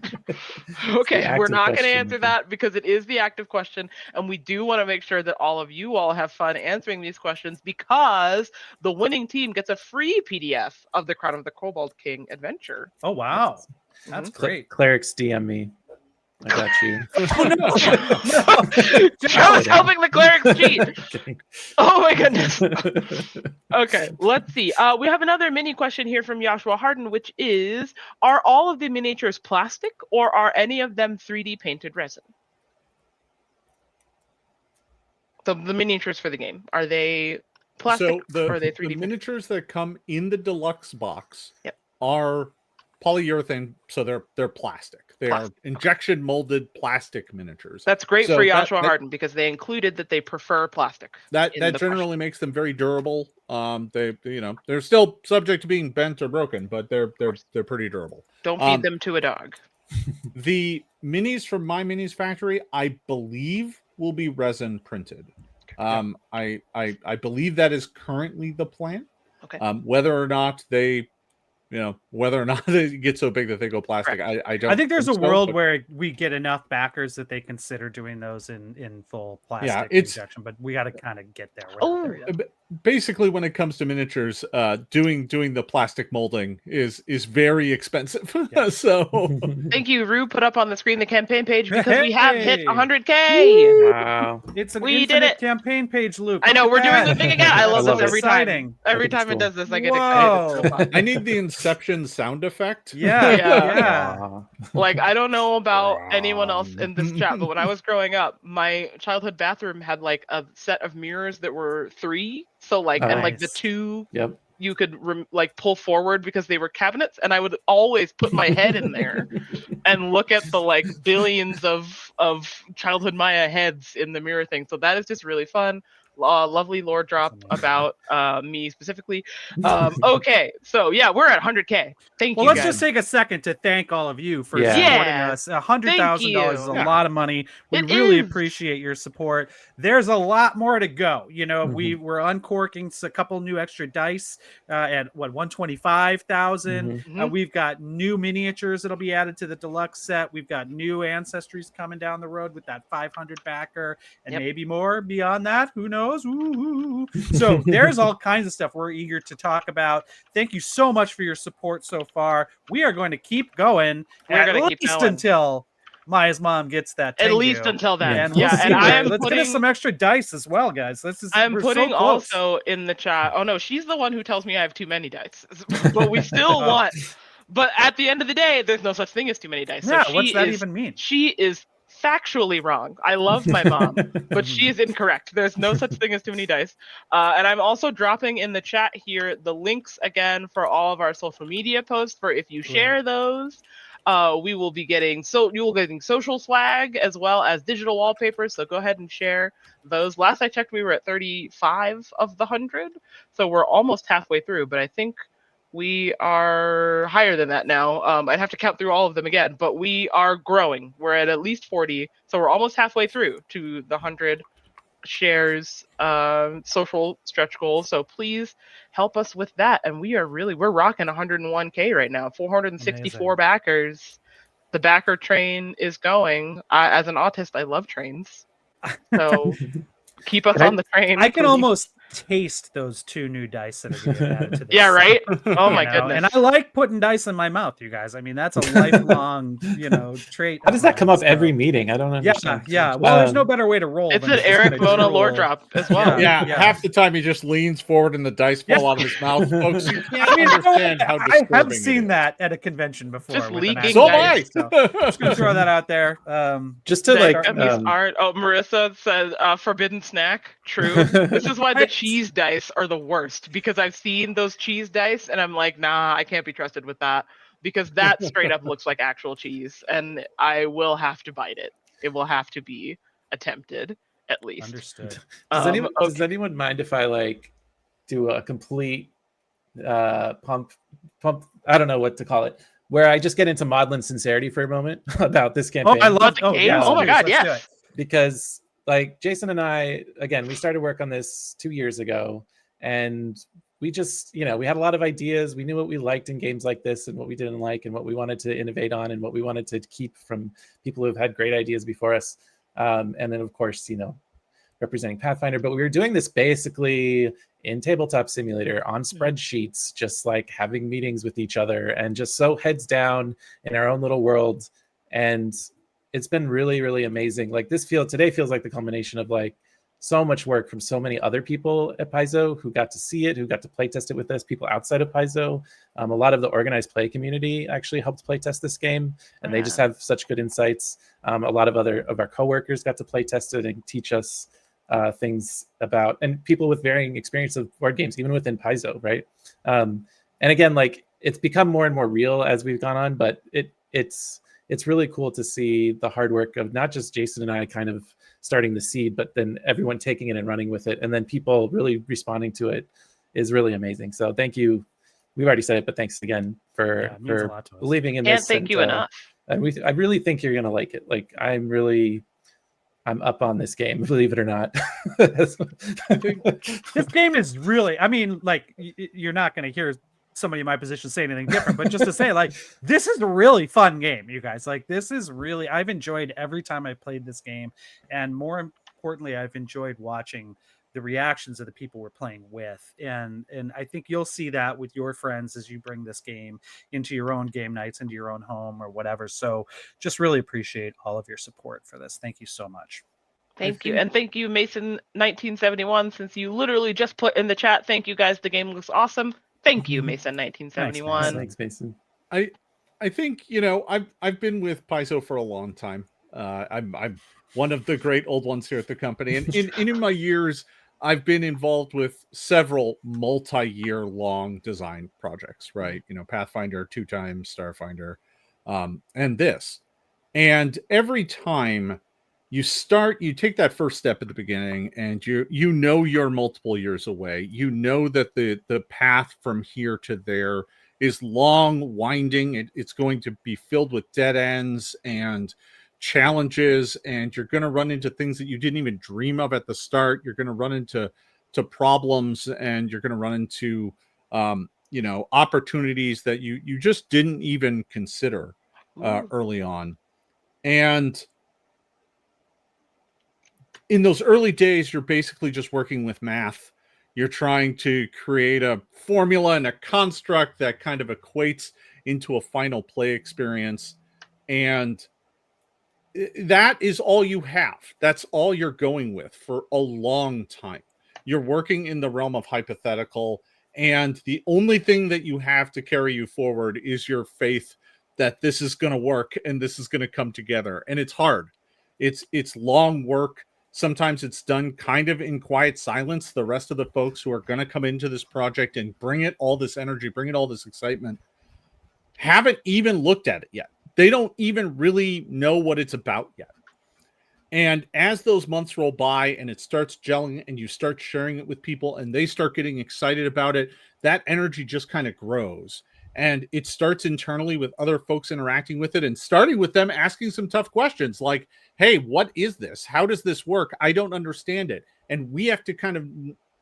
Okay, we're not going to answer that because it is the active question, and we do want to make sure that all of you all have fun answering these questions, because the winning team gets a free PDF of the Crown of the Kobold King adventure. Oh, wow. That's great. Clerics DM me. I got you. Joe's helping the clerics cheat. Oh my goodness. Okay, let's see. We have another mini question here from Joshua Harden, which is, are all of the miniatures plastic or are any of them 3D painted resin? So the miniatures for the game, are they plastic or are they 3D the miniatures that come in the deluxe box are polyurethane, so they're plastic. They are injection molded plastic miniatures. That's great So for that- Joshua that- Harden because they included that they prefer plastic. That in the generally makes them very durable. They're still subject to being bent or broken, but they're pretty durable. Don't feed them to a dog. The minis from My Minis Factory, I believe, will be resin printed. I believe that is currently the plan. Okay. Whether or not they get so big that they go plastic, I don't. I think there's a so, world but- where we get enough backers that they consider doing those in full plastic it's- injection, but we got to kind of get there. We're Oh, not there yet. Basically, when it comes to miniatures, doing the plastic molding is very expensive. Yeah. So Thank you, Rue. Put up on the screen the campaign page because we have hit Hey! 100K. Wow. It's an We did infinite it. campaign page, Luke. I know Look we're at doing that. the thing again. I love I love this it. every time. Exciting. Every I think it's time it cool. does this, I get excited. It's so fun. I need the Inception sound effect. Yeah, Yeah. yeah. Aw. Like, I don't know about anyone else in this chat, but when I was growing up, my childhood bathroom had like a set of mirrors that were 3. So like, and like the Nice. 2 Yep. you could like pull forward because they were cabinets, and I would always put my head in there and look at the like billions of childhood Maya heads in the mirror thing. So that is just really fun. Lovely lore drop about me specifically. Okay, so yeah, we're at 100K. Thank Well, you let's guys. just take a second to thank all of you for Yeah. supporting Yeah. us. $100,000 is a you. lot of money. We It really is. appreciate your support. There's a lot more to go. You know, Mhm. we're uncorking a couple new extra dice at 125,000. Mhm. We've got new miniatures that'll be added to the deluxe set. We've got new ancestries coming down the road with that 500 backer and Yep. maybe more beyond that. Who knows? Ooh. So there's all kinds of stuff we're eager to talk about. Thank you so much for your support so far. We are going to keep going We're at gonna keep least going. until Maya's mom gets that. At Tengu. least until then. And Yeah, we'll see and I where- am let's get us putting. some extra dice as well, guys. I'm we're putting so close. also in the chat. Oh no, she's the one who tells me I have too many dice, but we still Oh. want. But at the end of the day, there's no such thing as too many dice. Yeah, so what's that is, even mean? She is factually wrong. I love my mom, but she is incorrect. There's no such thing as too many dice. And I'm also dropping in the chat here the links again for all of our social media posts. For if you share those, we will be getting you will be getting social swag as well as digital wallpapers. So go ahead and share those. Last I checked, we were at 35 of the 100, so we're almost halfway through. But I think we are higher than that now. I'd have to count through all of them again, but we are growing. We're at least 40, so we're almost halfway through to the 100 shares social stretch goal. So please help us with that. And we're rocking 101K right now, 464 Amazing. backers. The backer train is going. As an autist, I love trains. So keep us Can I- on the train. I can please. almost taste those 2 new dice that are being added to this. Yeah, right? Oh my you know? goodness. And I like putting dice in my mouth, you guys. I mean, that's a lifelong, trait. How does of that come mine, up every so- meeting? I don't Yeah, understand. yeah. Well, there's no Um, better way to roll. It's than an just Eric kinda Mona lore drool. drop as well. Yeah, Yeah. half the time he just leans forward and the dice fall Yeah. out of his mouth. Folks, you can't I mean, understand how I disturbing have it seen is. that at a convention before. Just with an leaking actual So am I. dice, so just gonna throw that out there. just to Like, like art. Oh, Marissa says forbidden snack. True. This is why the Right. cheese dice are the worst, because I've seen those cheese dice and I'm like, nah, I can't be trusted with that, because that straight up looks like actual cheese, and I will have to bite it. It will have to be attempted at least. Understood. does anyone Okay. does anyone mind if I like do a complete pump I don't know what to call it, where I just get into maudlin sincerity for a moment about this campaign? Oh, I love. the Oh, game? yeah. Oh my God, let's do yes. it. Because like Jason and I, again, we started work on this 2 years ago, and we just, we had a lot of ideas. We knew what we liked in games like this and what we didn't like and what we wanted to innovate on and what we wanted to keep from people who have had great ideas before us. And then of course, representing Pathfinder, but we were doing this basically in Tabletop Simulator on spreadsheets, just like having meetings with each other and just so heads down in our own little world. And it's been really, really amazing. Like today feels like the culmination of like so much work from so many other people at Paizo who got to see it, who got to play test it with us, people outside of Paizo. A lot of the organized play community actually helped play test this game, and they just have such good insights. A lot of our coworkers got to play test it and teach us things about, and people with varying experience of board games, even within Paizo, right? And again, like it's become more and more real as we've gone on, but it's really cool to see the hard work of not just Jason and I kind of starting the seed, but then everyone taking it and running with it, and then people really responding to it is really amazing. So thank you. We've already said it, but thanks again for believing in Can't this. thank you enough. And I really think you're gonna like it. Like I'm up on this game, believe it or not. This game is really, I mean, like, you're not going to hear somebody in my position say anything different, but just to say, like, this is a really fun game, you guys. Like, this is really, I've enjoyed every time I played this game. And more importantly, I've enjoyed watching the reactions of the people we're playing with. And I think you'll see that with your friends as you bring this game into your own game nights, into your own home or whatever. So just really appreciate all of your support for this. Thank you so much. Thank you. And thank you, Mason1971, since you literally just put in the chat, thank you guys, the game looks awesome. Thank you, Mason1971. Thanks, Mason. I think, I've been with Paizo for a long time. I'm one of the great old ones here at the company. And in my years, I've been involved with several multi-year long design projects, right? Pathfinder 2 times, Starfinder, and this. And every time you take that first step at the beginning, and you're multiple years away. You know that the path from here to there is long, winding. It's going to be filled with dead ends and challenges, and you're going to run into things that you didn't even dream of at the start. You're going to run into problems, and you're going to run into opportunities that you just didn't even consider early on. And in those early days, you're basically just working with math. You're trying to create a formula and a construct that kind of equates into a final play experience. And that is all you have. That's all you're going with for a long time. You're working in the realm of hypothetical, and the only thing that you have to carry you forward is your faith that this is going to work and this is going to come together. And it's hard. It's long work. Sometimes it's done kind of in quiet silence. The rest of the folks who are going to come into this project and bring it all this energy, bring it all this excitement, haven't even looked at it yet. They don't even really know what it's about yet. And as those months roll by and it starts gelling and you start sharing it with people and they start getting excited about it, that energy just kind of grows. And it starts internally with other folks interacting with it, and starting with them asking some tough questions like, hey, what is this? How does this work? I don't understand it. And we have to kind of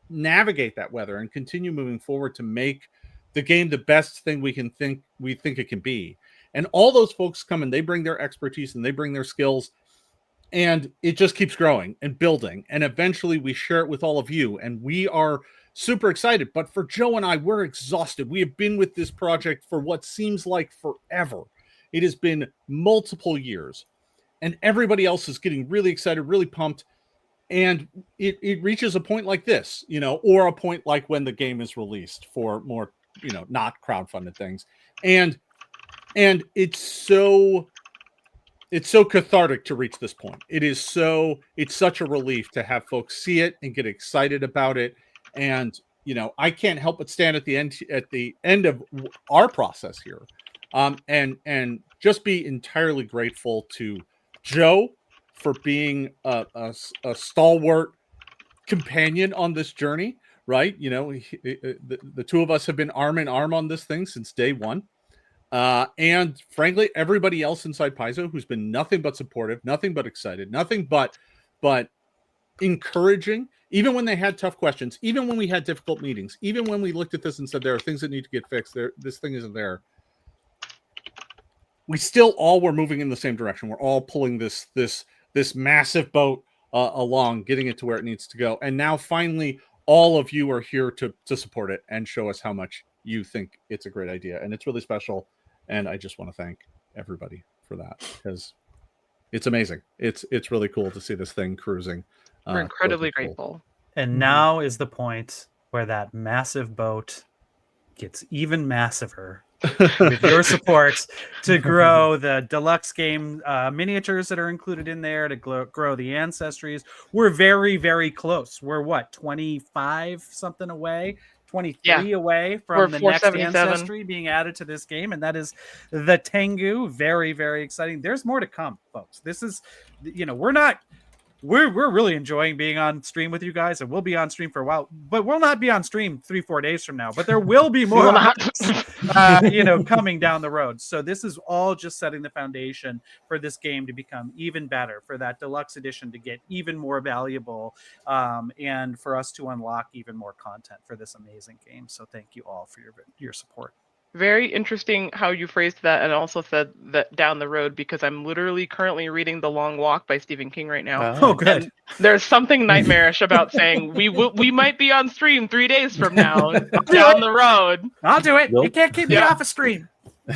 navigate that weather and continue moving forward to make the game the best thing we think it can be. And all those folks come and they bring their expertise and they bring their skills, and it just keeps growing and building. And eventually we share it with all of you, and we are super excited. But for Joe and I, we're exhausted. We have been with this project for what seems like forever. It has been multiple years, and everybody else is getting really excited, really pumped. And it reaches a point like this, or a point like when the game is released for more, not crowdfunded things. And it's so cathartic to reach this point. It's such a relief to have folks see it and get excited about it. And, I can't help but stand at the end of our process here. And just be entirely grateful to Joe for being a stalwart companion on this journey, right? The two of us have been arm in arm on this thing since day one. And frankly, everybody else inside Paizo who's been nothing but supportive, nothing but excited, nothing but encouraging, even when they had tough questions, even when we had difficult meetings, even when we looked at this and said, there are things that need to get fixed. This thing isn't there. We still all were moving in the same direction. We're all pulling this massive boat along, getting it to where it needs to go. And now finally, all of you are here to support it and show us how much you think it's a great idea. And it's really special. And I just want to thank everybody for that, because it's amazing. It's really cool to see this thing cruising. We're incredibly grateful. And now is the point where that massive boat gets even massiver with your support to grow the deluxe game miniatures that are included in there, to grow the ancestries. We're very, very close. We're 25 something away, 23 away We're from the at next 477. ancestry being added to this game, and that is the Tengu. Very, very exciting. There's more to come, folks. This is, we're really enjoying being on stream with you guys, and we'll be on stream for a while, but we'll not be on stream 3-4 days from now, but there will be more coming down the road. So this is all just setting the foundation for this game to become even better, for that deluxe edition to get even more valuable, and for us to unlock even more content for this amazing game. So thank you all for your support. Very interesting how you phrased that, and also said that down the road, because I'm literally currently reading The Long Walk by Stephen King right now. Oh, good. And there's something nightmarish about saying we might be on stream 3 days from now down the road. I'll do it. Nope. You can't keep me Yeah. off a stream.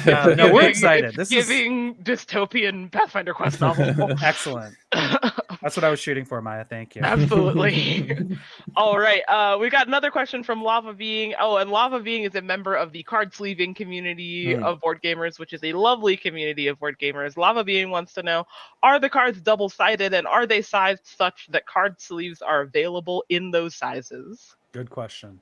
No, we're excited. This is giving dystopian Pathfinder Quest novel. excellent. That's what I was shooting for, Maya. Thank you. Absolutely. All right. We got another question from Lava Being. Oh, and Lava Being is a member of the card sleeving community of board gamers, which is a lovely community of board gamers. Lava Being wants to know, are the cards double-sided, and are they sized such that card sleeves are available in those sizes? Good question.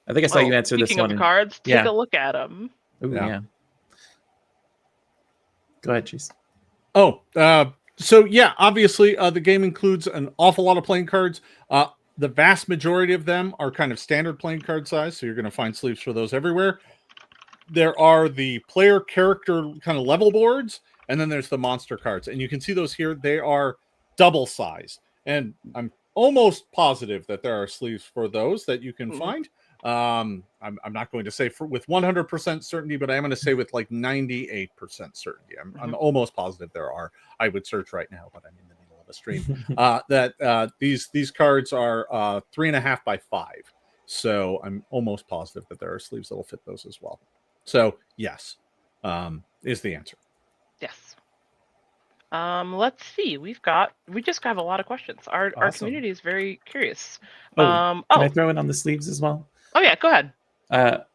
I think I saw you answer this Speaking one. of the cards, take Yeah. a look at them. Ooh, yeah. Go ahead, Cheese. So yeah, obviously the game includes an awful lot of playing cards. The vast majority of them are kind of standard playing card size, so you're going to find sleeves for those everywhere. There are the player character kind of level boards, and then there's the monster cards, and you can see those here. They are double sized, and I'm almost positive that there are sleeves for those that you can find. I'm not going to say with 100% certainty, but I am going to say with like 98% certainty. I'm almost positive there are. I would search right now, but I'm in the middle of a stream. These cards are 3.5 by 5, so I'm almost positive that there are sleeves that will fit those as well. So yes, is the answer. Yes. Let's see. We just have a lot of questions. Our community is very curious. Can I throw in on the sleeves as well? Oh yeah, go ahead.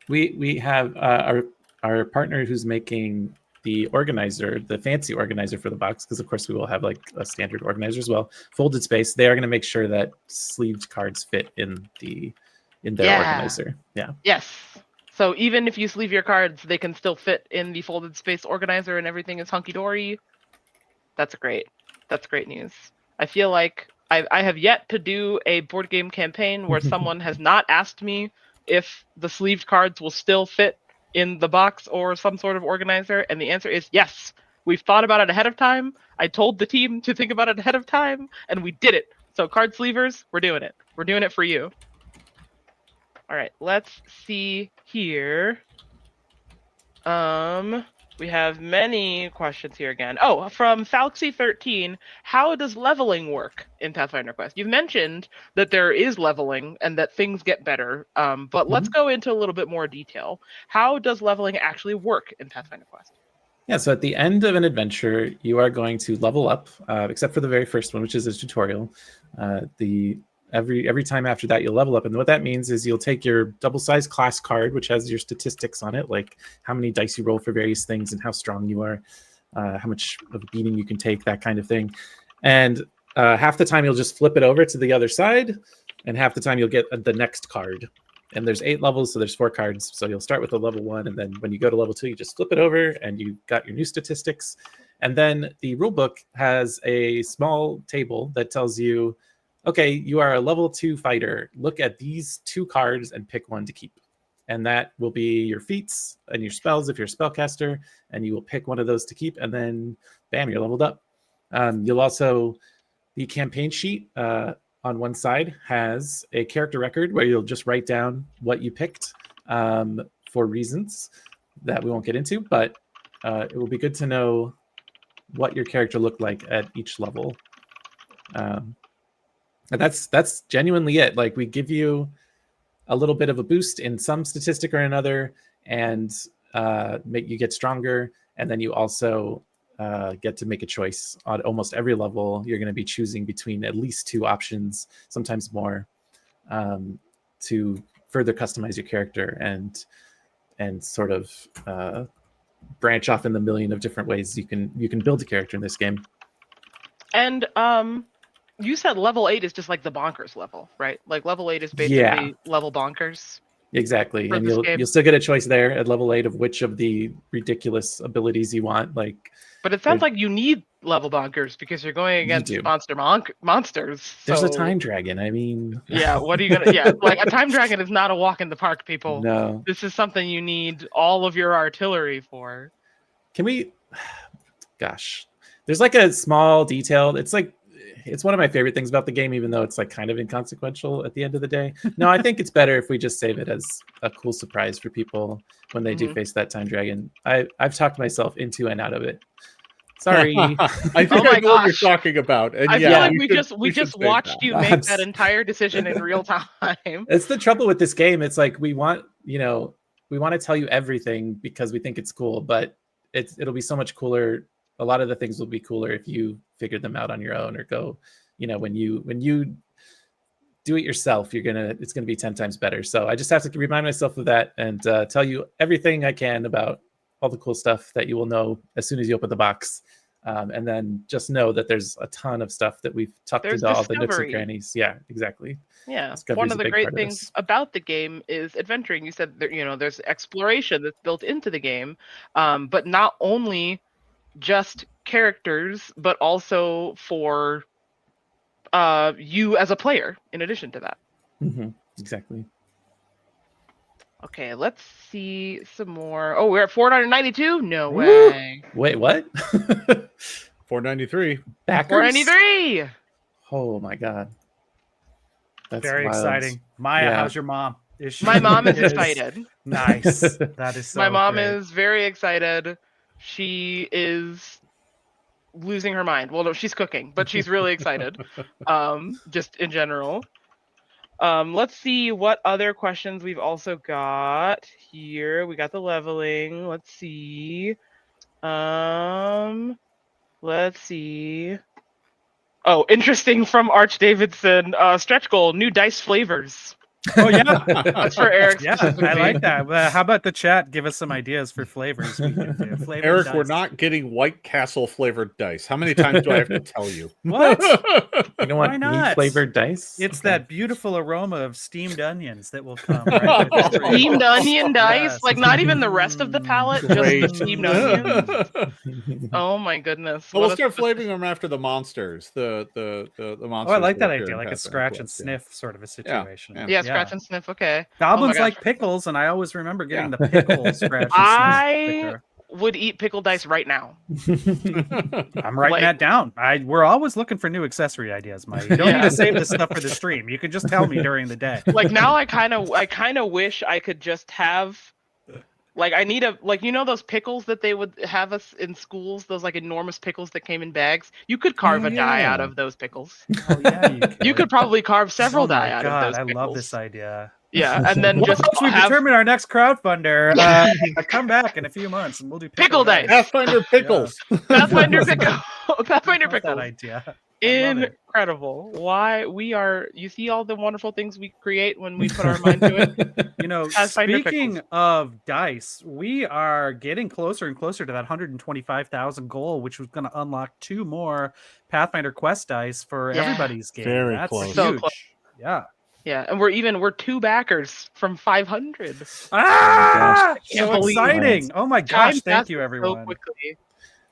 We have our partner who's making the organizer, the fancy organizer for the box, because of course we will have like a standard organizer as well. Folded Space. They are going to make sure that sleeved cards fit in their organizer. Yeah. Yes. So even if you sleeve your cards, they can still fit in the Folded Space organizer, and everything is hunky dory. That's great news. I feel like I have yet to do a board game campaign where someone has not asked me if the sleeved cards will still fit in the box or some sort of organizer, and the answer is yes. We've thought about it ahead of time. I told the team to think about it ahead of time, and we did it. So card sleevers, we're doing it. We're doing it for you. All right, let's see here. We have many questions here again. Oh, from Falxy13, how does leveling work in Pathfinder Quest? You've mentioned that there is leveling and that things get better, but let's go into a little bit more detail. How does leveling actually work in Pathfinder Quest? Yeah, so at the end of an adventure, you are going to level up, except for the very first one, which is a tutorial. Every time after that, you'll level up. And what that means is you'll take your double-sized class card, which has your statistics on it, like how many dice you roll for various things and how strong you are, how much of a beating you can take, that kind of thing. And half the time, you'll just flip it over to the other side, and half the time, you'll get the next card. And there's 8 levels, so there's 4 cards. So you'll start with a level 1, and then when you go to level 2, you just flip it over, and you got your new statistics. And then the rulebook has a small table that tells you, okay, you are a level 2 fighter. Look at these 2 cards and pick one to keep. And that will be your feats and your spells if you're a spellcaster, and you will pick one of those to keep, and then bam, you're leveled up. You'll also, the campaign sheet on one side has a character record where you'll just write down what you picked for reasons that we won't get into, but it will be good to know what your character looked like at each level. And that's genuinely it. Like, we give you a little bit of a boost in some statistic or another, and make you get stronger. And then you also get to make a choice on almost every level. You're going to be choosing between at least 2 options, sometimes more, to further customize your character and sort of branch off in the million of different ways you can build a character in this game. And you said level 8 is just like the bonkers level, right? Like level 8 is basically level bonkers. Exactly, for and this you'll game. you'll still get a choice there at level 8 of which of the ridiculous abilities you want. Like, But it sounds like you need level bonkers because you're going against do. monsters. There's a so- time dragon. I mean, Yeah, what are you gonna? Yeah, like a time dragon is not a walk in the park, people. no. This is something you need all of your artillery for. Can we? Gosh, there's like a small detail. It's one of my favorite things about the game, even though it's like kind of inconsequential at the end of the day. No, I think it's better if we just save it as a cool surprise for people when they do face that time dragon. I've talked myself into and out of it. Sorry. I think Oh my I know what you're gosh. talking about. And I feel yeah, like we we should just save watched that. you make that entire decision in real time. It's the trouble with this game. It's like we want to tell you everything because we think it's cool, but it'll be so much cooler. A lot of the things will be cooler if you figure them out on your own or go, when you do it yourself, it's gonna be 10 times better. So I just have to remind myself of that and tell you everything I can about all the cool stuff that you will know as soon as you open the box. And then just know that there's a ton of stuff that we've tucked There's into all the nooks and discovery. crannies. Yeah, exactly. Yeah, Discovery's one a of the big great part of things this. about the game is adventuring. You said that, there's exploration that's built into the game, but not only just characters, but also for you as a player. In addition to that, Exactly. okay, let's see some more. Oh, we're at 492. No way. Wait, what? 493. Backers? 493. Oh my god. That's Very wild. exciting. Maya, Yeah. how's your mom? Is she? My mom is excited. Nice. That is so My mom great. is very excited. She is losing her mind. Well, no, she's cooking, but she's really excited. Just in general. Let's see what other questions we've also got here. We got the leveling. Let's see. Let's see. Oh, interesting from Arch Davidson. Stretch goal, new dice flavors. Oh yeah, That's for Erik. yeah, I like that. How about the chat? Give us some ideas for flavors. We can do. Flavored Eric, dice. we're not getting White Castle flavored dice. How many times do I have to tell you? What? You know what? Why Meat not? flavored dice? It's Okay. that beautiful aroma of steamed onions that will come. Right with the drink. Steamed onion dice? Yes. Like not even the rest of the palette, just Great. the steamed onions. Oh my goodness. Well, What we'll a start specific- flavoring them after the monsters. The monsters. Oh, I like that will appear idea, in like a Pathfinder scratch and Quest, yeah. sniff sort of a situation. yeah. Yeah, scratch and sniff. Okay. Goblins gosh. like pickles, and I always remember getting Yeah. the pickle scratch and I sniff sticker. would eat pickle dice right now. I'm writing Like- that down. We're always looking for new accessory ideas, Mike. You don't Yeah. need to save this stuff for the stream. You can just tell me during the day. Like now I kind of wish I could just have like I need those pickles that they would have us in schools, those like enormous pickles that came in bags. You could carve a die yeah. out of those pickles. Oh, yeah, You could probably carve several Oh my die out God, of those I pickles. love this idea. Yeah, and then Well, just once we have determine our next crowdfunder, come back in a few months and we'll do Pickle dice. Pathfinder pickles. Pathfinder pickle. Pathfinder I love that pickle. idea. I love it. Incredible. Why you see all the wonderful things we create when we put our mind to it. You know, Pathfinder speaking pickles. of dice, we are getting closer and closer to that 125,000 goal, which was going to unlock 2 more Pathfinder Quest dice for Yeah. everybody's game. Very That's close. huge. So close. Yeah. Yeah, and we're 2 backers from 500. Ah, can't so believe exciting! Oh my Time gosh! Thank passes you, so everyone. quickly.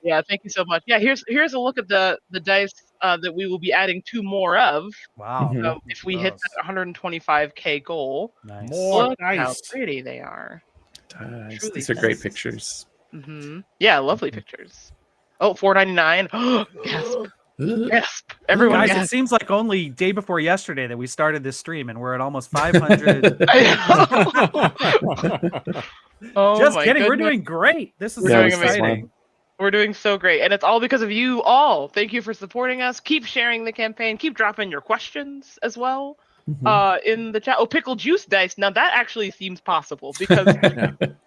Yeah, thank you so much. Yeah, here's a look at the dice that we will be adding 2 more of. Wow, Mhm. If we hit that 125k goal, nice. More look how dice. pretty they are. Nice. Truly These are great nice. pictures. Yeah, lovely pictures. Oh, 499. Gasp! Gasp! Everyone Guys, it gasp. seems like only day before yesterday that we started this stream, and we're at almost 500. Oh Just my kidding. We're goodness. doing great. This is We're so doing exciting. amazing. We're doing so great, and it's all because of you all. Thank you for supporting us. Keep sharing the campaign. Keep dropping your questions as well in the chat. Oh, pickle juice dice. Now that actually seems possible because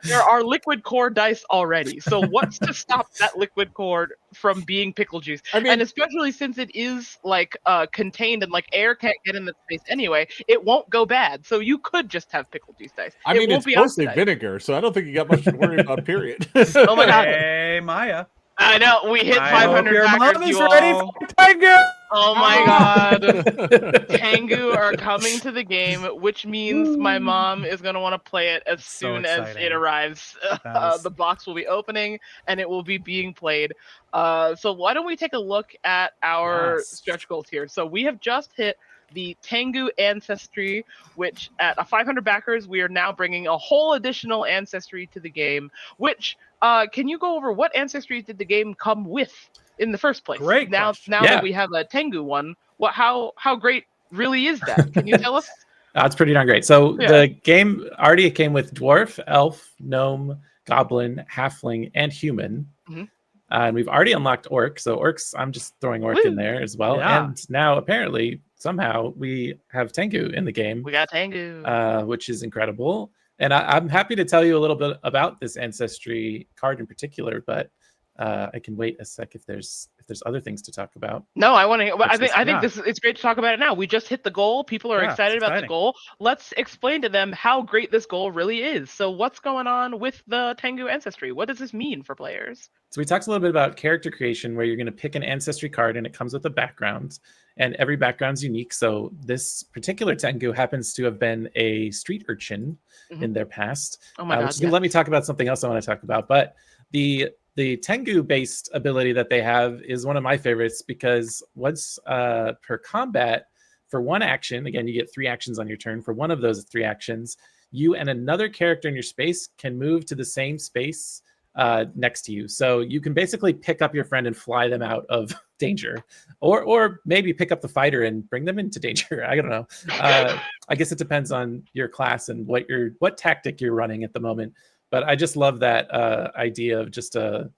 there are liquid core dice already. So what's to stop that liquid core from being pickle juice? I mean, And especially since it is like contained and like air can't get in the space anyway, it won't go bad. So you could just have pickle juice dice. I It mean, won't it's be mostly oxidized. vinegar, so I don't think you got much to worry about. Period. Oh my God. Hey, Maya. I know we hit I hope 500 your backers. mom is You ready all. for Tango. Oh my god. Tengu are coming to the game, which means my mom is going to want to play it as So soon as it exciting. arrives. That is- The box will be opening and it will be being played. So why don't we take a look at our Yes. stretch goals here? So we have just hit the Tengu Ancestry, which at a 500 backers, we are now bringing a whole additional ancestry to the game, which can you go over what ancestries did the game come with in the first place? Great Now question. now Yeah. that we have a Tengu one, how great really is that? Can you tell us? That's pretty darn great. So Yeah. the game already came with dwarf, elf, gnome, goblin, halfling, and human. Mhm. And we've already unlocked orc. So orcs, I'm just throwing orc in Woo. there as well. Yeah. And now apparently somehow we have Tengu in the game, We got Tengu. which is incredible. And I'm happy to tell you a little bit about this ancestry card in particular, but I can wait a sec if there's other things to talk about. No, I want to. I think Yeah. it's great to talk about it now. We just hit the goal. People are Yeah, it's excited about the exciting. goal. Let's explain to them how great this goal really is. So, what's going on with the Tengu ancestry? What does this mean for players? So we talked a little bit about character creation, where you're going to pick an ancestry card and it comes with a background, and every background's unique. So this particular Tengu happens to have been a street urchin in their past, Oh my which god! is going to let me talk about something else I want to talk about. But the Tengu-based ability that they have is one of my favorites, because once per combat, for one action, again, you get 3 actions on your turn. For one of those 3 actions, you and another character in your space can move to the same space next to you. So you can basically pick up your friend and fly them out of danger, or maybe pick up the fighter and bring them into danger. I don't know. I guess it depends on your class and what tactic you're running at the moment. But I just love that idea of just a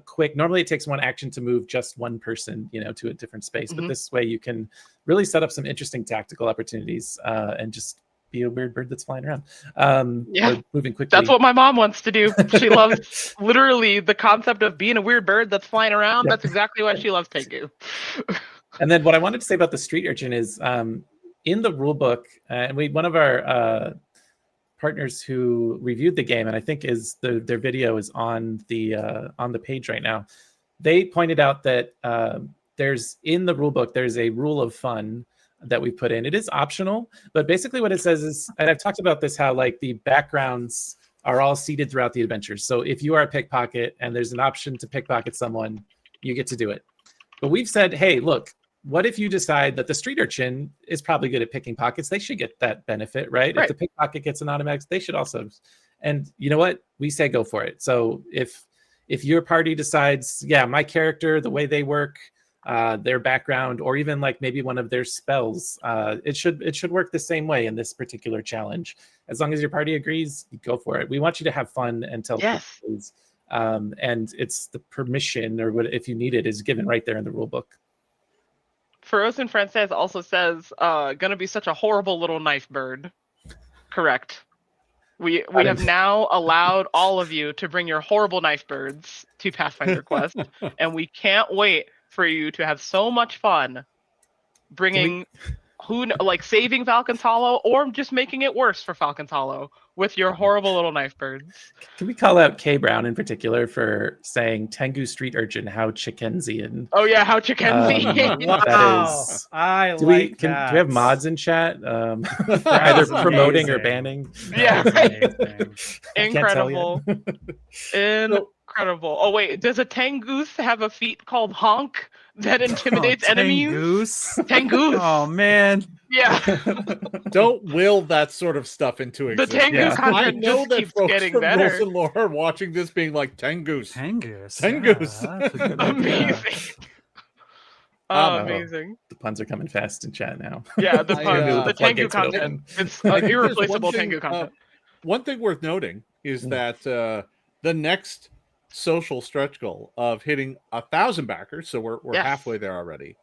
quick. Normally, it takes 1 action to move just one person, to a different space. But this way, you can really set up some interesting tactical opportunities and just be a weird bird that's flying around. Yeah. Or moving quickly. That's what my mom wants to do. She loves literally the concept of being a weird bird that's flying around. Yep. That's exactly what she loves Tengu. And then what I wanted to say about the street urchin is in the rule book, and one of our partners who reviewed the game, and I think their video is on the page right now. They pointed out that there's in the rule book, there's a rule of fun that we put in. It is optional, but basically what it says is, and I've talked about this, how like the backgrounds are all seeded throughout the adventures. So if you are a pickpocket and there's an option to pickpocket someone, you get to do it. But we've said, hey, look, what if you decide that the street urchin is probably good at picking pockets? They should get that benefit, right? If the pickpocket gets an automatic, they should also. And you know what? We say go for it. So if your party decides, yeah, my character, the way they work, their background, or even like maybe one of their spells, it should work the same way in this particular challenge. As long as your party agrees, you go for it. We want you to have fun and tell people, and it's the permission, or what, if you need it, is given right there in the rule book. Frozen Frances also says, gonna be such a horrible little knife bird. Correct. We have now allowed all of you to bring your horrible knife birds to Pathfinder Quest, and we can't wait for you to have so much fun bringing saving Falcon's Hollow, or just making it worse for Falcon's Hollow with your horrible little knife birds. Can we call out K Brown in particular for saying Tengu street urchin, how Chickensian? Oh yeah, how Chickensian. Wow, that is. I Do like we that. do we have mods in chat? Either promoting or banning. Yeah, Amazing. incredible. Incredible. Oh wait, does a Tengoose have a feat called Honk that intimidates enemies? Tengoose. Tengoose. Oh man. Yeah. Don't will that sort of stuff into The existence. Tengu Yeah. I content know just that keeps folks getting from better. Rules and Lore are watching this being like, Tengoose. Tengoose. Tengoose. Yeah, that's a good idea. Amazing. Amazing. The puns are coming fast in chat now. Yeah, the the Tengu floodgates would content. open. It's I think there's irreplaceable one thing, Tengu content. One thing worth noting is that the next social stretch goal of hitting 1,000 backers, so we're Yes. halfway there already,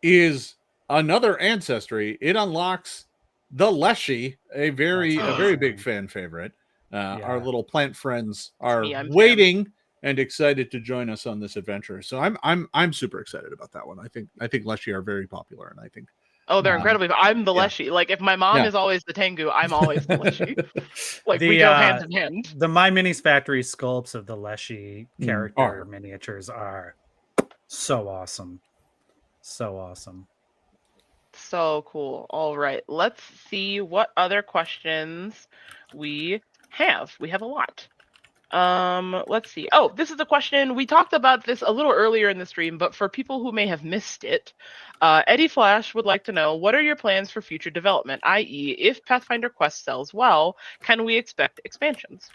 is another ancestry. It unlocks the Leshy, a very big fan favorite. Our little plant friends are me, I'm waiting and excited to join us on this adventure. So I'm super excited about that one. I think Leshy are very popular, and I think Oh, they're incredibly. I'm the yeah. Leshy. Like if my mom Yeah. is always the Tengu, I'm always the Leshy. Like The, we go hand in hand. The My Minis Factory sculpts of the Leshy character Are. miniatures are so awesome. So awesome. So cool. All right, let's see what other questions we have. We have a lot. Let's see. Oh, this is a question. We talked about this a little earlier in the stream, but for people who may have missed it, Eddie Flash would like to know, what are your plans for future development? I.e., if Pathfinder Quest sells well, can we expect expansions?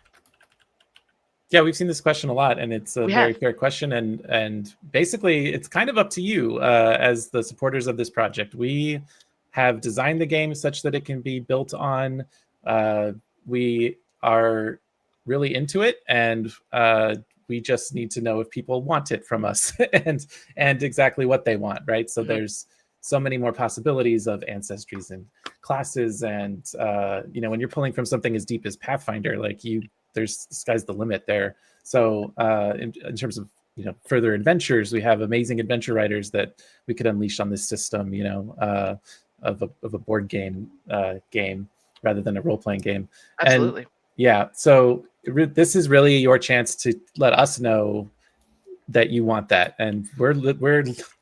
Yeah, we've seen this question a lot, and it's a We very have. fair question. And basically, it's kind of up to you as the supporters of this project. We have designed the game such that it can be built on. We are really into it, and we just need to know if people want it from us and exactly what they want, right? So there's so many more possibilities of ancestries and classes, and when you're pulling from something as deep as Pathfinder, like there's the sky's the limit there. So in terms of further adventures, we have amazing adventure writers that we could unleash on this system, of a board game rather than a role-playing game. Absolutely. And yeah, so this is really your chance to let us know that you want that, and we're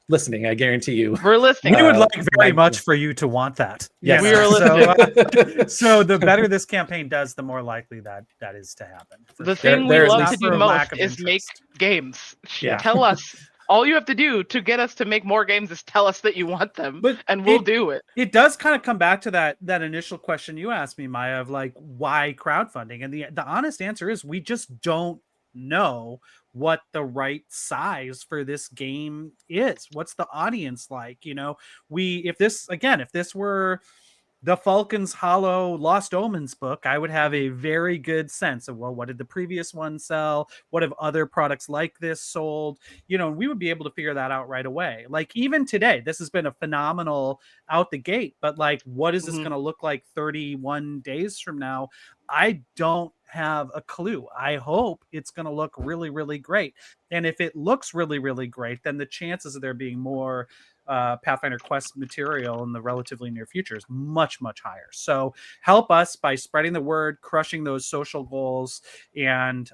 listening. I guarantee you. We're listening. We would like very much for you to want that. Yes. We are listening. So the better this campaign does, the more likely that is to happen. The thing we There love is to do for lack most of is make interest. games. Yeah. Tell us. All you have to do to get us to make more games is tell us that you want them, and we'll do it. It does kind of come back to that initial question you asked me, Maya, of like, why crowdfunding? And the honest answer is we just don't know what the right size for this game is. What's the audience like? If this were the Falcon's Hollow Lost Omens book, I would have a very good sense of, well, what did the previous one sell? What have other products like this sold? We would be able to figure that out right away. Like even today, this has been a phenomenal out the gate, but like, what is this going to look like 31 days from now? I don't have a clue. I hope it's going to look really, really great. And if it looks really, really great, then the chances of there being more Pathfinder Quest material in the relatively near future is much, much higher. So help us by spreading the word, crushing those social goals, and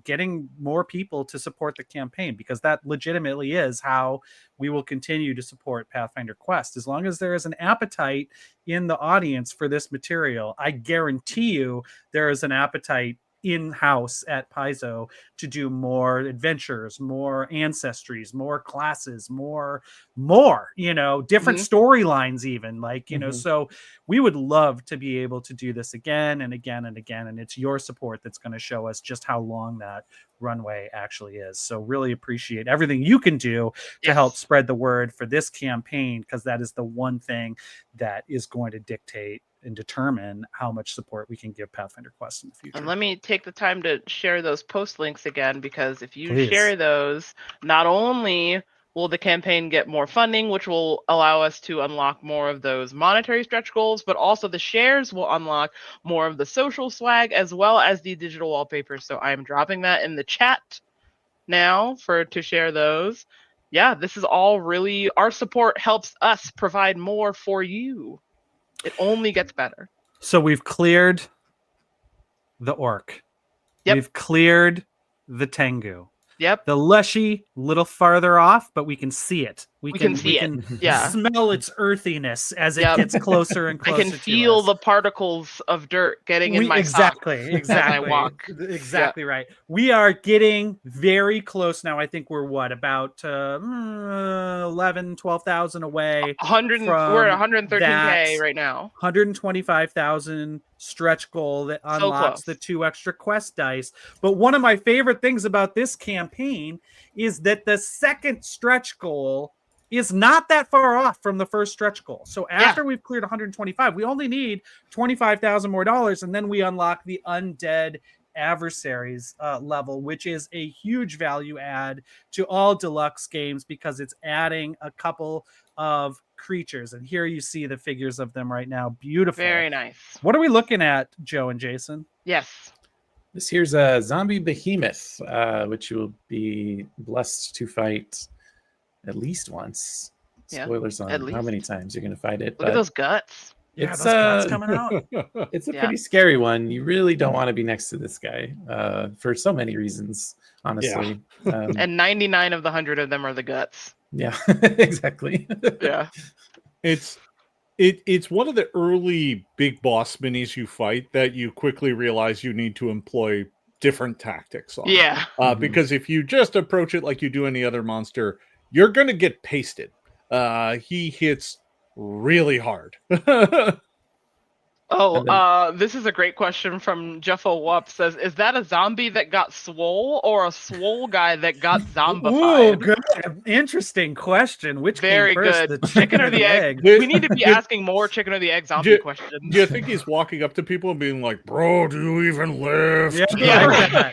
getting more people to support the campaign, because that legitimately is how we will continue to support Pathfinder Quest. As long as there is an appetite in the audience for this material, I guarantee you there is an appetite in-house at Paizo to do more adventures, more ancestries, more classes, more different storylines, even so we would love to be able to do this again and again and again, and it's your support that's going to show us just how long that runway actually is. So really appreciate everything you can do to help spread the word for this campaign, because that is the one thing that is going to dictate and determine how much support we can give Pathfinder Quest in the future. And let me take the time to share those post links again, because if you share those, not only will the campaign get more funding, which will allow us to unlock more of those monetary stretch goals, but also the shares will unlock more of the social swag as well as the digital wallpapers. So I'm dropping that in the chat now to share those. Yeah, this is all really, our support helps us provide more for you. It only gets better. So we've cleared the orc. We've cleared the Tengu. The Leshy, little farther off, but we can see it. We can see it. Yeah. Smell its earthiness as it gets closer and closer. I can feel the particles of dirt getting in my exactly as I walk. Exactly right. We are getting very close now. I think we're about 11, 12,000 away. 100. We're at 113K right now. 125,000 stretch goal that unlocks the 2 extra quest dice. But one of my favorite things about this campaign is that the second stretch goal is not that far off from the first stretch goal. So after we've cleared 125, we only need 25,000 more dollars, and then we unlock the undead adversaries level, which is a huge value add to all deluxe games, because it's adding a couple of creatures, and here you see the figures of them right now. Beautiful. Very nice. What are we looking at, Joe and Jason? Yes. This here's a zombie behemoth, which you will be blessed to fight at least once. Yeah, spoilers at on how many least. times you're going to fight it. Look at those guts. Yeah, It's those guts coming out. it's a Yeah. pretty scary one. You really don't want to be next to this guy for so many reasons, honestly. And 99 of the 100 of them are the guts. Yeah, exactly. Yeah. It's one of the early big boss minis you fight that you quickly realize you need to employ different tactics on. Yeah. Because if you just approach it like you do any other monster, you're going to get pasted. He hits really hard. This is a great question from Jeffo Wupp. Says, is that a zombie that got swole or a swole guy that got zombified? Ooh, good. Interesting question. Which Very came first, good. the chicken or the egg? We need to be asking more chicken or the egg zombie questions. Do you think he's walking up to people and being like, "Bro, do you even lift?" Yeah.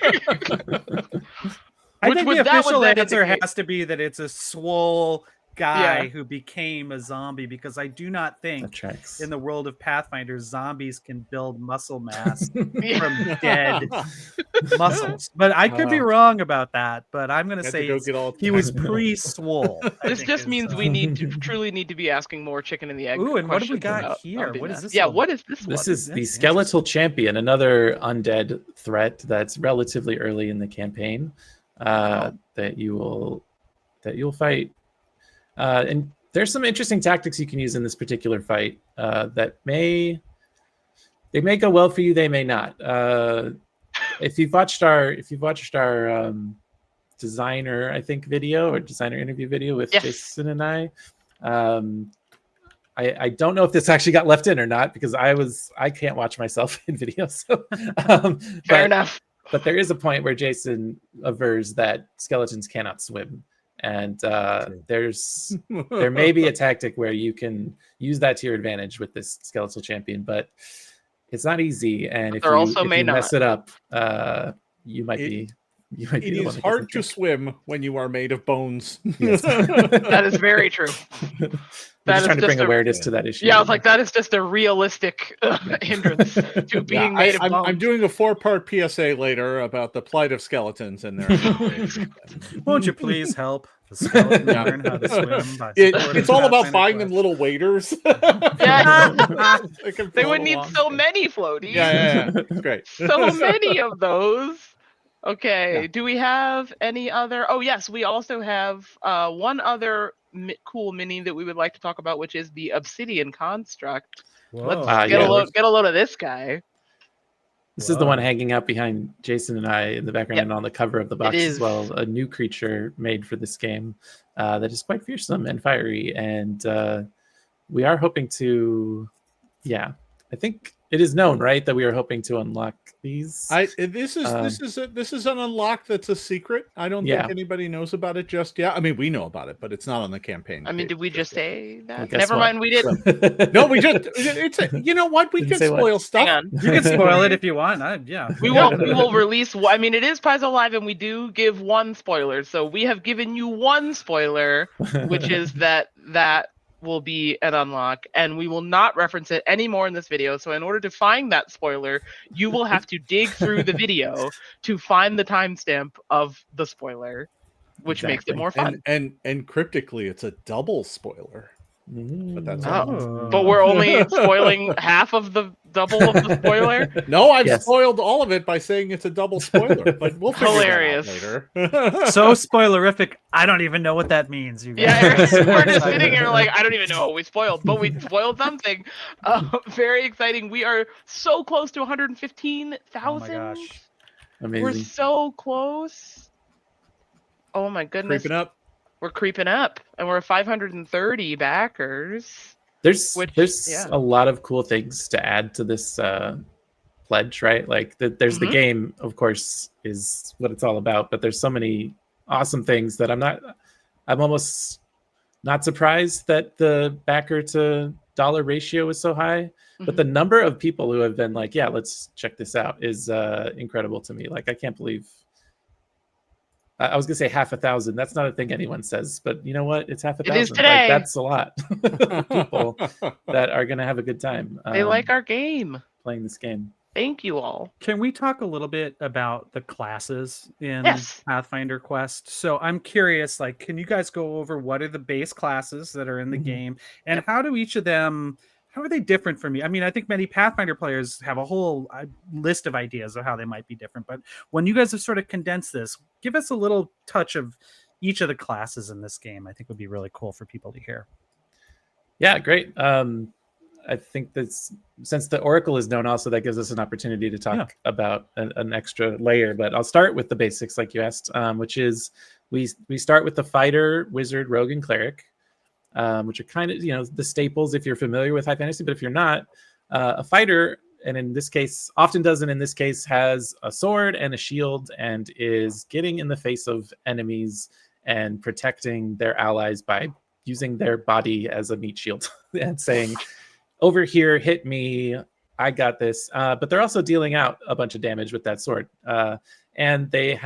I Which think would- the that would official then answer indicate- has to be that it's a swole guy Yeah. who became a zombie, because I do not That think tracks. in the world of Pathfinder zombies can build muscle mass Yeah. from dead muscles. But I could be wrong about that. But I'm going to say he was pre-swole. This just means we truly need to be asking more chicken and the egg. Ooh, and what have we questions got about here? zombie What is mass. this Yeah, one? what is this one? This is the That's Skeletal Champion, another undead threat that's relatively early in the campaign that you'll fight. And there's some interesting tactics you can use in this particular fight that may go well for you, they may not. If you've watched our designer, I think, video or designer interview video with Jason and I don't know if this actually got left in or not, because I can't watch myself in videos. So, Fair enough. But there is a point where Jason avers that skeletons cannot swim. And there may be a tactic where you can use that to your advantage with this skeletal champion, but it's not easy. And if you mess it up, you might be. It is hard to swim when you are made of bones. Yes. That is very true. I'm just trying to bring awareness to that issue. Yeah, I was like, that is just a realistic hindrance to being made of bones. I'm doing a 4-part PSA later about the plight of skeletons in there. Won't you please help the skeleton learn how to swim? By It's all about buying them little waders. Yeah. They would float need along. so many floaties. Yeah. It's great. So many of those. Okay. Do we have any other? Oh, yes. We also have one other cool mini that we would like to talk about, which is the Obsidian Construct. Let's get a load of this guy. This is the one hanging out behind Jason and I in the background and on the cover of the box as well. A new creature made for this game that is quite fearsome and fiery. And we are hoping to, I think it is known, right, that we are hoping to unlock these. This is an unlock that's a secret. I don't think anybody knows about it just yet. I mean, we know about it, but it's not on the campaign. I mean, did we just say that? Well, Never mind, we didn't. No, we just. You know what? We can spoil stuff. Hang on. You can spoil it if you want. We will release. I mean, it is Paizo Live, and we do give one spoiler. So we have given you one spoiler, which is that will be an unlock, and we will not reference it anymore in this video. So in order to find that spoiler, you will have to dig through the video to find the timestamp of the spoiler, which makes it more fun. And cryptically, it's a double spoiler. But that's but we're only spoiling half of the double of the spoiler. No, I've spoiled all of it by saying it's a double spoiler, but we'll figure Hilarious. that out later. So spoilerific, I don't even know what that means. You guys. Yeah, we're just sitting here like, I don't even know what we spoiled, but we spoiled something. Very exciting. We are so close to 115,000. Oh my gosh. Amazing. We're so close. Oh my goodness. Creeping up. We're creeping up, and we're at 530 backers. There's a lot of cool things to add to this pledge, right? Like there's the game, of course, is what it's all about, but there's so many awesome things that I'm almost not surprised that the backer to dollar ratio is so high, but the number of people who have been like, yeah, let's check this out is incredible to me. Like, I can't believe I was gonna say 5,000. That's not a thing anyone says, but you know what? It's 5,000. It is today. Like, that's a lot of people that are gonna have a good time. They like our game. Playing this game. Thank you all. Can we talk a little bit about the classes in Yes. Pathfinder Quest? So I'm curious, like, can you guys go over what are the base classes that are in the game, and Yep. how do each of them, how are they different from me? I mean, I think many Pathfinder players have a whole list of ideas of how they might be different, but when you guys have sort of condensed this, give us a little touch of each of the classes in this game. I think would be really cool for people to hear. Yeah, great. I think that's, since the Oracle is known also, that gives us an opportunity to talk about an extra layer. But I'll start with the basics, like you asked, which is we start with the fighter, wizard, rogue, and cleric, which are kind of, the staples if you're familiar with high fantasy. But if you're not, a fighter, and in this case, often doesn't in this case, has a sword and a shield and is getting in the face of enemies and protecting their allies by using their body as a meat shield and saying, over here, hit me, I got this. But they're also dealing out a bunch of damage with that sword. And they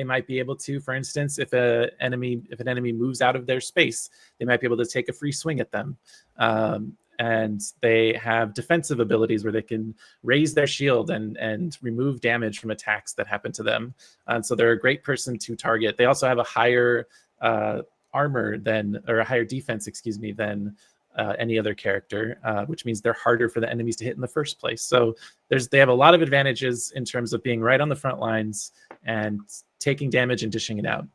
might be able to, for instance, if an enemy moves out of their space, they might be able to take a free swing at them. And they have defensive abilities where they can raise their shield and remove damage from attacks that happen to them. So they're a great person to target. They also have a higher armor or a higher defense, than any other character, which means they're harder for the enemies to hit in the first place. So they have a lot of advantages in terms of being right on the front lines and taking damage and dishing it out.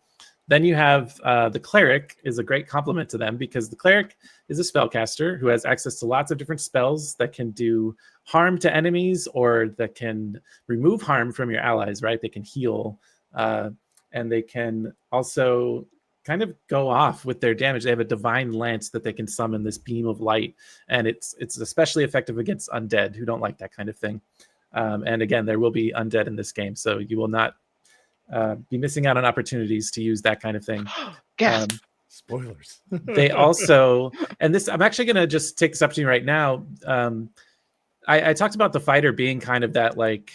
Then you have the cleric is a great complement to them, because the cleric is a spellcaster who has access to lots of different spells that can do harm to enemies or that can remove harm from your allies, right? They can heal, and they can also kind of go off with their damage. They have a divine lance that they can summon, this beam of light, and it's especially effective against undead who don't like that kind of thing. And again, there will be undead in this game, so you will not be missing out on opportunities to use that kind of thing. Spoilers. They also, and this, I'm actually going to just take this opportunity right now. I talked about the fighter being kind of that, like,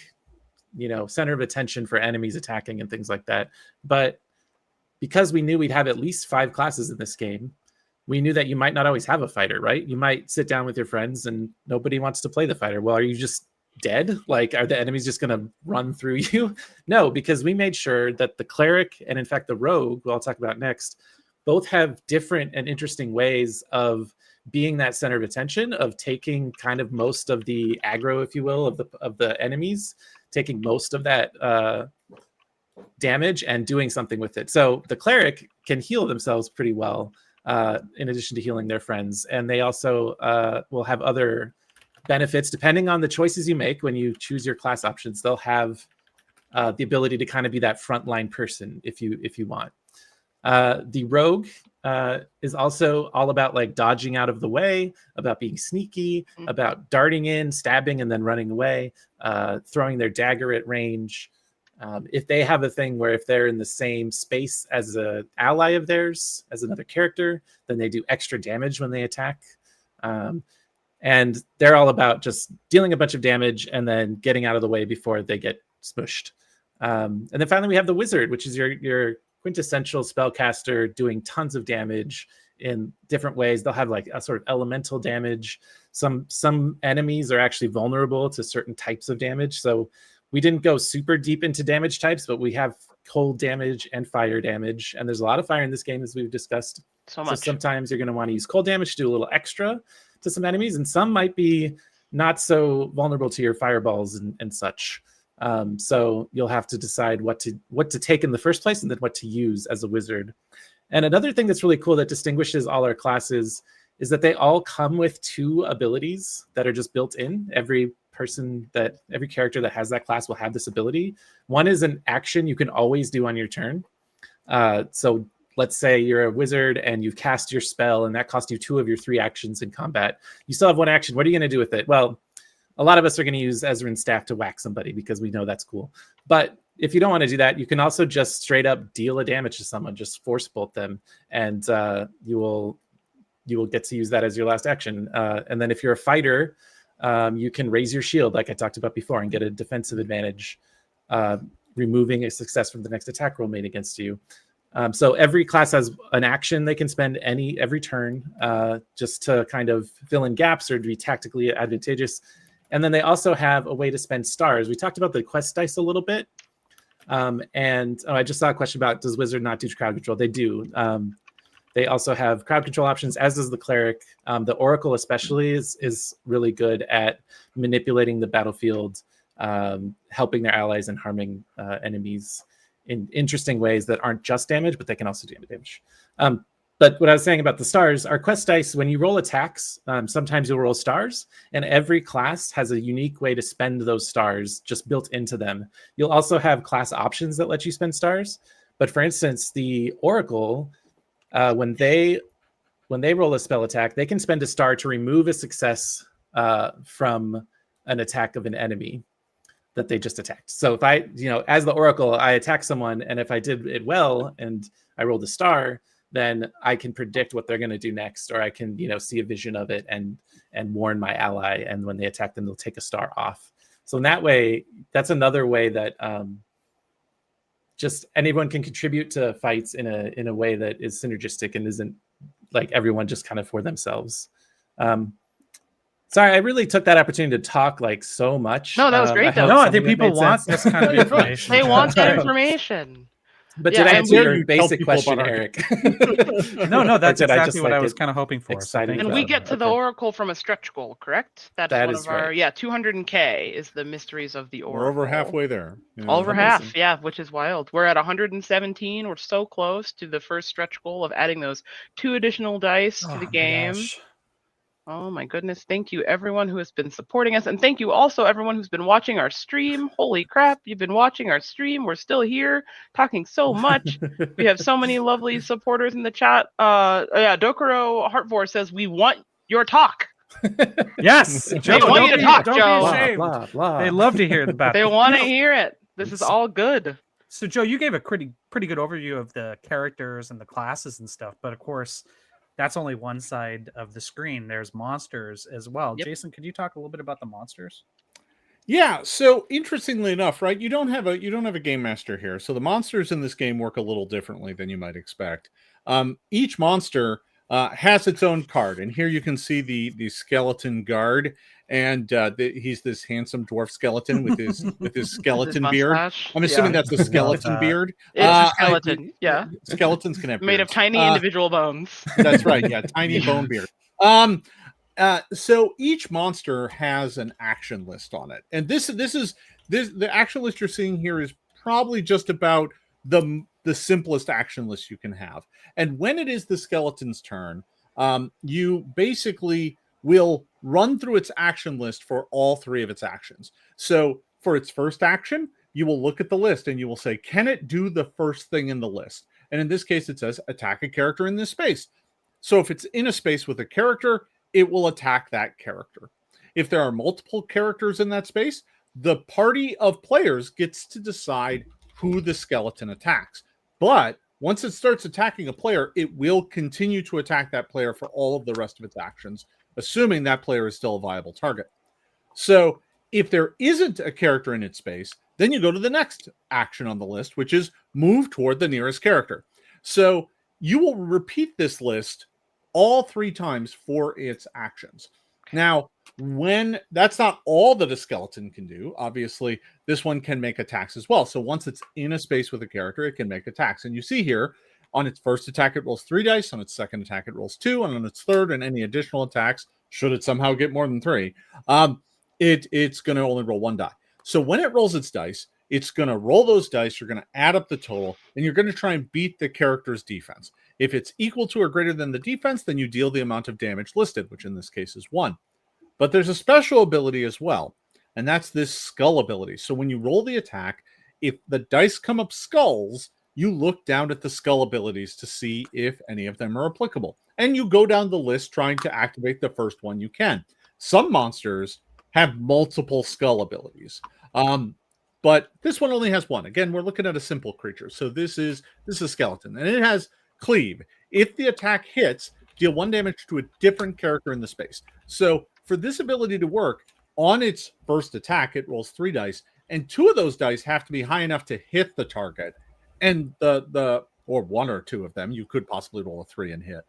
center of attention for enemies attacking and things like that. But because we knew we'd have at least 5 classes in this game, we knew that you might not always have a fighter, right? You might sit down with your friends and nobody wants to play the fighter. Well, are you just dead? Like, are the enemies just going to run through you? No, because we made sure that the cleric and in fact the rogue, who I'll talk about next, both have different and interesting ways of being that center of attention, of taking kind of most of the aggro, if you will, of the enemies, taking most of that damage and doing something with it. So the cleric can heal themselves pretty well, in addition to healing their friends. And they also will have other benefits depending on the choices you make. When you choose your class options, they'll have the ability to kind of be that frontline person if you want. The rogue is also all about like dodging out of the way, about being sneaky, about darting in, stabbing, and then running away, throwing their dagger at range. If they have a thing where if they're in the same space as an ally of theirs, as another character, then they do extra damage when they attack. And they're all about just dealing a bunch of damage and then getting out of the way before they get smushed. And then finally, we have the wizard, which is your quintessential spellcaster doing tons of damage in different ways. They'll have like a sort of elemental damage. Some enemies are actually vulnerable to certain types of damage. So we didn't go super deep into damage types, but we have cold damage and fire damage. And there's a lot of fire in this game, as we've discussed. So much. So sometimes you're going to want to use cold damage to do a little extra to some enemies, and some might be not so vulnerable to your fireballs and such. So you'll have to decide what to take in the first place and then what to use as a wizard. And another thing that's really cool that distinguishes all our classes is that they all come with 2 abilities that are just built in. Every character that has that class will have this ability. One is an action you can always do on your turn. So let's say you're a wizard and you've cast your spell and that cost you 2 of your 3 actions in combat. You still have 1 action. What are you going to do with it? Well, a lot of us are going to use Ezran's staff to whack somebody because we know that's cool. But if you don't want to do that, you can also just straight up deal a damage to someone, just force bolt them, and you will get to use that as your last action. And then if you're a fighter, you can raise your shield, like I talked about before, and get a defensive advantage, removing a success from the next attack roll made against you. So every class has an action they can spend every turn, just to kind of fill in gaps or to be tactically advantageous. And then they also have a way to spend stars. We talked about the quest dice a little bit. I just saw a question about, does Wizard not do crowd control? They do. They also have crowd control options, as does the Cleric. The Oracle especially is really good at manipulating the battlefield, helping their allies and harming enemies in interesting ways that aren't just damage, but they can also do damage. But what I was saying about the stars, our quest dice, when you roll attacks, sometimes you'll roll stars, and every class has a unique way to spend those stars just built into them. You'll also have class options that let you spend stars. But for instance, the Oracle, when they roll a spell attack, they can spend a star to remove a success from an attack of an enemy that they just attacked. So if I, as the Oracle, I attack someone, and if I did it well and I rolled a star, then I can predict what they're going to do next, or I can, see a vision of it and warn my ally. And when they attack them, they'll take a star off. So in that way, that's another way that just anyone can contribute to fights in a way that is synergistic and isn't like everyone just kind of for themselves. Sorry, I really took that opportunity to talk like so much. No, that was great. I think people want this kind of information. They want that information. But did I answer your basic question, Eric? No, that's exactly what I was kind of hoping for. Exciting. And we get to the Oracle from a stretch goal, correct? That is one of our, 200K is the Mysteries of the Oracle. We're over halfway there. Over half, which is wild. We're at 117. We're so close to the first stretch goal of adding those 2 additional dice to the game. Oh my goodness. Thank you everyone who has been supporting us. And thank you also everyone who's been watching our stream. Holy crap, you've been watching our stream. We're still here talking so much. We have so many lovely supporters in the chat. Dokuro Heartvor says, we want your talk. Yes. Joe, they want you to talk, don't Joe. Be ashamed. Blah, blah. They love to hear about They want to hear it. This is all good. So Joe, you gave a pretty good overview of the characters and the classes and stuff, but of course, that's only one side of the screen. There's monsters as well. Yep. Jason, could you talk a little bit about the monsters? Yeah. So interestingly enough, right, you don't have a game master here. So the monsters in this game work a little differently than you might expect. Each monster has its own card, and here you can see the skeleton guard, and he's this handsome dwarf skeleton with his skeleton beard. I'm assuming that's a skeleton beard. It's a skeleton. Skeletons can have made beards. of tiny individual bones. That's right. Yeah, tiny bone beard. So each monster has an action list on it, and this the action list you're seeing here is probably just about the simplest action list you can have. And when it is the skeleton's turn, you basically will run through its action list for all 3 of its actions. So for its first action, you will look at the list and you will say, can it do the first thing in the list? And in this case, it says attack a character in this space. So if it's in a space with a character, it will attack that character. If there are multiple characters in that space, the party of players gets to decide who the skeleton attacks. But once it starts attacking a player, it will continue to attack that player for all of the rest of its actions, assuming that player is still a viable target. So if there isn't a character in its space, then you go to the next action on the list, which is move toward the nearest character. So you will repeat this list all 3 times for its actions. Now, when that's not all that a skeleton can do, obviously, this one can make attacks as well. So once it's in a space with a character, it can make attacks. And you see here, on its first attack, it rolls 3 dice. On its second attack, it rolls 2. And on its third and any additional attacks, should it somehow get more than 3, it's going to only roll 1 die. So when it rolls its dice, it's going to roll those dice. You're going to add up the total, and you're going to try and beat the character's defense. If it's equal to or greater than the defense, then you deal the amount of damage listed, which in this case is 1. But there's a special ability as well, and that's this skull ability. So when you roll the attack, if the dice come up skulls, you look down at the skull abilities to see if any of them are applicable. And you go down the list trying to activate the first one you can. Some monsters have multiple skull abilities. But this one only has 1. Again, we're looking at a simple creature. So this is a skeleton, and it has cleave. If the attack hits, deal 1 damage to a different character in the space. So for this ability to work, on its first attack, it rolls 3 dice, and 2 of those dice have to be high enough to hit the target. And or 1 or 2 of them, you could possibly roll a 3 and hit.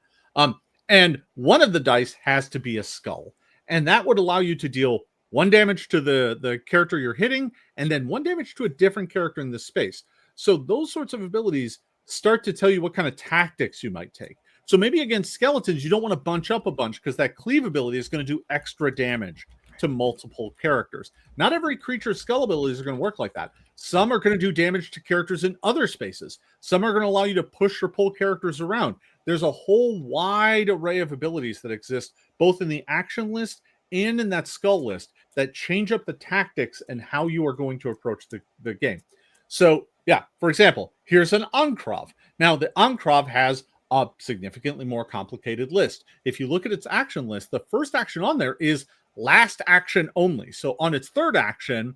And 1 of the dice has to be a skull. And that would allow you to deal 1 damage to the character you're hitting, and then 1 damage to a different character in this space. So those sorts of abilities start to tell you what kind of tactics you might take. So maybe against skeletons, you don't want to bunch up a bunch because that cleave ability is going to do extra damage to multiple characters. Not every creature's skull abilities are going to work like that. Some are going to do damage to characters in other spaces. Some are going to allow you to push or pull characters around. There's a whole wide array of abilities that exist both in the action list and in that skull list that change up the tactics and how you are going to approach the game. So, yeah, for example, here's an Ankrov. Now, the Ankrov has a significantly more complicated list. If you look at its action list, the first action on there is last action only. So on its third action,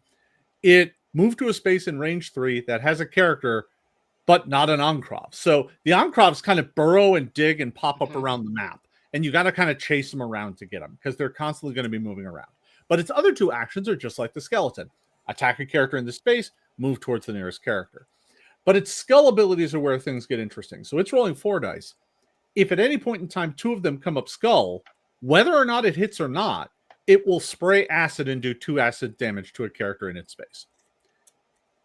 it moved to a space in range 3 that has a character, but not an Ankrov. So the Ankrovs kind of burrow and dig and pop up around the map. And you got to kind of chase them around to get them because they're constantly going to be moving around. But its other 2 actions are just like the skeleton. Attack a character in the space, move towards the nearest character. But its skull abilities are where things get interesting. So it's rolling 4 dice. If at any point in time 2 of them come up skull, whether or not it hits or not, it will spray acid and do 2 acid damage to a character in its space.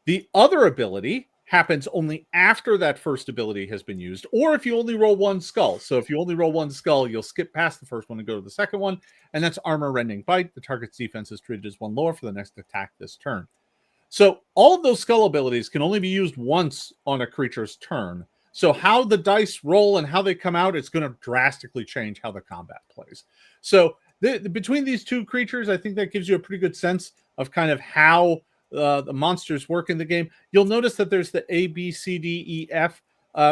The other ability happens only after that first ability has been used, or if you only roll 1 skull. So if you only roll 1 skull, you'll skip past the first one and go to the second one, and that's Armor Rending Bite. The target's defense is treated as 1 lower for the next attack this turn. So all of those skull abilities can only be used once on a creature's turn. So how the dice roll and how they come out, it's going to drastically change how the combat plays. So between these 2 creatures, I think that gives you a pretty good sense of kind of how the monsters work in the game. You'll notice that there's the A, B, C, D, E, F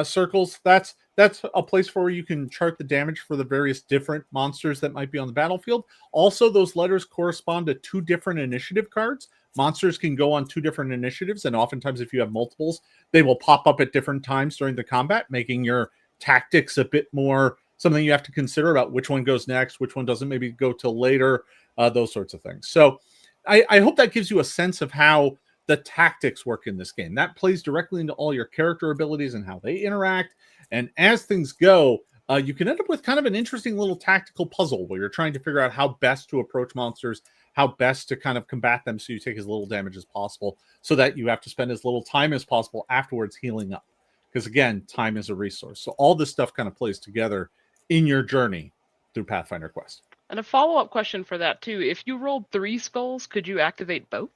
circles. That's a place where you can chart the damage for the various different monsters that might be on the battlefield. Also, those letters correspond to 2 different initiative cards. Monsters can go on 2 different initiatives, and oftentimes if you have multiples, they will pop up at different times during the combat, making your tactics a bit more something you have to consider about which one goes next, which one doesn't maybe go till later, those sorts of things. So I hope that gives you a sense of how the tactics work in this game. That plays directly into all your character abilities and how they interact. And as things go, you can end up with kind of an interesting little tactical puzzle where you're trying to figure out how best to approach monsters, how best to kind of combat them so you take as little damage as possible, so that you have to spend as little time as possible afterwards healing up. Because again, time is a resource. So all this stuff kind of plays together in your journey through Pathfinder Quest. And a follow-up question for that too. If you rolled 3 skulls, could you activate both?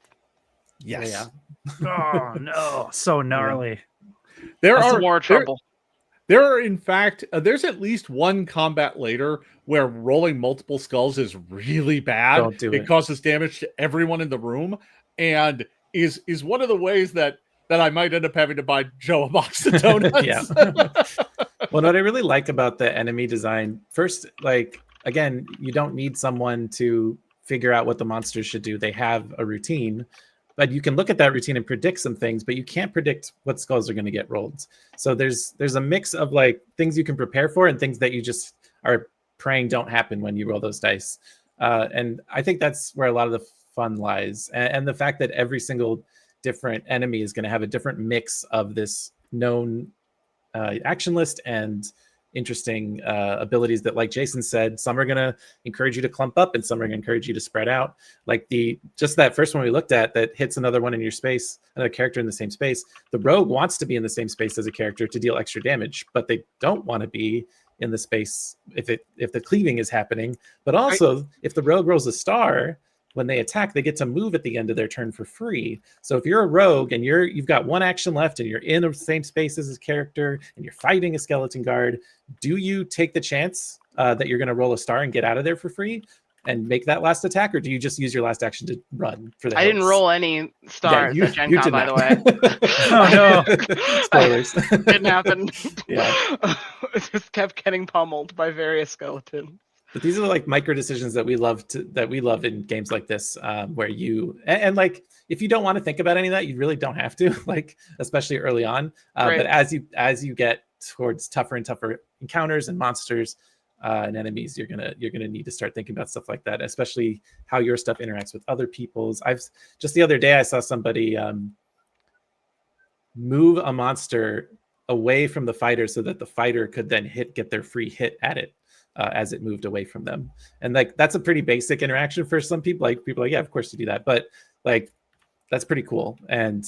Yes. Oh no, so gnarly. There That's are more trouble. There are, in fact, there's at least one combat later where rolling multiple skulls is really bad. Don't do it. Causes damage to everyone in the room, and is one of the ways that I might end up having to buy Joe a box of donuts. Yeah. Well, what I really like about the enemy design, first, like, again, you don't need someone to figure out what the monsters should do. They have a routine, but you can look at that routine and predict some things, but you can't predict what skulls are going to get rolled. So there's a mix of like things you can prepare for and things that you just are praying don't happen when you roll those dice. And I think that's where a lot of the fun lies. And the fact that every single different enemy is going to have a different mix of this known action list and interesting abilities that, like Jason said, some are going to encourage you to clump up and some are going to encourage you to spread out. Like just that first one we looked at that hits another one in your space, another character in the same space. The rogue wants to be in the same space as a character to deal extra damage, but they don't want to be in the space if the cleaving is happening. But also, if the rogue rolls a star, when they attack, they get to move at the end of their turn for free. So if you're a rogue and you've got one action left and you're in the same space as a character and you're fighting a skeleton guard, do you take the chance that you're going to roll a star and get out of there for free and make that last attack, or do you just use your last action to run for the I didn't roll any stars at Gen Con, by the way. Oh no. Spoilers. Didn't happen. Yeah. It just kept getting pummeled by various skeletons. But these are like micro decisions that we love in games like this, where you and like if you don't want to think about any of that, you really don't have to, like especially early on. Right. But as you get towards tougher and tougher encounters and monsters and enemies, you're gonna need to start thinking about stuff like that, especially how your stuff interacts with other people's. Just the other day I saw somebody move a monster away from the fighter so that the fighter could then get their free hit at it. as it moved away from them. And like that's a pretty basic interaction for some people. Like people are like, yeah, of course you do that, but like that's pretty cool. And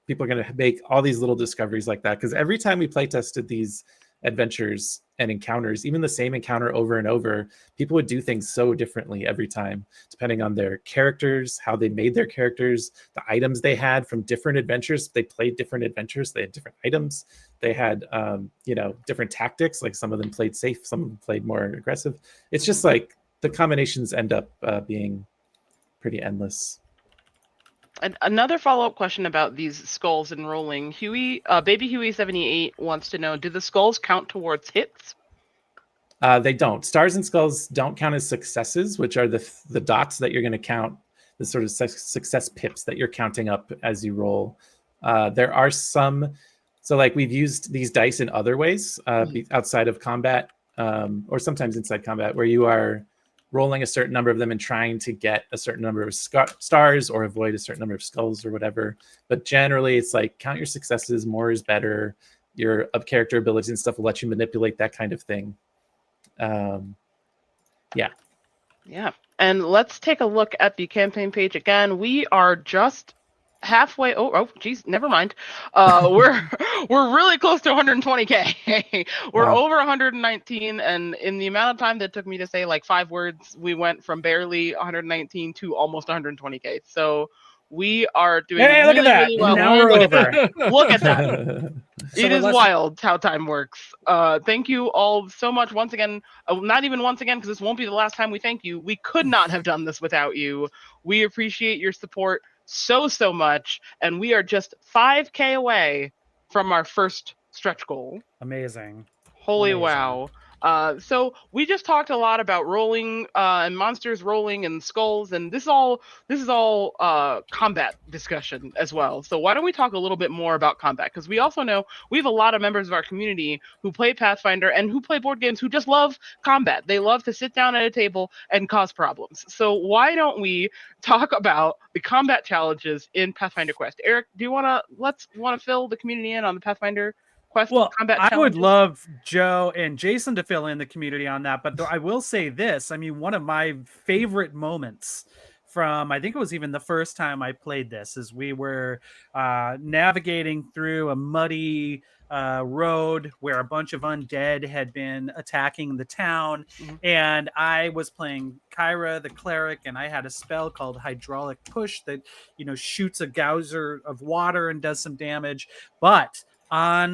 people are going to make all these little discoveries like that, because every time we play tested these adventures and encounters, even the same encounter over and over, people would do things so differently every time, depending on their characters, how they made their characters, the items they had from different adventures. They played different adventures, they had different items, they had different tactics. Like some of them played safe, some of them played more aggressive. It's just like the combinations end up being pretty endless. And another follow-up question about these skulls and rolling. Baby Huey 78 wants to know, do the skulls count towards hits? They don't. Stars and skulls don't count as successes, which are the dots that you're going to count, the sort of success pips that you're counting up as you roll. There are some, so like we've used these dice in other ways outside of combat, or sometimes inside combat, where you are rolling a certain number of them and trying to get a certain number of stars or avoid a certain number of skulls or whatever. But generally, it's like count your successes, more is better. Your character abilities and stuff will let you manipulate that kind of thing. Yeah. And let's take a look at the campaign page again. We are just halfway. Oh, geez, never mind. We're really close to 120k. We're over 119, and in the amount of time that took me to say like 5 words, we went from barely 119 to almost 120k. So we are doing look at that. really well. Now we're over. Look at that. It is less... wild how time works. Thank you all so much once again. Not even once again, because this won't be the last time we thank you. We could not have done this without you. We appreciate your support so much, and we are just 5k away from our first stretch goal. Amazing. Holy wow. So we just talked a lot about rolling and monsters rolling and skulls, and this is all combat discussion as well. So why don't we talk a little bit more about combat? Because we also know we have a lot of members of our community who play Pathfinder and who play board games who just love combat. They love to sit down at a table and cause problems. So why don't we talk about the combat challenges in Pathfinder Quest? Erik, do you want to fill the community in on the Pathfinder Quest combat challenges? I would love Joe and Jason to fill in the community on that, but I will say this. I mean, one of my favorite moments from, I think it was even the first time I played this, is we were navigating through a muddy road where a bunch of undead had been attacking the town, and I was playing Kyra the cleric, and I had a spell called Hydraulic Push that shoots a geyser of water and does some damage. But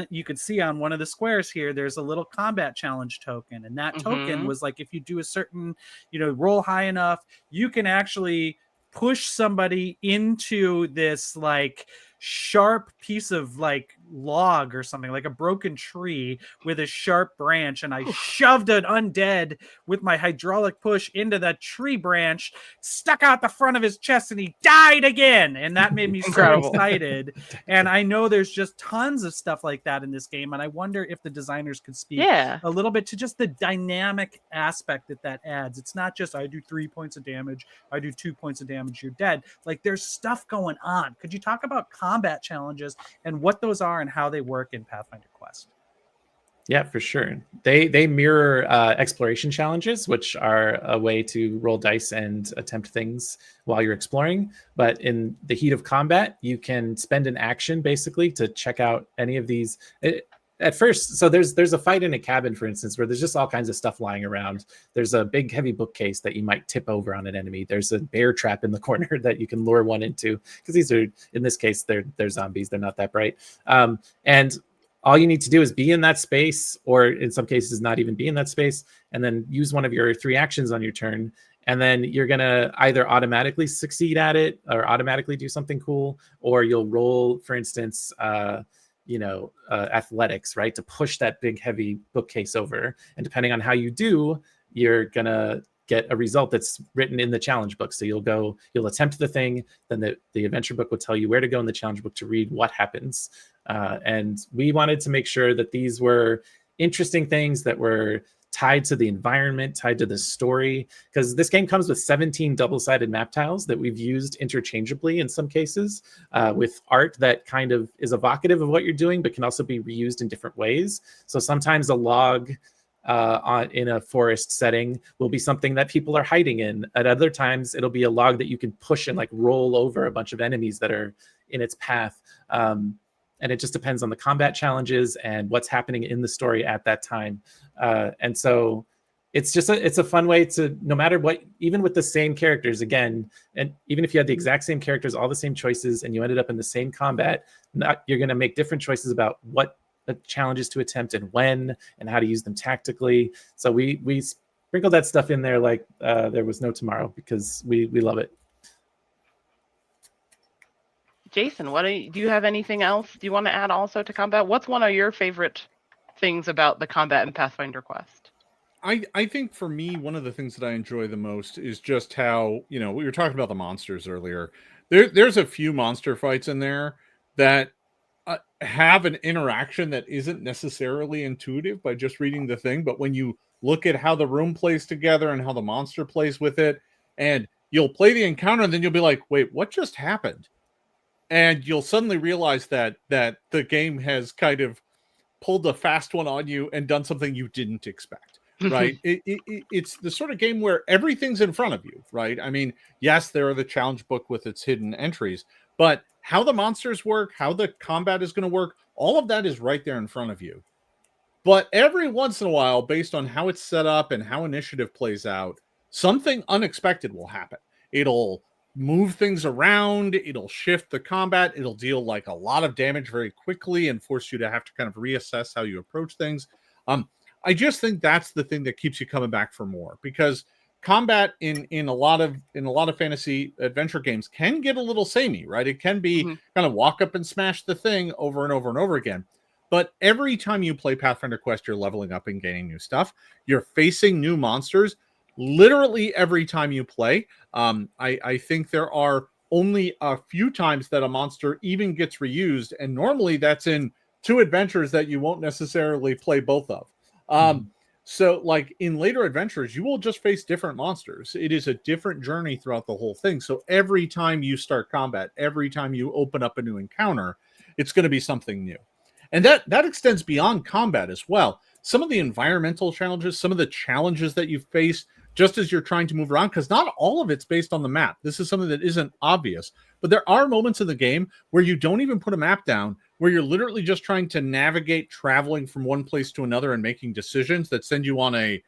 you could see on one of the squares here, there's a little combat challenge token, and that token was like, if you do a certain roll high enough, you can actually push somebody into this like sharp piece of like log or something, like a broken tree with a sharp branch, and I shoved an undead with my hydraulic push into that tree branch, stuck out the front of his chest, and he died again. And that made me so excited. And I know there's just tons of stuff like that in this game, and I wonder if the designers could speak a little bit to just the dynamic aspect that adds. It's not just I do 3 points of damage, I do 2 points of damage, you're dead. Like there's stuff going on. Could you talk about combat challenges and what those are and how they work in Pathfinder Quest? Yeah, for sure. They mirror exploration challenges, which are a way to roll dice and attempt things while you're exploring. But in the heat of combat, you can spend an action basically to check out any of these. At first, so there's a fight in a cabin, for instance, where there's just all kinds of stuff lying around. There's a big heavy bookcase that you might tip over on an enemy. There's a bear trap in the corner that you can lure one into, because these are, in this case, they're zombies. They're not that bright. And all you need to do is be in that space, or in some cases not even be in that space, and then use one of your 3 actions on your turn. And then you're going to either automatically succeed at it or automatically do something cool, or you'll roll, for instance, athletics, right, to push that big heavy bookcase over. And depending on how you do, you're going to get a result that's written in the challenge book. So you'll attempt the thing, then the adventure book will tell you where to go in the challenge book to read what happens. And we wanted to make sure that these were interesting things that were tied to the environment, tied to the story, because this game comes with 17 double-sided map tiles that we've used interchangeably in some cases, with art that kind of is evocative of what you're doing, but can also be reused in different ways. So sometimes a log in a forest setting will be something that people are hiding in. At other times, it'll be a log that you can push and like roll over a bunch of enemies that are in its path. And it just depends on the combat challenges and what's happening in the story at that time. And so it's just it's a fun way to, no matter what, even with the same characters again, and even if you had the exact same characters, all the same choices, and you ended up in the same combat, you're going to make different choices about what challenges to attempt and when, and how to use them tactically. So we sprinkle that stuff in there like there was no tomorrow, because we love it. Jason, do you have anything else? Do you want to add also to combat? What's one of your favorite things about the combat in Pathfinder Quest? I think for me, one of the things that I enjoy the most is just how, we were talking about the monsters earlier. There's a few monster fights in there that have an interaction that isn't necessarily intuitive by just reading the thing. But when you look at how the room plays together and how the monster plays with it, and you'll play the encounter and then you'll be like, wait, what just happened? And you'll suddenly realize that the game has kind of pulled a fast one on you and done something you didn't expect, right? It's the sort of game where everything's in front of you, right? I mean, yes, there are the challenge book with its hidden entries, but how the monsters work, how the combat is going to work, all of that is right there in front of you. But every once in a while, based on how it's set up and how initiative plays out, something unexpected will happen. It'll move things around, it'll shift the combat, it'll deal like a lot of damage very quickly and force you to have to kind of reassess how you approach things. I just think that's the thing that keeps you coming back for more, because combat in a lot of fantasy adventure games can get a little samey, right? It can be kind of walk up and smash the thing over and over and over again. But every time you play Pathfinder Quest, you're leveling up and gaining new stuff. You're facing new monsters literally every time you play. I think there are only a few times that a monster even gets reused, and normally that's in 2 adventures that you won't necessarily play both of. So like in later adventures, you will just face different monsters. It is a different journey throughout the whole thing. So every time you start combat, every time you open up a new encounter, it's going to be something new. And that extends beyond combat as well. Some of the environmental challenges, some of the challenges that you face just as you're trying to move around, because not all of it's based on the map. This is something that isn't obvious, but there are moments in the game where you don't even put a map down, where you're literally just trying to navigate traveling from one place to another and making decisions that send you on a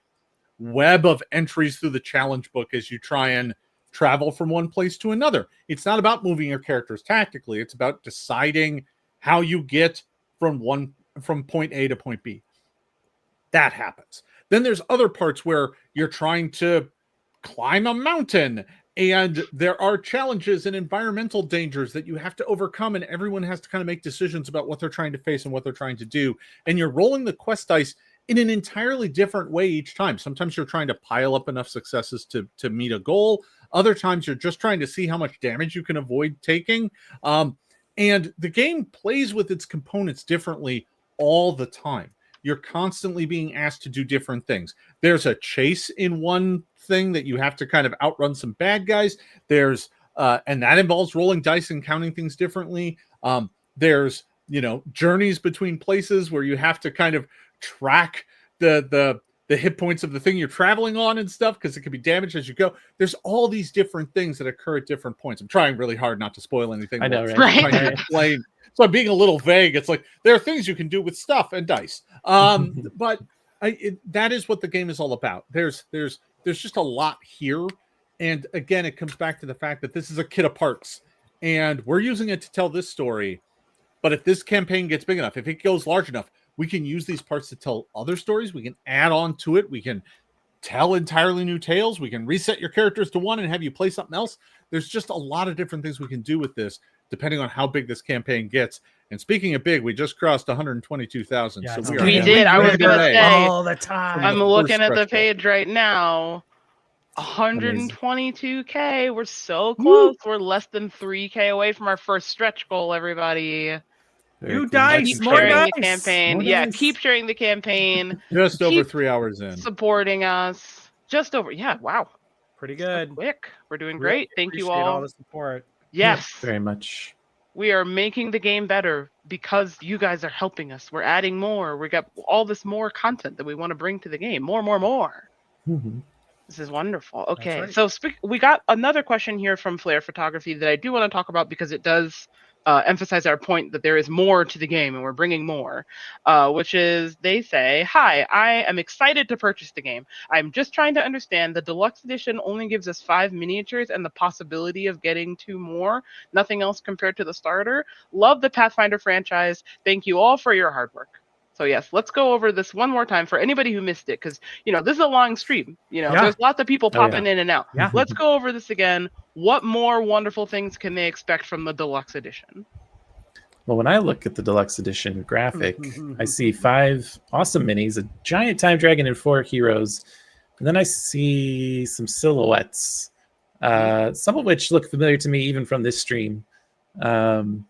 web of entries through the challenge book as you try and travel from one place to another. It's not about moving your characters tactically. It's about deciding how you get from point A to point B. That happens. Then there's other parts where you're trying to climb a mountain and there are challenges and environmental dangers that you have to overcome, and everyone has to kind of make decisions about what they're trying to face and what they're trying to do. And you're rolling the quest dice in an entirely different way each time. Sometimes you're trying to pile up enough successes to meet a goal. Other times you're just trying to see how much damage you can avoid taking. And the game plays with its components differently all the time. You're constantly being asked to do different things. There's a chase in one thing that you have to kind of outrun some bad guys. There's and that involves rolling dice and counting things differently. There's journeys between places where you have to kind of track the hit points of the thing you're traveling on and stuff, because it can be damaged as you go. There's all these different things that occur at different points. I'm trying really hard not to spoil anything. I know, right? Right. Trying to explain. So I'm being a little vague. It's like there are things you can do with stuff and dice. But that is what the game is all about. There's just a lot here. And again, it comes back to the fact that this is a kit of parts, and we're using it to tell this story. But if this campaign gets big enough, if it goes large enough, we can use these parts to tell other stories. We can add on to it. We can tell entirely new tales. We can reset your characters to one and have you play something else. There's just a lot of different things we can do with this, depending on how big this campaign gets. And speaking of big, we just crossed 122,000. Yeah, so we did. I was going to say, all the time. I'm the looking first at the stretch goal. page right now. 122K. We're so close. We're less than 3K away from our first stretch goal, everybody. Very You cool. dice, Keep more sharing dice. the campaign. More Yeah, dice. keep sharing the campaign. Just over Keep 3 hours in. supporting us. Just over. Yeah, wow. Pretty So good. quick. We're doing Really great. Thank you appreciate all. the support. Yes. Very much. We are making the game better because you guys are helping us. We're adding more. We got all this more content that we want to bring to the game. More. Mhm. This is wonderful. Okay, right. so we got another question here from Flare Photography that I do want to talk about because it does emphasize our point that there is more to the game and we're bringing more, which is they say, "Hi, I am excited to purchase the game. I'm just trying to understand the deluxe edition only gives us 5 miniatures and the possibility of getting 2 more. Nothing else compared to the starter. Love the Pathfinder franchise. Thank you all for your hard work." So yes, let's go over this one more time for anybody who missed it, because this is a long stream. Yeah. There's lots of people Oh, yeah. popping in and out. Yeah. Let's go over this again. What more wonderful things can they expect from the deluxe edition? Well, when I look at the deluxe edition graphic, I see 5 awesome minis, a giant time dragon, and 4 heroes. And then I see some silhouettes, some of which look familiar to me even from this stream. And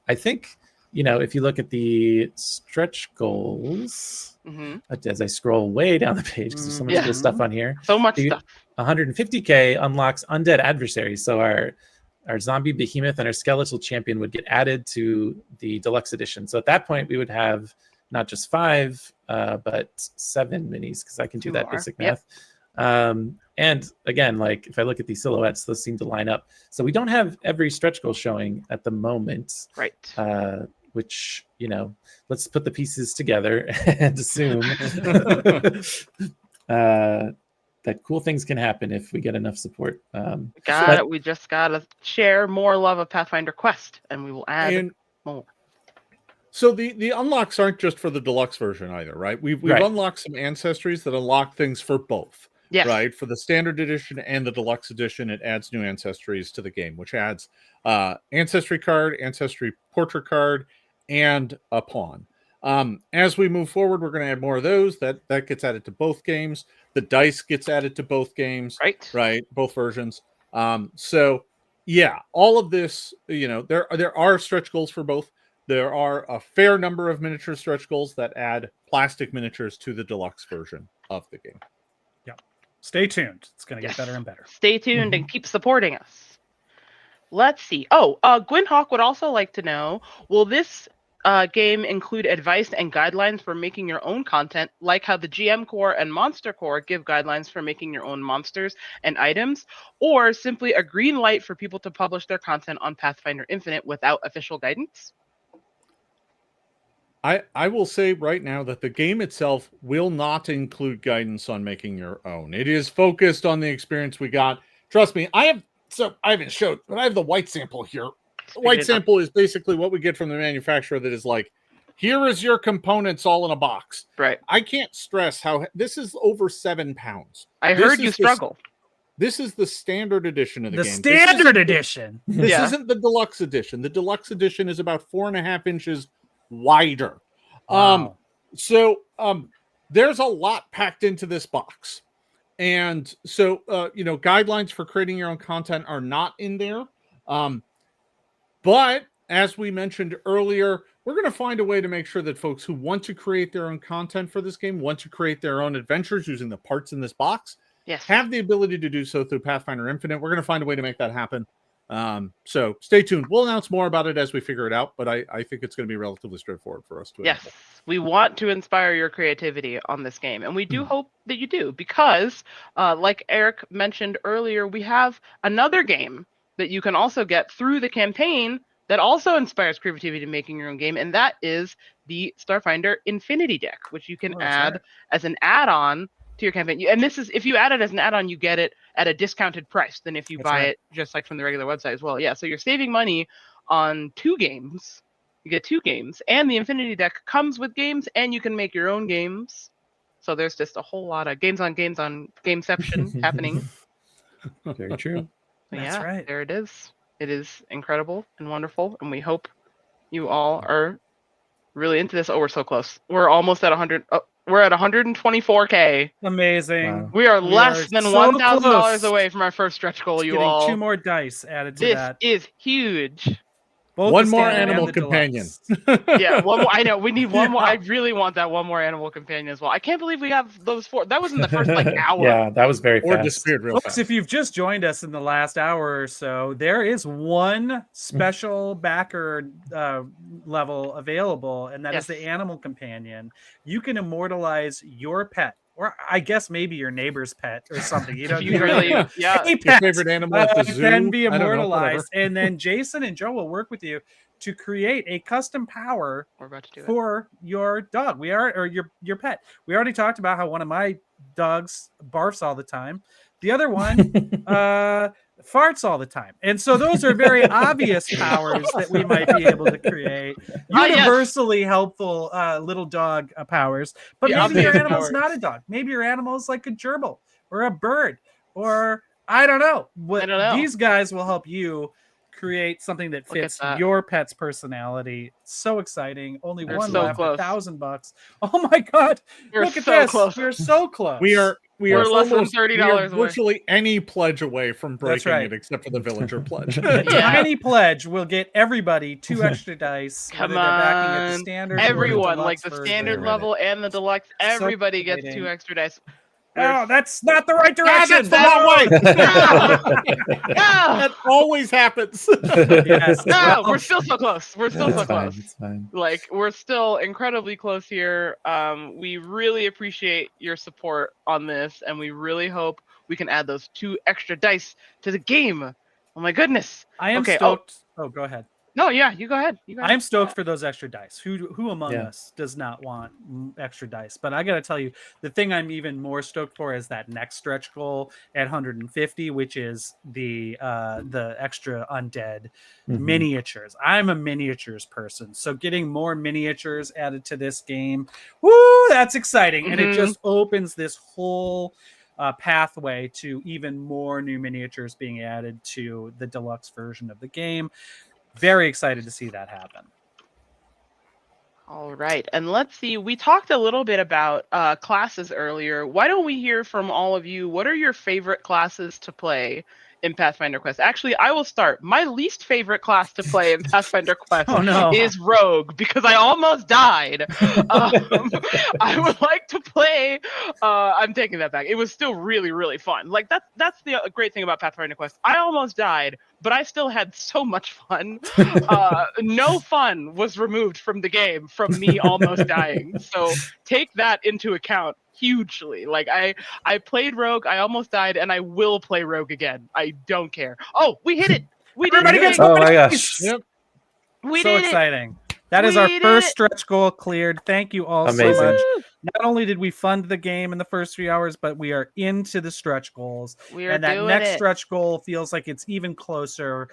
I think, if you look at the stretch goals, as I scroll way down the page, because there's so much cool stuff on here. So much stuff. 150K unlocks undead adversaries. So our zombie behemoth and our skeletal champion would get added to the deluxe edition. So at that point, we would have not just 5, but 7 minis, because I can do 2 that more. basic math. And again, like if I look at these silhouettes, those seem to line up. So we don't have every stretch goal showing at the moment. Right. Which, let's put the pieces together and assume that cool things can happen if we get enough support. We just gotta share more love of Pathfinder Quest, and we will add more. So the unlocks aren't just for the deluxe version either, right? We've Right. unlocked some ancestries that unlock things for both. Yes. Right? For the standard edition and the deluxe edition, it adds new ancestries to the game, which adds ancestry card, ancestry portrait card, and a pawn. As we move forward, we're going to add more of those. That gets added to both games. The dice gets added to both games. Right. Both versions. So yeah, all of this, there are stretch goals for both. There are a fair number of miniature stretch goals that add plastic miniatures to the deluxe version of the game. Stay tuned. It's going to get better and better. Stay tuned and keep supporting us. Let's see. Gwyn Hawk would also like to know, will this game include advice and guidelines for making your own content, like how the GM Core and Monster Core give guidelines for making your own monsters and items, or simply a green light for people to publish their content on Pathfinder Infinite without official guidance? I will say right now that the game itself will not include guidance on making your own. It is focused on the experience we got. Trust me, I haven't showed, but I have the white sample here. The white sample is basically what we get from the manufacturer that is like, here is your components all in a box. Right. I can't stress how this is over 7 pounds. I heard you struggle. This is the standard edition of the game. The standard edition. This isn't the deluxe edition. The deluxe edition is about 4.5 inches wider. Wow. There's a lot packed into this box. And so, guidelines for creating your own content are not in there. But as we mentioned earlier, we're going to find a way to make sure that folks who want to create their own content for this game, want to create their own adventures using the parts in this box, have the ability to do so through Pathfinder Infinite. We're going to find a way to make that happen. So stay tuned. We'll announce more about it as we figure it out, but I think it's going to be relatively straightforward for us to enable. We want to inspire your creativity on this game, and we do hope that you do, because like Erik mentioned earlier, we have another game that you can also get through the campaign that also inspires creativity to making your own game, and that is the Starfinder Infinity Deck, which you can add as an add-on to your campaign. And this is, if you add it as an add-on, you get it at a discounted price than if you buy it just like from the regular website as well. Yeah, so you're saving money on 2 games. You get 2 games, and the Infinity Deck comes with games, and you can make your own games. So there's just a whole lot of games on gameception happening. Very true. That's right. There it is. It is incredible and wonderful, and we hope you all are really into this. Oh, we're so close. We're almost at 100. Oh, we're at 124K. Amazing. Wow. We are less than so $1,000 away from our first stretch goal. Just you getting all. 2 more dice added to This that. is huge. Both One the more standard and animal the companion. deluxe. Yeah, one more. I know we need one more. Yeah. I really want that one more animal companion as well. I can't believe we have those 4. That was in the first hour. Yeah, that was very Or fast. disappeared real Folks, fast. if you've just joined us in the last hour or so, there is one special backer level available, and that is the Yes. animal companion. You can immortalize your pet, or I guess maybe your neighbor's pet or something. You If don't. you You don't really, know. yeah. Any Your pet favorite animal at the can zoo. be I don't know, whatever. immortalized, and then Jason and Joe will work with you to create a custom power We're about to do it. for your dog. Or your pet. We already talked about how one of my dogs barfs all the time. The other one farts all the time. And so those are very obvious powers that we might be able to create. Ah, yes. Universally helpful little dog powers. But The maybe your obvious animal's powers. not a dog. Maybe your animal's like a gerbil or a bird or I don't know. I don't know. These guys will help you create something that Look at fits that. your pet's personality. So exciting. Only They're one so left. close. $1,000. Oh my god. We're Look at so this. close. We're so close. We're less than almost $30 we are away. virtually any pledge away from breaking right. it, except for the villager pledge. A Yeah. tiny pledge will get everybody 2 extra dice. Come whether they're backing at the on. standard or the Everyone, like deluxe the version. standard level and the deluxe, everybody gets exciting. 2 extra dice. Oh, that's not the right Ah, direction. that's the wrong way. No! That always happens. Yes. No, Well, we're still so close. We're still so It's fine. close. It's fine. Like we're still incredibly close here. We really appreciate your support on this, and we really hope we can add those 2 extra dice to the game. Oh my goodness! I am Okay, stoked. Oh, go ahead. No, yeah, you go ahead. You go I ahead. am stoked for those extra dice. Who among Yeah. us does not want extra dice? But I got to tell you, the thing I'm even more stoked for is that next stretch goal at 150, which is the extra undead miniatures. I'm a miniatures person, so getting more miniatures added to this game, woo, that's exciting, and it just opens this whole pathway to even more new miniatures being added to the deluxe version of the game. Very excited to see that happen. All right, and let's see. We talked a little bit about classes earlier. Why don't we hear from all of you? What are your favorite classes to play in Pathfinder Quest? Actually, I will start. My least favorite class to play in Pathfinder Quest is Rogue, because I almost died. I would like to play. I'm taking that back. It was still really, really fun. Like that's the great thing about Pathfinder Quest. I almost died, but I still had so much fun. No fun was removed from the game from me almost dying. So take that into account hugely. Like I played Rogue, I almost died, and I will play Rogue again. I don't care. Oh, we hit it. We did it. Oh my gosh. Yep. We So did it. exciting. That is our We did first it. stretch goal cleared. Thank you all Amazing. so much. Woo! Not only did we fund the game in the first 3 hours, but we are into the stretch goals. We are And that doing next it. stretch goal feels like it's even closer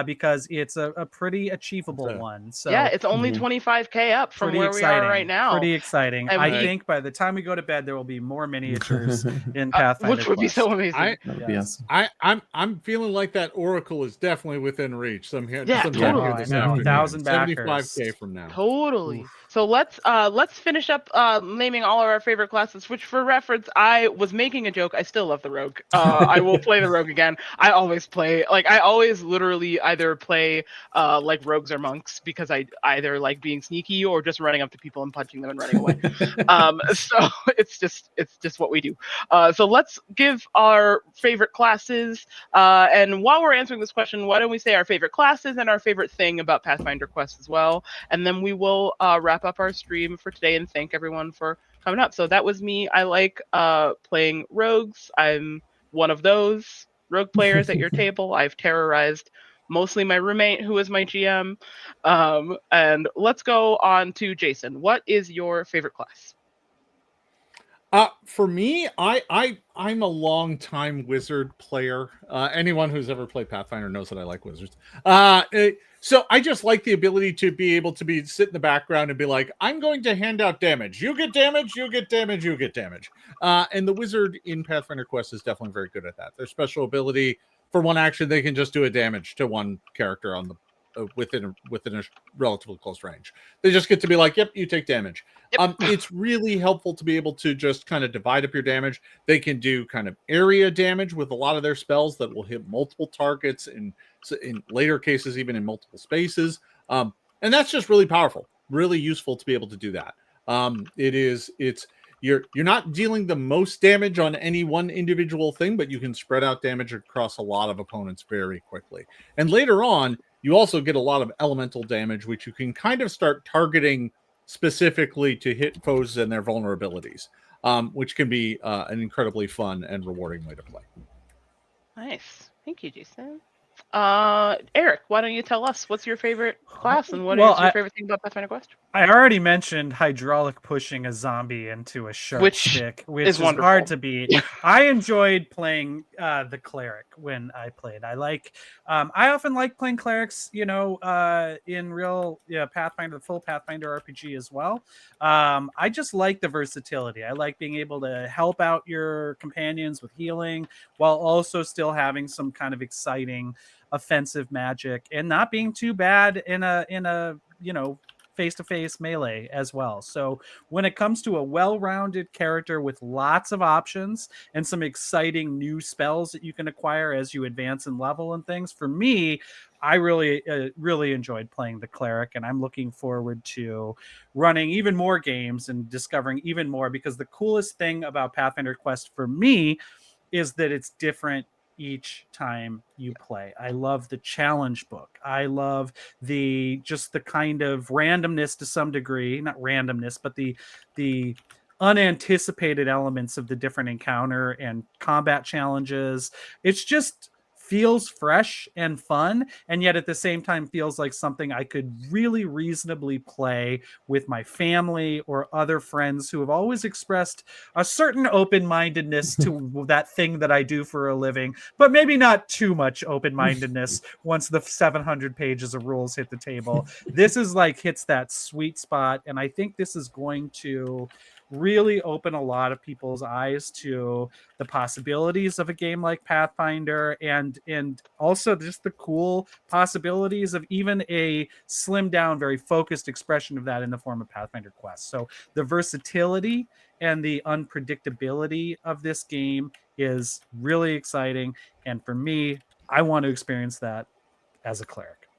because it's a pretty achievable one. So Yeah, it's only 25K up from pretty where exciting. we are right now. Pretty exciting. And I we- think by the time we go to bed, there will be more miniatures in Pathfinder which would be Quest. so amazing. That would be Yes. awesome. I'm feeling like that Oracle is definitely within reach. So I'm here. Yeah, sometime totally. here this I know, afternoon. 1,000 backers. 75K from now. Totally. So let's finish up naming all of our favorite classes. Which, for reference, I was making a joke. I still love the Rogue. I will play the Rogue again. I always literally either play like rogues or monks, because I either like being sneaky or just running up to people and punching them and running away. So it's just what we do. So let's give our favorite classes. And while we're answering this question, why don't we say our favorite classes and our favorite thing about Pathfinder Quest as well? And then we will wrap up our stream for today and thank everyone for coming up. So that was me. I like playing rogues. I'm one of those rogue players at your table. I've terrorized mostly my roommate, who is my GM. And let's go on to Jason. What is your favorite class? For me, I'm a long time wizard player. Anyone who's ever played Pathfinder knows that I like wizards. So I just like the ability to be able to sit in the background and be like, I'm going to hand out damage. You get damage, you get damage, you get damage. And the wizard in Pathfinder Quest is definitely very good at that. Their special ability, for one action, they can just do a damage to one character on within a relatively close range. They just get to be like, yep, you take damage. Yep. It's really helpful to be able to just kind of divide up your damage. They can do kind of area damage with a lot of their spells that will hit multiple targets, in later cases even in multiple spaces. And that's just really powerful, really useful to be able to do that. You're not dealing the most damage on any one individual thing, but you can spread out damage across a lot of opponents very quickly. And later on, you also get a lot of elemental damage, which you can kind of start targeting specifically to hit foes and their vulnerabilities, which can be an incredibly fun and rewarding way to play. Nice. Thank you, Jason. Erik, why don't you tell us what's your favorite class and what is your favorite thing about Pathfinder Quest? I already mentioned hydraulic pushing a zombie into a sharp stick, which is hard to beat. I enjoyed playing the cleric when I played. I often like playing clerics, in real Pathfinder, the full Pathfinder RPG as well. I just like the versatility. I like being able to help out your companions with healing while also still having some kind of exciting offensive magic and not being too bad in a face-to-face melee as well. So when it comes to a well-rounded character with lots of options and some exciting new spells that you can acquire as you advance in level and things, for me, I really enjoyed playing the cleric, and I'm looking forward to running even more games and discovering even more, because the coolest thing about Pathfinder Quest for me is that it's different each time you play. I love the challenge book. I love the kind of randomness to some degree, not randomness, but the unanticipated elements of the different encounter and combat challenges. It's just feels fresh and fun, and yet at the same time feels like something I could really reasonably play with my family or other friends who have always expressed a certain open-mindedness to that thing that I do for a living, but maybe not too much open-mindedness once the 700 pages of rules hit the table. This is hits that sweet spot, and I think this is going to really open a lot of people's eyes to the possibilities of a game like Pathfinder, and also just the cool possibilities of even a slimmed down, very focused expression of that in the form of Pathfinder Quest. So the versatility and the unpredictability of this game is really exciting, and for me, I want to experience that as a cleric.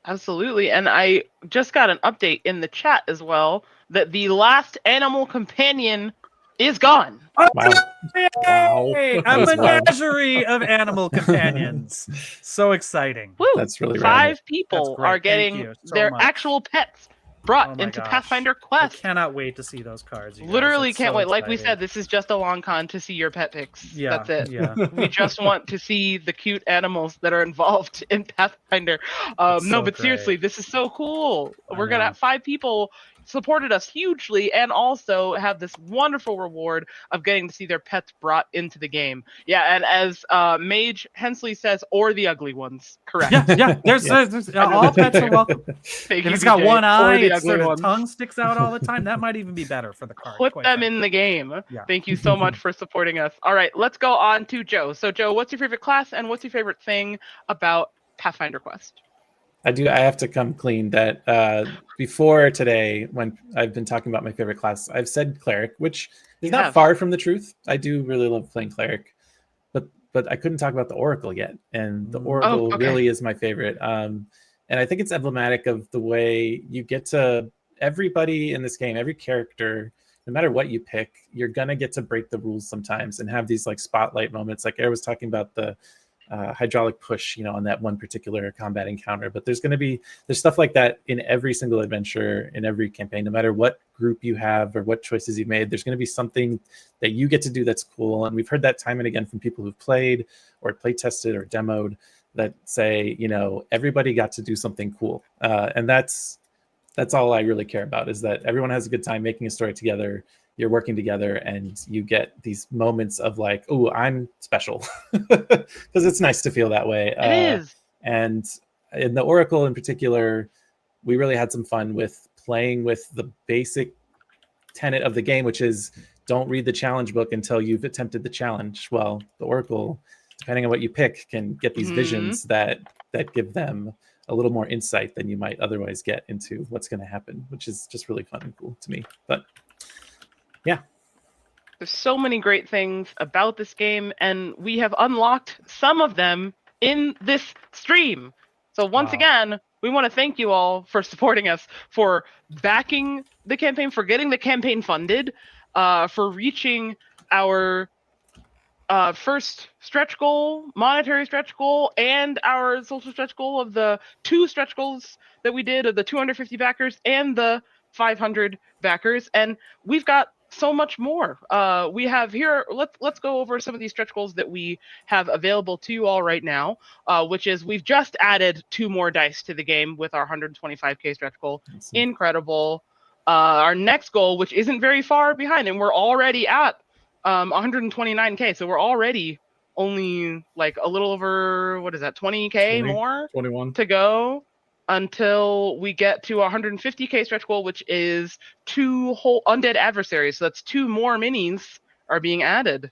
Absolutely. And I just got an update in the chat as well that the last animal companion is gone. Oh, Wow. yay! A menagerie of animal companions. So exciting. Woo! That's really Five rad. people great. are Thank getting you so their much. actual pets brought Oh my into gosh. Pathfinder I Quest. cannot wait to see those cards. You guys. Literally That's can't so wait. Like we exciting. said, this is just a long con to see your pet pics. Yeah, That's it. yeah. We just want to see the cute animals that are involved in Pathfinder. That's No, so but seriously, great. this is so cool. I We're going to know. have 5 people supported us hugely and also have this wonderful reward of getting to see their pets brought into the game. Yeah, and as Mage Hensley says, or the ugly ones. Correct. Yeah. There's all pets are welcome. Thank If you, it's got BJ, one eye, or the it's ugly their ones. tongue sticks out all the time. That might even be better for the card. Put them in the game. Yeah. Thank you so much for supporting us. All right, let's go on to Joe. So, Joe, what's your favorite class and what's your favorite thing about Pathfinder Quest? I have to come clean that before today, when I've been talking about my favorite class, I've said cleric, which is not far from the truth. I do really love playing cleric, but I couldn't talk about the Oracle yet, and the Oracle really is my favorite. And I think it's emblematic of the way you get to everybody in this game, every character, no matter what you pick, you're gonna get to break the rules sometimes and have these spotlight moments. Like Erik was talking about the hydraulic push, on that one particular combat encounter. But there's stuff like that in every single adventure, in every campaign, no matter what group you have or what choices you've made. There's going to be something that you get to do that's cool. And we've heard that time and again from people who've played or play tested or demoed that say, everybody got to do something cool. And that's all I really care about, is that everyone has a good time making a story together. You're working together and you get these moments of oh, I'm special, because it's nice to feel that way. It is. And in the Oracle in particular, we really had some fun with playing with the basic tenet of the game, which is don't read the challenge book until you've attempted the challenge. Well, the Oracle, depending on what you pick, can get these visions that give them a little more insight than you might otherwise get into what's going to happen, which is just really fun and cool to me. But yeah. There's so many great things about this game, and we have unlocked some of them in this stream. So once again, we want to thank you all for supporting us, for backing the campaign, for getting the campaign funded, for reaching our first stretch goal, monetary stretch goal, and our social stretch goal of the 2 stretch goals that we did of the 250 backers and the 500 backers. And we've got so much more. We have here, let's go over some of these stretch goals that we have available to you all right now, which is we've just added 2 more dice to the game with our 125k stretch goal. Awesome. Incredible. Our next goal, which isn't very far behind, and we're already at 129k, so we're already only like a little over, what is that, 20k 20, more 21 to go until we get to 150k stretch goal, which is 2 whole undead adversaries. So that's 2 more minis are being added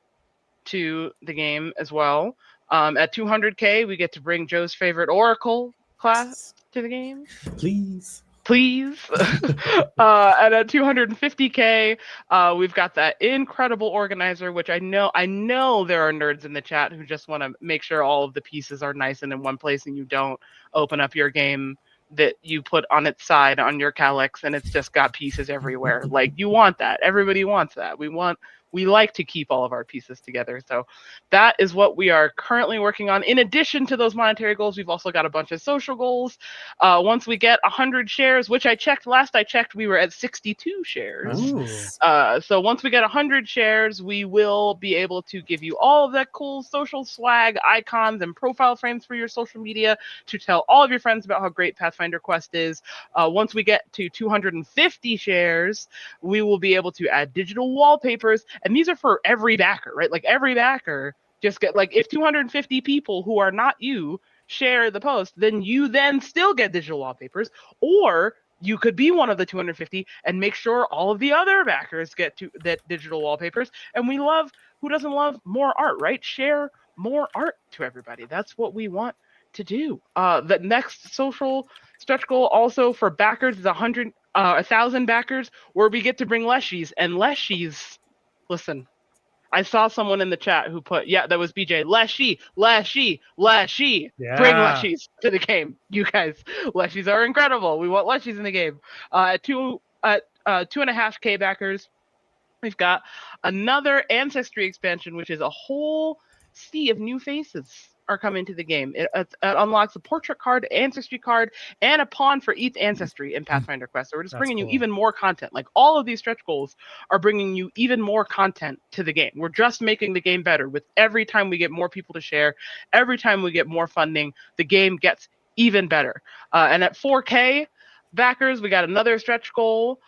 to the game as well. At 200k, we get to bring Joe's favorite Oracle class to the game. Please. And at 250k, we've got that incredible organizer, which I know there are nerds in the chat who just want to make sure all of the pieces are nice and in one place, and you don't open up your game that you put on its side on your Calyx and it's just got pieces everywhere. Like, you want that. Everybody wants that. We like to keep all of our pieces together. So that is what we are currently working on. In addition to those monetary goals, we've also got a bunch of social goals. Once we get 100 shares, which last I checked, we were at 62 shares. So once we get 100 shares, we will be able to give you all of that cool social swag, icons, and profile frames for your social media to tell all of your friends about how great Pathfinder Quest is. Once we get to 250 shares, we will be able to add digital wallpapers. And these are for every backer, right? Like, every backer just get, like, if 250 people who are not you share the post, then you then still get digital wallpapers. Or you could be one of the 250 and make sure all of the other backers get to that digital wallpapers. And who doesn't love more art, right? Share more art to everybody. That's what we want to do. The next social stretch goal also for backers is 1,000 backers, where we get to bring leshies. And leshies, listen, I saw someone in the chat who put, that was BJ, leshy. Yeah. Bring leshies to the game. You guys, leshies are incredible. We want leshies in the game. At 2.5k backers, we've got another Ancestry expansion, which is a whole sea of new faces are coming to the game. It unlocks a portrait card, ancestry card, and a pawn for each ancestry in Pathfinder Quest. So we're just bringing you even more content. Like, all of these stretch goals are bringing you even more content to the game. We're just making the game better. With every time we get more people to share, every time we get more funding, the game gets even better. And at 4K backers, we got another stretch goal.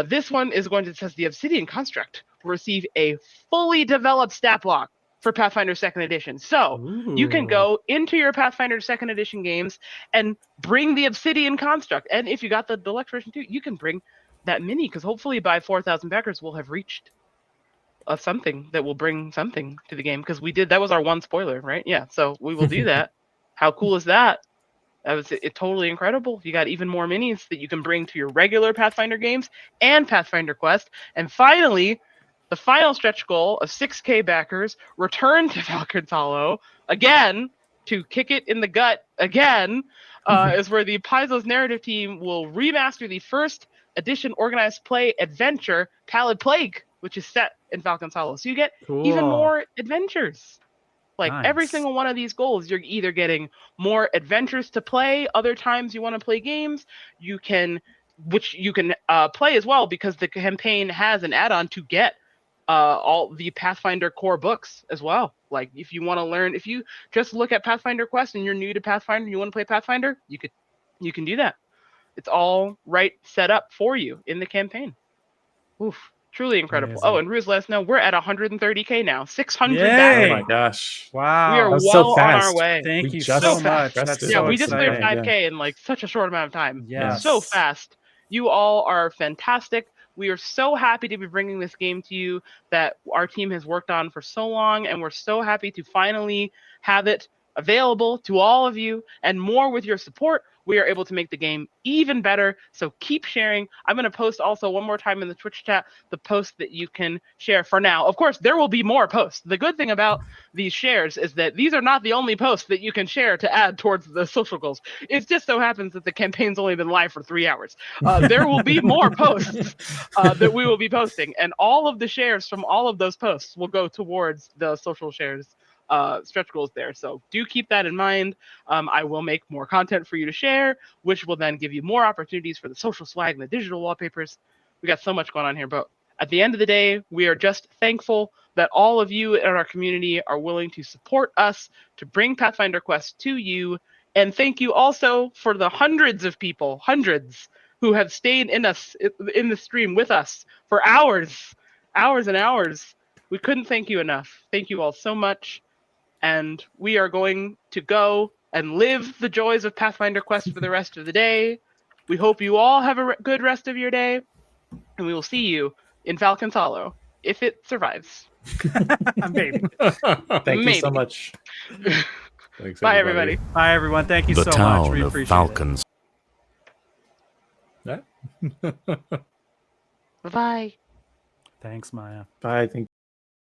This one is going to test the Obsidian Construct. We'll receive a fully developed stat block for Pathfinder 2nd Edition. So you can go into your Pathfinder 2nd Edition games and bring the Obsidian Construct. And if you got the deluxe version too, you can bring that mini, because hopefully by 4,000 backers, we'll have reached something that will bring something to the game. Because that was our one spoiler, right? Yeah, so we will do that. How cool is that? That was totally incredible. You got even more minis that you can bring to your regular Pathfinder games and Pathfinder Quest. And finally, the final stretch goal of 6k backers, return to Falcon's Hollow again to kick it in the gut again, is where the Paizo's narrative team will remaster the 1st edition organized play adventure, Pallid Plague, which is set in Falcon's Hollow. So you get even more adventures. Like, every single one of these goals, you're either getting more adventures to play. Other times you want to play games, which you can play as well, because the campaign has an add-on to get all the Pathfinder core books as well. Like, if you want to learn, if you just look at Pathfinder Quest and you're new to Pathfinder and you want to play Pathfinder, you can do that. It's all set up for you in the campaign. Oof. Truly incredible. Amazing. Oh, and Ruse, let us know, we're at 130k now. 600 Yay! backers. Oh my gosh. Wow. We are That's well so on fast. our way. Thank We you just so much. pressed That's it. so We just cleared exciting. 5k in like such a short amount of time. Yes. So fast. You all are fantastic. We are so happy to be bringing this game to you that our team has worked on for so long, and we're so happy to finally have it available to all of you, and more with your support. We are able to make the game even better. So keep sharing. I'm going to post also one more time in the Twitch chat the post that you can share for now. Of course, there will be more posts. The good thing about these shares is that these are not the only posts that you can share to add towards the social goals. It just so happens that the campaign's only been live for 3 hours. There will be more posts that we will be posting, and all of the shares from all of those posts will go towards the social shares stretch goals there. So do keep that in mind. I will make more content for you to share, which will then give you more opportunities for the social swag and the digital wallpapers. We got so much going on here, but at the end of the day, we are just thankful that all of you in our community are willing to support us to bring Pathfinder Quest to you. And thank you also for the hundreds of people, hundreds, who have stayed in the stream with us for hours and hours. We couldn't thank you enough. Thank you all so much. And we are going to go and live the joys of Pathfinder Quest for the rest of the day. We hope you all have a good rest of your day, and we will see you in Falcon's Hollow, if it survives. Maybe. Thank you so Maybe. much. Thanks, Bye, everybody. Bye, everyone. Thank you The so much. town We of appreciate Falcons. Yeah. Bye. it. Thanks, Maya. Bye. Thank you.